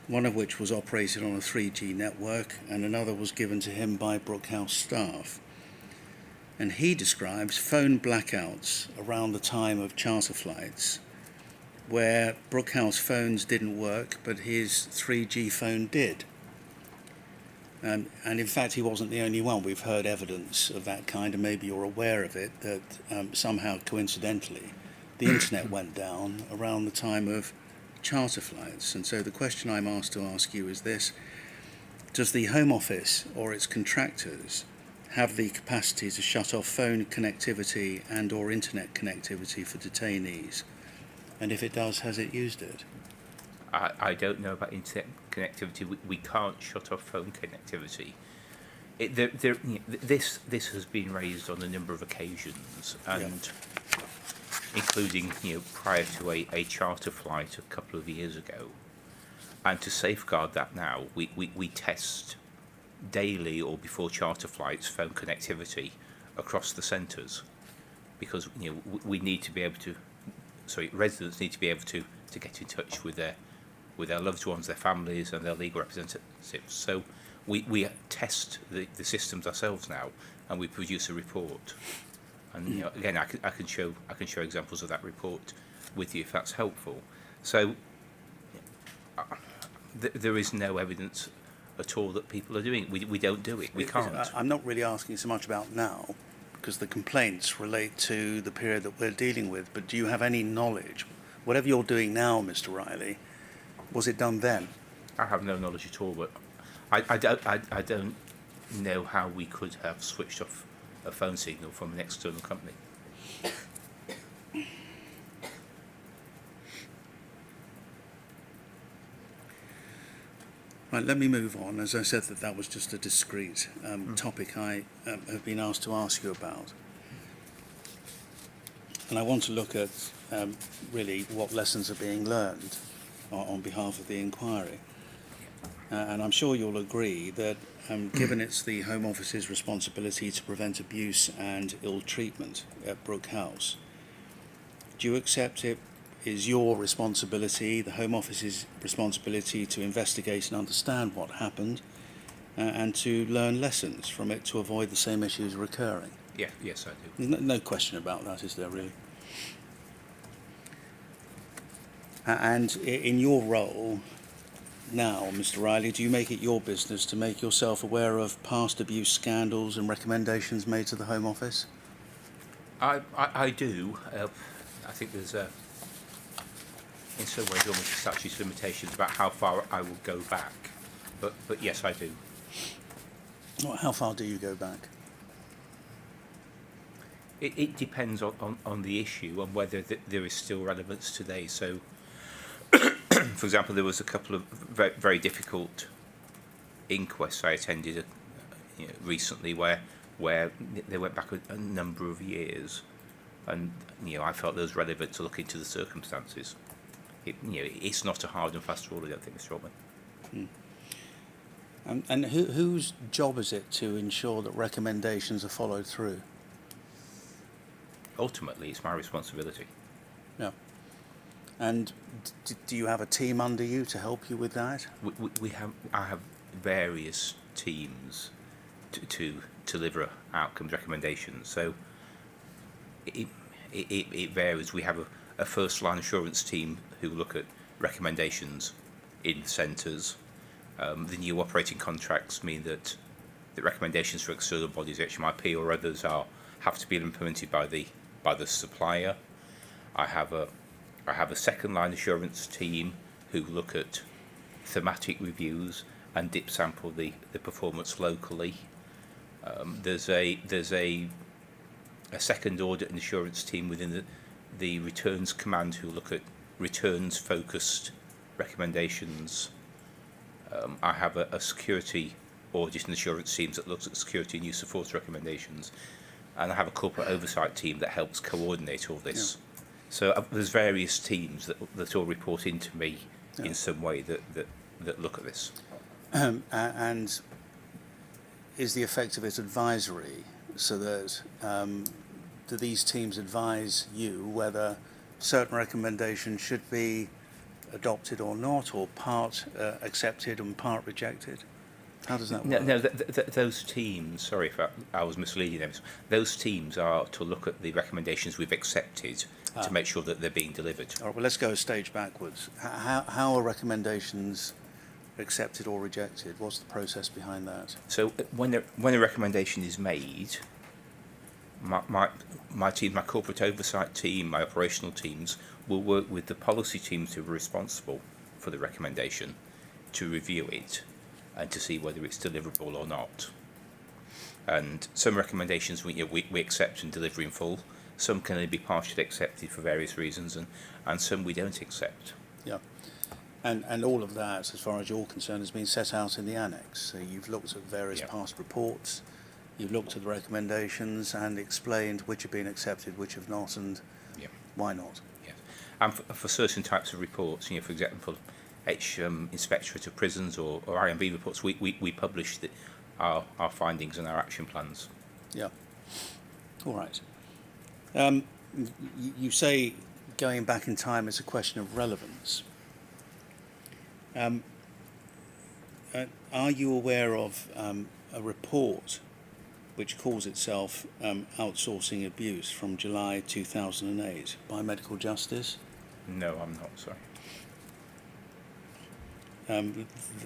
one of which was operated on a 3G network and another was given to him by Brookhouse staff. And he describes phone blackouts around the time of charter flights where Brookhouse phones didn't work but his 3G phone did. And in fact, he wasn't the only one. We've heard evidence of that kind, and maybe you're aware of it, that somehow, coincidentally, the internet went down around the time of charter flights. And so the question I'm asked to ask you is this: does the Home Office or its contractors have the capacity to shut off phone connectivity and or internet connectivity for detainees? And if it does, has it used it? I don't know about internet connectivity. We can't shut off phone connectivity. This has been raised on a number of occasions, and including prior to a charter flight a couple of years ago. And to safeguard that now, we test daily or before charter flights phone connectivity across the centres, because we need to be able to. Residents need to be able to get in touch with their loved ones, their families, and their legal representatives. So we test the systems ourselves now, and we produce a report. And again, I can show examples of that report with you if that's helpful. So there is no evidence at all that people are doing it. We don't do it. We can't. I'm not really asking so much about now, because the complaints relate to the period that we're dealing with. But do you have any knowledge, whatever you're doing now, Mr. Riley? Was it done then? I have no knowledge at all, but I don't know how we could have switched off a phone signal from an external company. Right, let me move on. As I said, that was just a discrete topic I have been asked to ask you about. And I want to look at really what lessons are being learned on behalf of the inquiry. And I'm sure you'll agree that given it's the Home Office's responsibility to prevent abuse and ill treatment at Brookhouse, do you accept it is your responsibility, the Home Office's responsibility, to investigate and understand what happened and to learn lessons from it to avoid the same issues recurring? Yes, I do. No question about that, is there really? And in your role now, Mr. Riley, do you make it your business to make yourself aware of past abuse scandals and recommendations made to the Home Office? I do. I think there's in some ways almost a statute of limitations about how far I will go back. But yes, I do. Well, how far do you go back? It depends on the issue and whether there is still relevance today. So, for example, there was a couple of very, very difficult inquests I attended recently where they went back a number of years, and I felt there was relevant to look into the circumstances. It's not a hard and fast rule, I don't think, Mr. Altman. And whose job is it to ensure that recommendations are followed through? Ultimately, it's my responsibility. Yeah. And do you have a team under you to help you with that? I have various teams to deliver outcomes recommendations. So it varies. We have a first line assurance team who look at recommendations in centres. The new operating contracts mean that the recommendations for external bodies, HMIP or others, have to be implemented by the supplier. I have a second line assurance team who look at thematic reviews and dip sample the performance locally. There's a second audit and assurance team within the returns command who look at returns focused recommendations. I have a security audit and assurance teams that looks at security and use of force recommendations, and I have a corporate oversight team that helps coordinate all this. Yeah. So there's various teams that all report into me in some way that look at this. And is the effect of it advisory, so that do these teams advise you whether certain recommendations should be adopted or not, or part accepted and part rejected? How does that work? No, those teams, sorry if I was misleading them, those teams are to look at the recommendations we've accepted to make sure that they're being delivered. All right, well, let's go a stage backwards. How are recommendations accepted or rejected? What's the process behind that? So when a recommendation is made, my team, my corporate oversight team, my operational teams will work with the policy teams who are responsible for the recommendation to review it and to see whether it's deliverable or not. And some recommendations we accept and deliver in full. Some can only be partially accepted for various reasons, and some we don't accept. Yeah. And all of that, as far as you're concerned, has been set out in the annex. So you've looked at various past reports, you've looked at the recommendations and explained which have been accepted, which have not, and why not. Yes. And for certain types of reports, for example, Inspectorate of Prisons or Imb reports, we publish our findings and our action plans. Yeah. All right. You say going back in time is a question of relevance. Are you aware of a report which calls itself Outsourcing Abuse from July 2008 by Medical Justice? No, I'm not, sorry.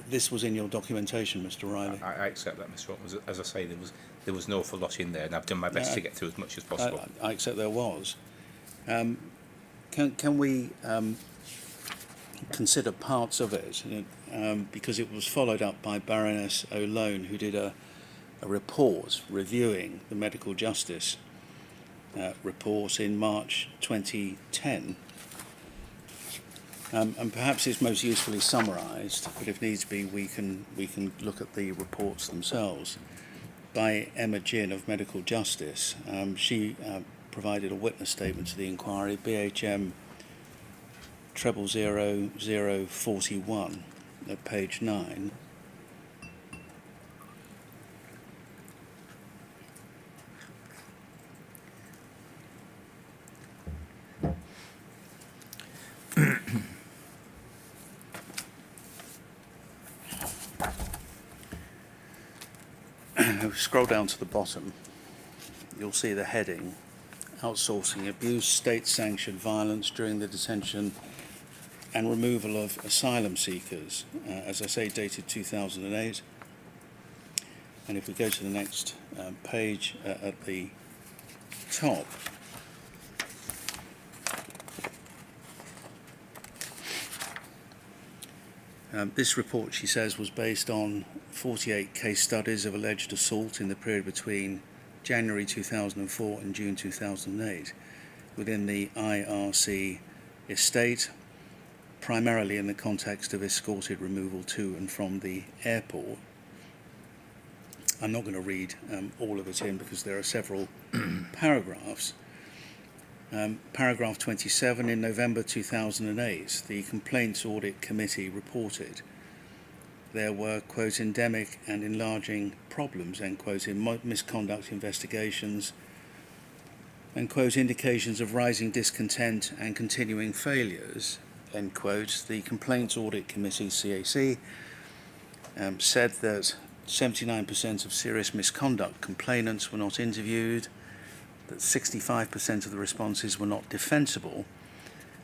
This was in your documentation, Mr. Riley. I accept that, Mr. Watson. As I say, there was an awful lot in there, and I've done my best to get through as much as possible. I accept there was. Can we consider parts of it? Because it was followed up by Baroness O'Lone, who did a report reviewing the Medical Justice report in March 2010. And perhaps it's most usefully summarised, but if needs be, we can look at the reports themselves. By Emma Ginn of Medical Justice, she provided a witness statement to the inquiry, BHM 000041 at page 9. If we scroll down to the bottom, you'll see the heading, Outsourcing Abuse, State-Sanctioned Violence during the Detention and Removal of Asylum Seekers, as I say, dated 2008. And if we go to the next page at the top, This report, she says, was based on 48 case studies of alleged assault in the period between January 2004 and June 2008 within the IRC estate, primarily in the context of escorted removal to and from the airport. I'm not going to read all of it in because there are several paragraphs. Paragraph 27, in November 2008, the Complaints Audit Committee reported there were, quote, endemic and enlarging problems, end quote, in misconduct investigations, and, quote, indications of rising discontent and continuing failures, end quote. The Complaints Audit Committee, CAC, said that 79% of serious misconduct complainants were not interviewed, that 65% of the responses were not defensible,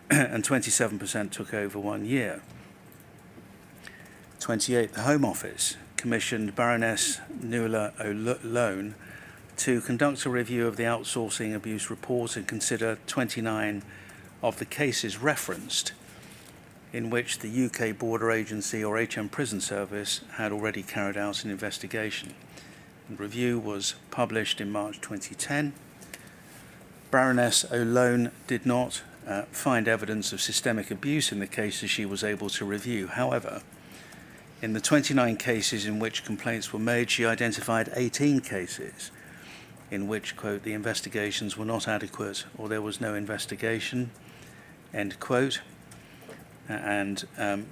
and 27% took over 1 year. 28. The Home Office commissioned Baroness Nuala O'Lone to conduct a review of the Outsourcing Abuse Report and consider 29 of the cases referenced in which the UK Border Agency or HM Prison Service had already carried out an investigation. The review was published in March 2010. Baroness O'Lone did not find evidence of systemic abuse in the cases she was able to review. However, in the 29 cases in which complaints were made, she identified 18 cases in which, quote, the investigations were not adequate or there was no investigation, end quote. And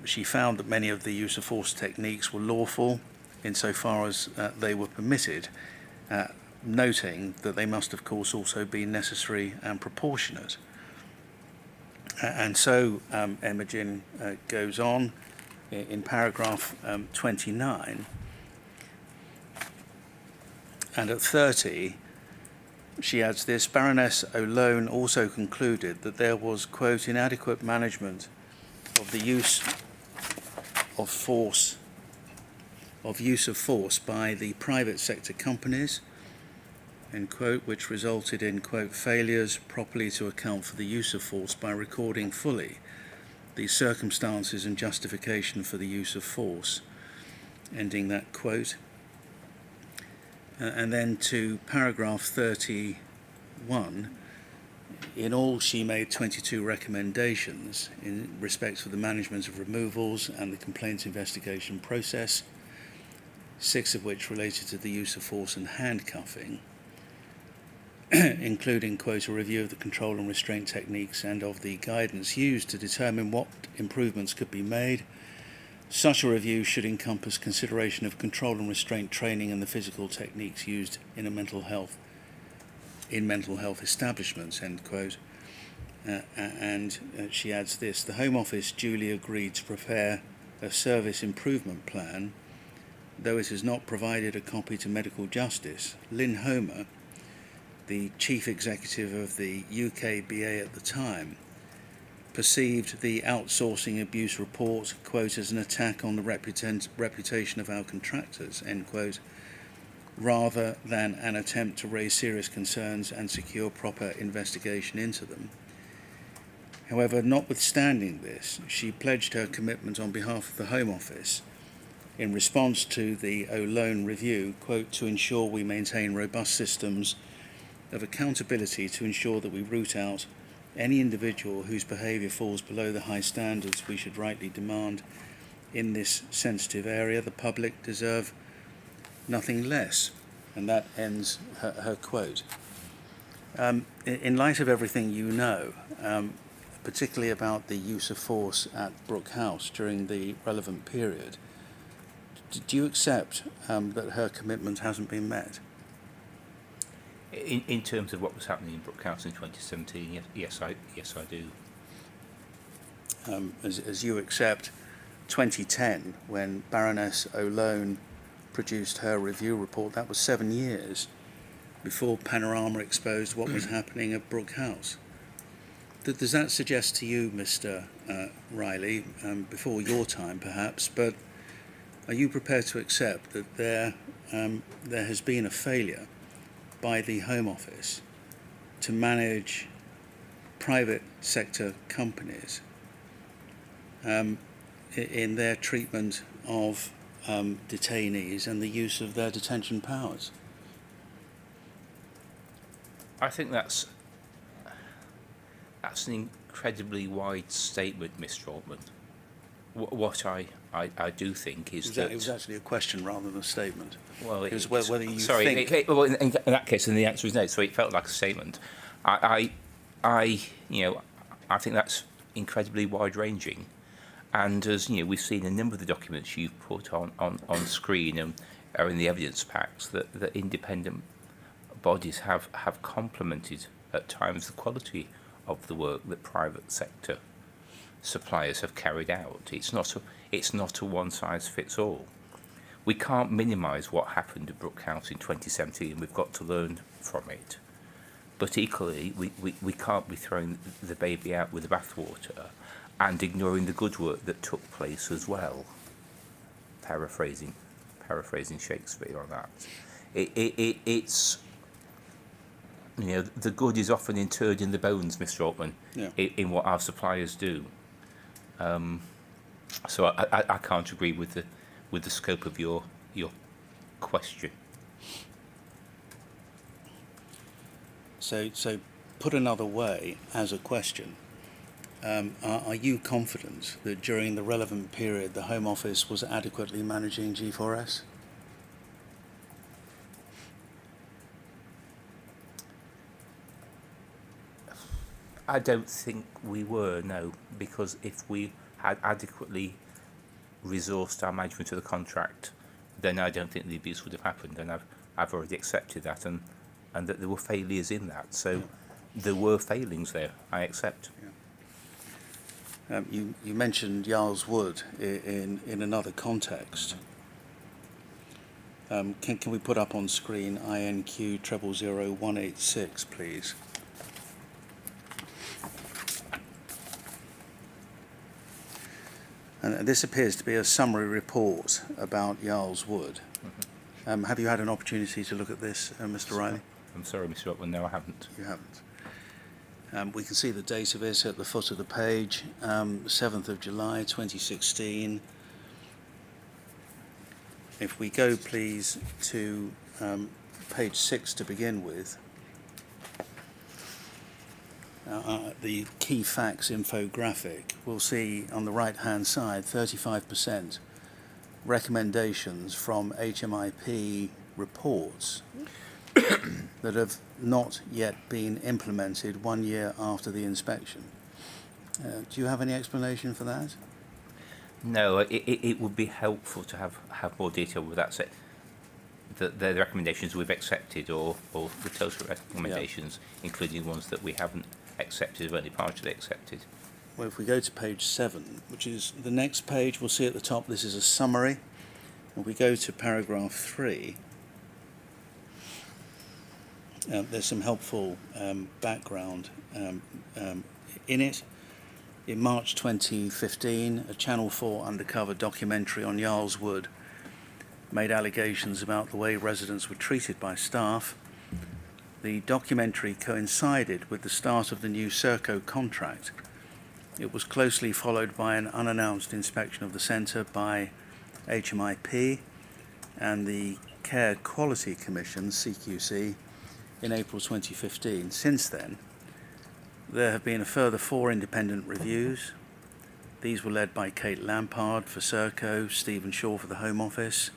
she found that many of the use of force techniques were lawful insofar as they were permitted, noting that they must, of course, also be necessary and proportionate. And so Imogen goes on in paragraph 29, and at 30, she adds this: Baroness O'Lone also concluded that there was, quote, inadequate management of the use of force by the private sector companies, end quote, which resulted in, quote, failures properly to account for the use of force by recording fully the circumstances and justification for the use of force, ending that quote. And then to paragraph 31, in all she made 22 recommendations in respect of the management of removals and the complaints investigation process, 6 of which related to the use of force and handcuffing, including, quote, a review of the control and restraint techniques and of the guidance used to determine what improvements could be made. Such a review should encompass consideration of control and restraint training and the physical techniques used in mental health establishments, end quote. And she adds this: the Home Office duly agreed to prepare a service improvement plan, though it has not provided a copy to Medical Justice. Lynn Homer, the chief executive of the UKBA at the time, perceived the Outsourcing Abuse Report, quote, as an attack on the reputation of our contractors, end quote, rather than an attempt to raise serious concerns and secure proper investigation into them. However, notwithstanding this, she pledged her commitment on behalf of the Home Office in response to the O'Lone review, quote, to ensure we maintain robust systems of accountability to ensure that we root out any individual whose behaviour falls below the high standards we should rightly demand in this sensitive area. The public deserve nothing less. And that ends her quote. In light of everything you know, particularly about the use of force at Brookhouse during the relevant period, do you accept that her commitment hasn't been met? In terms of what was happening in Brookhouse in 2017, yes, I do. As you accept, 2010, when Baroness O'Lone produced her review report, that was 7 years before Panorama exposed what was happening at Brookhouse. Does that suggest to you, Mr. Riley, before your time perhaps, but are you prepared to accept that there has been a failure by the Home Office to manage private sector companies in their treatment of detainees and the use of their detention powers? I think that's an incredibly wide statement, Mr. Altman. What I do think is that... It was actually a question rather than a statement. Well, It was whether you sorry, think... well, in that case, then the answer is no. So it felt like a statement. I think that's incredibly wide-ranging, and as you know, we've seen a number of the documents you've put on screen and are in the evidence packs that independent bodies have complimented at times the quality of the work that private sector suppliers have carried out. It's not a one-size-fits-all. We can't minimise what happened at Brookhouse in 2017. We've got to learn from it. But equally, we can't be throwing the baby out with the bathwater and ignoring the good work that took place as well. Paraphrasing Shakespeare on that. It's the good is often interred in the bones, Mr. Altman, Yeah. in what our suppliers do. So I can't agree with the scope of your question. So put another way, as a question, are you confident that during the relevant period the Home Office was adequately managing G4S? I don't think we were, no, because if we had adequately resourced our management of the contract, then I don't think the abuse would have happened, and I've already accepted that, and that there were failures in that. So there were failings there, I accept. Yeah. You mentioned Yarl's Wood in another context. Can we put up on screen INQ 000186, please? And this appears to be a summary report about Yarl's Wood. Mm-hmm. Have you had an opportunity to look at this, Mr. Riley? I'm sorry, Mr. Upman, no, I haven't. You haven't. We can see the date of it at the foot of the page, 7th of July 2016. If we go, please, to page 6 to begin with, the key facts infographic, we'll see on the right-hand side 35% recommendations from HMIP reports that have not yet been implemented 1 year after the inspection. Do you have any explanation for that? No, it would be helpful to have more detail with that set. The recommendations we've accepted, or the total recommendations, including ones that we haven't accepted or only partially accepted. Well, if we go to page 7, which is the next page, we'll see at the top this is a summary. If we go to paragraph 3, there's some helpful background in it. In March 2015, a Channel 4 undercover documentary on Yarl's Wood made allegations about the way residents were treated by staff. The documentary coincided with the start of the new Serco contract. It was closely followed by an unannounced inspection of the centre by HMIP and the Care Quality Commission, CQC, in April 2015. Since then, there have been a further 4 independent reviews. These were led by Kate Lampard for Serco, Stephen Shaw for the Home Office,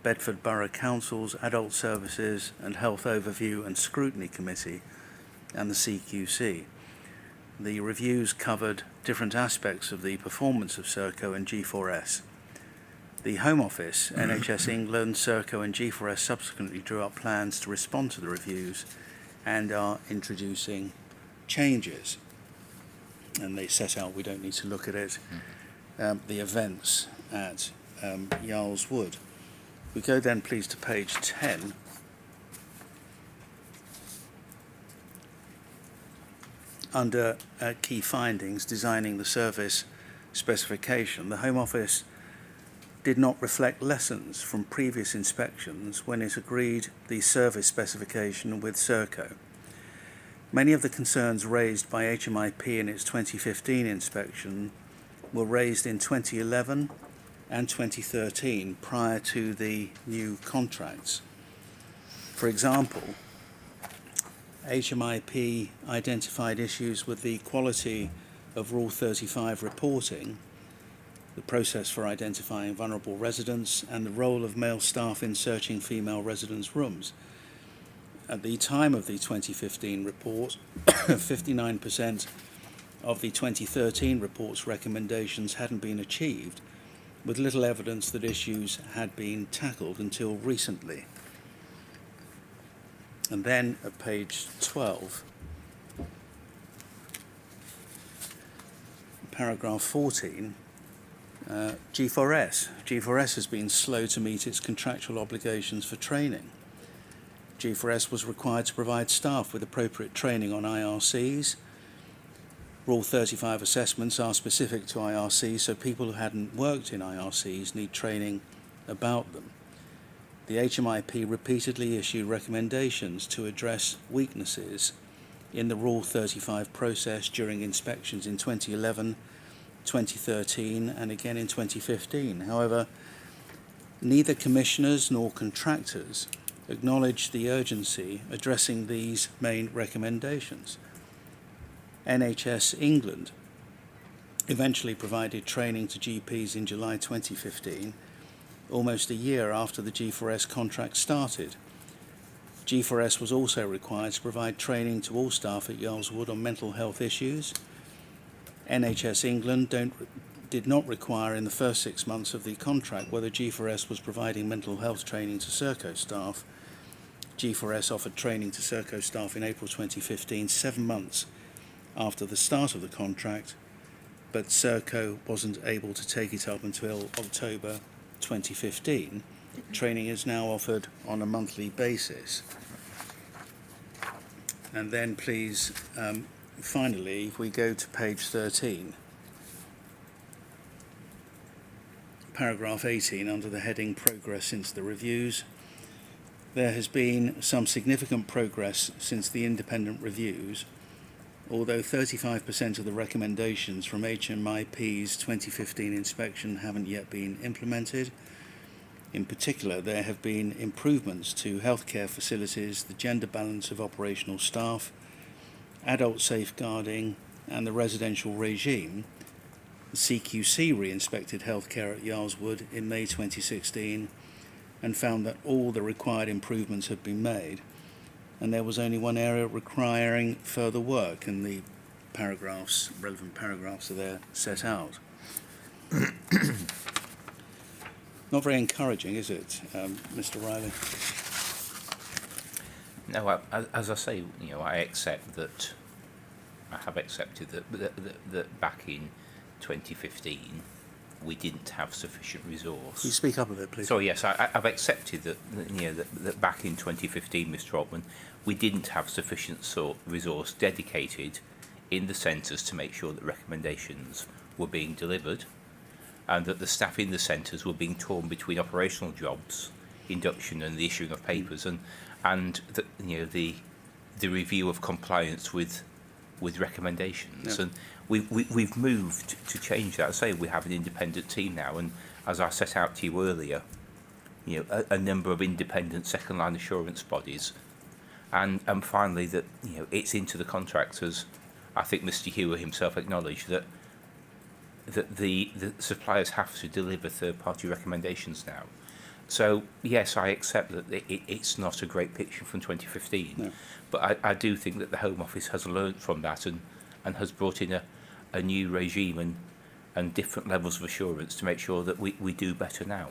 Bedford Borough Council's Adult Services and Health Overview and Scrutiny Committee, and the CQC. The reviews covered different aspects of the performance of Serco and G4S. The Home Office, NHS England, Serco and G4S subsequently drew up plans to respond to the reviews and are introducing changes. And they set out, we don't need to look at it, the events at Yarl's Wood. We go then, please, to page 10. Under key findings, designing the service specification, the Home Office did not reflect lessons from previous inspections when it agreed the service specification with Serco. Many of the concerns raised by HMIP in its 2015 inspection were raised in 2011 and 2013 prior to the new contracts. For example, HMIP identified issues with the quality of Rule 35 reporting, the process for identifying vulnerable residents, and the role of male staff in searching female residents' rooms. At the time of the 2015 report, 59% of the 2013 report's recommendations hadn't been achieved, with little evidence that issues had been tackled until recently. And then at page 12, paragraph 14, G4S. G4S has been slow to meet its contractual obligations for training. G4S was required to provide staff with appropriate training on IRCs. Rule 35 assessments are specific to IRCs, so people who hadn't worked in IRCs need training about them. The HMIP repeatedly issued recommendations to address weaknesses in the Rule 35 process during inspections in 2011, 2013, and again in 2015. However, neither commissioners nor contractors acknowledged the urgency addressing these main recommendations. NHS England eventually provided training to GPs in July 2015, almost a year after the G4S contract started. G4S was also required to provide training to all staff at Yarl's Wood on mental health issues. NHS England did not require in the first 6 months of the contract whether G4S was providing mental health training to Serco staff. G4S offered training to Serco staff in April 2015, 7 months after the start of the contract, but Serco wasn't able to take it up until October 2015. Training is now offered on a monthly basis. And then please, finally, if we go to page 13, paragraph 18 under the heading Progress since the reviews. There has been some significant progress since the independent reviews, although 35% of the recommendations from HMIP's 2015 inspection haven't yet been implemented. In particular, there have been improvements to healthcare facilities, the gender balance of operational staff, adult safeguarding, and the residential regime. The CQC re-inspected healthcare at Yarl's Wood in May 2016 and found that all the required improvements had been made, and there was only one area requiring further work, and the paragraphs, relevant paragraphs, are there set out. Not very encouraging, is it, Mr. Riley? No, as I say, I accept that. I have accepted that back in 2015 we didn't have sufficient resource. Can you speak up a bit, please? So yes, I've accepted that back in 2015, Mr. Altman, we didn't have sufficient resource dedicated in the centres to make sure that recommendations were being delivered, and that the staff in the centres were being torn between operational jobs, induction, and the issuing of papers, and the review of compliance with recommendations. Yeah. And we've moved to change that. I say we have an independent team now, and as I set out to you earlier, a number of independent second line assurance bodies, and finally that it's into the contracts, as I think Mr. Hewer himself acknowledged, that the suppliers have to deliver third party recommendations now. So yes, I accept that it's not a great picture from 2015, No. but I do think that the Home Office has learnt from that and has brought in a new regime and different levels of assurance to make sure that we do better now.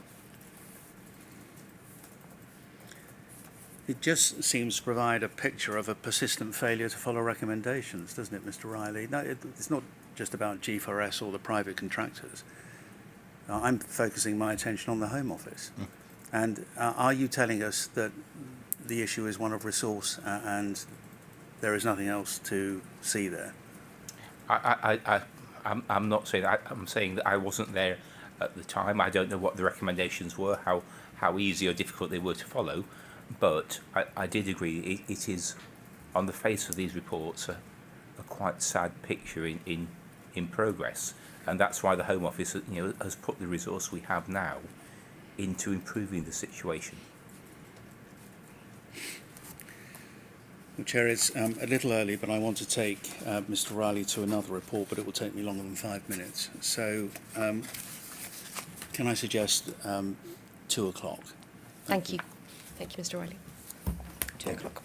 It just seems to provide a picture of a persistent failure to follow recommendations, doesn't it, Mr. Riley? No, it's not just about G4S or the private contractors. I'm focusing my attention on the Home Office. Mm. And are you telling us that the issue is one of resource and there is nothing else to see there? I'm not saying that. I'm saying that I wasn't there at the time. I don't know what the recommendations were, how easy or difficult they were to follow, but I did agree it is, on the face of these reports, a quite sad picture in in progress, and that's why the Home Office, has put the resource we have now into improving the situation. Well, Chair, it's a little early, but I want to take Mr. Riley to another report, but it will take me longer than 5 minutes. So can I suggest 2 o'clock? Thank you. Thank you, Mr. Riley. 2 o'clock.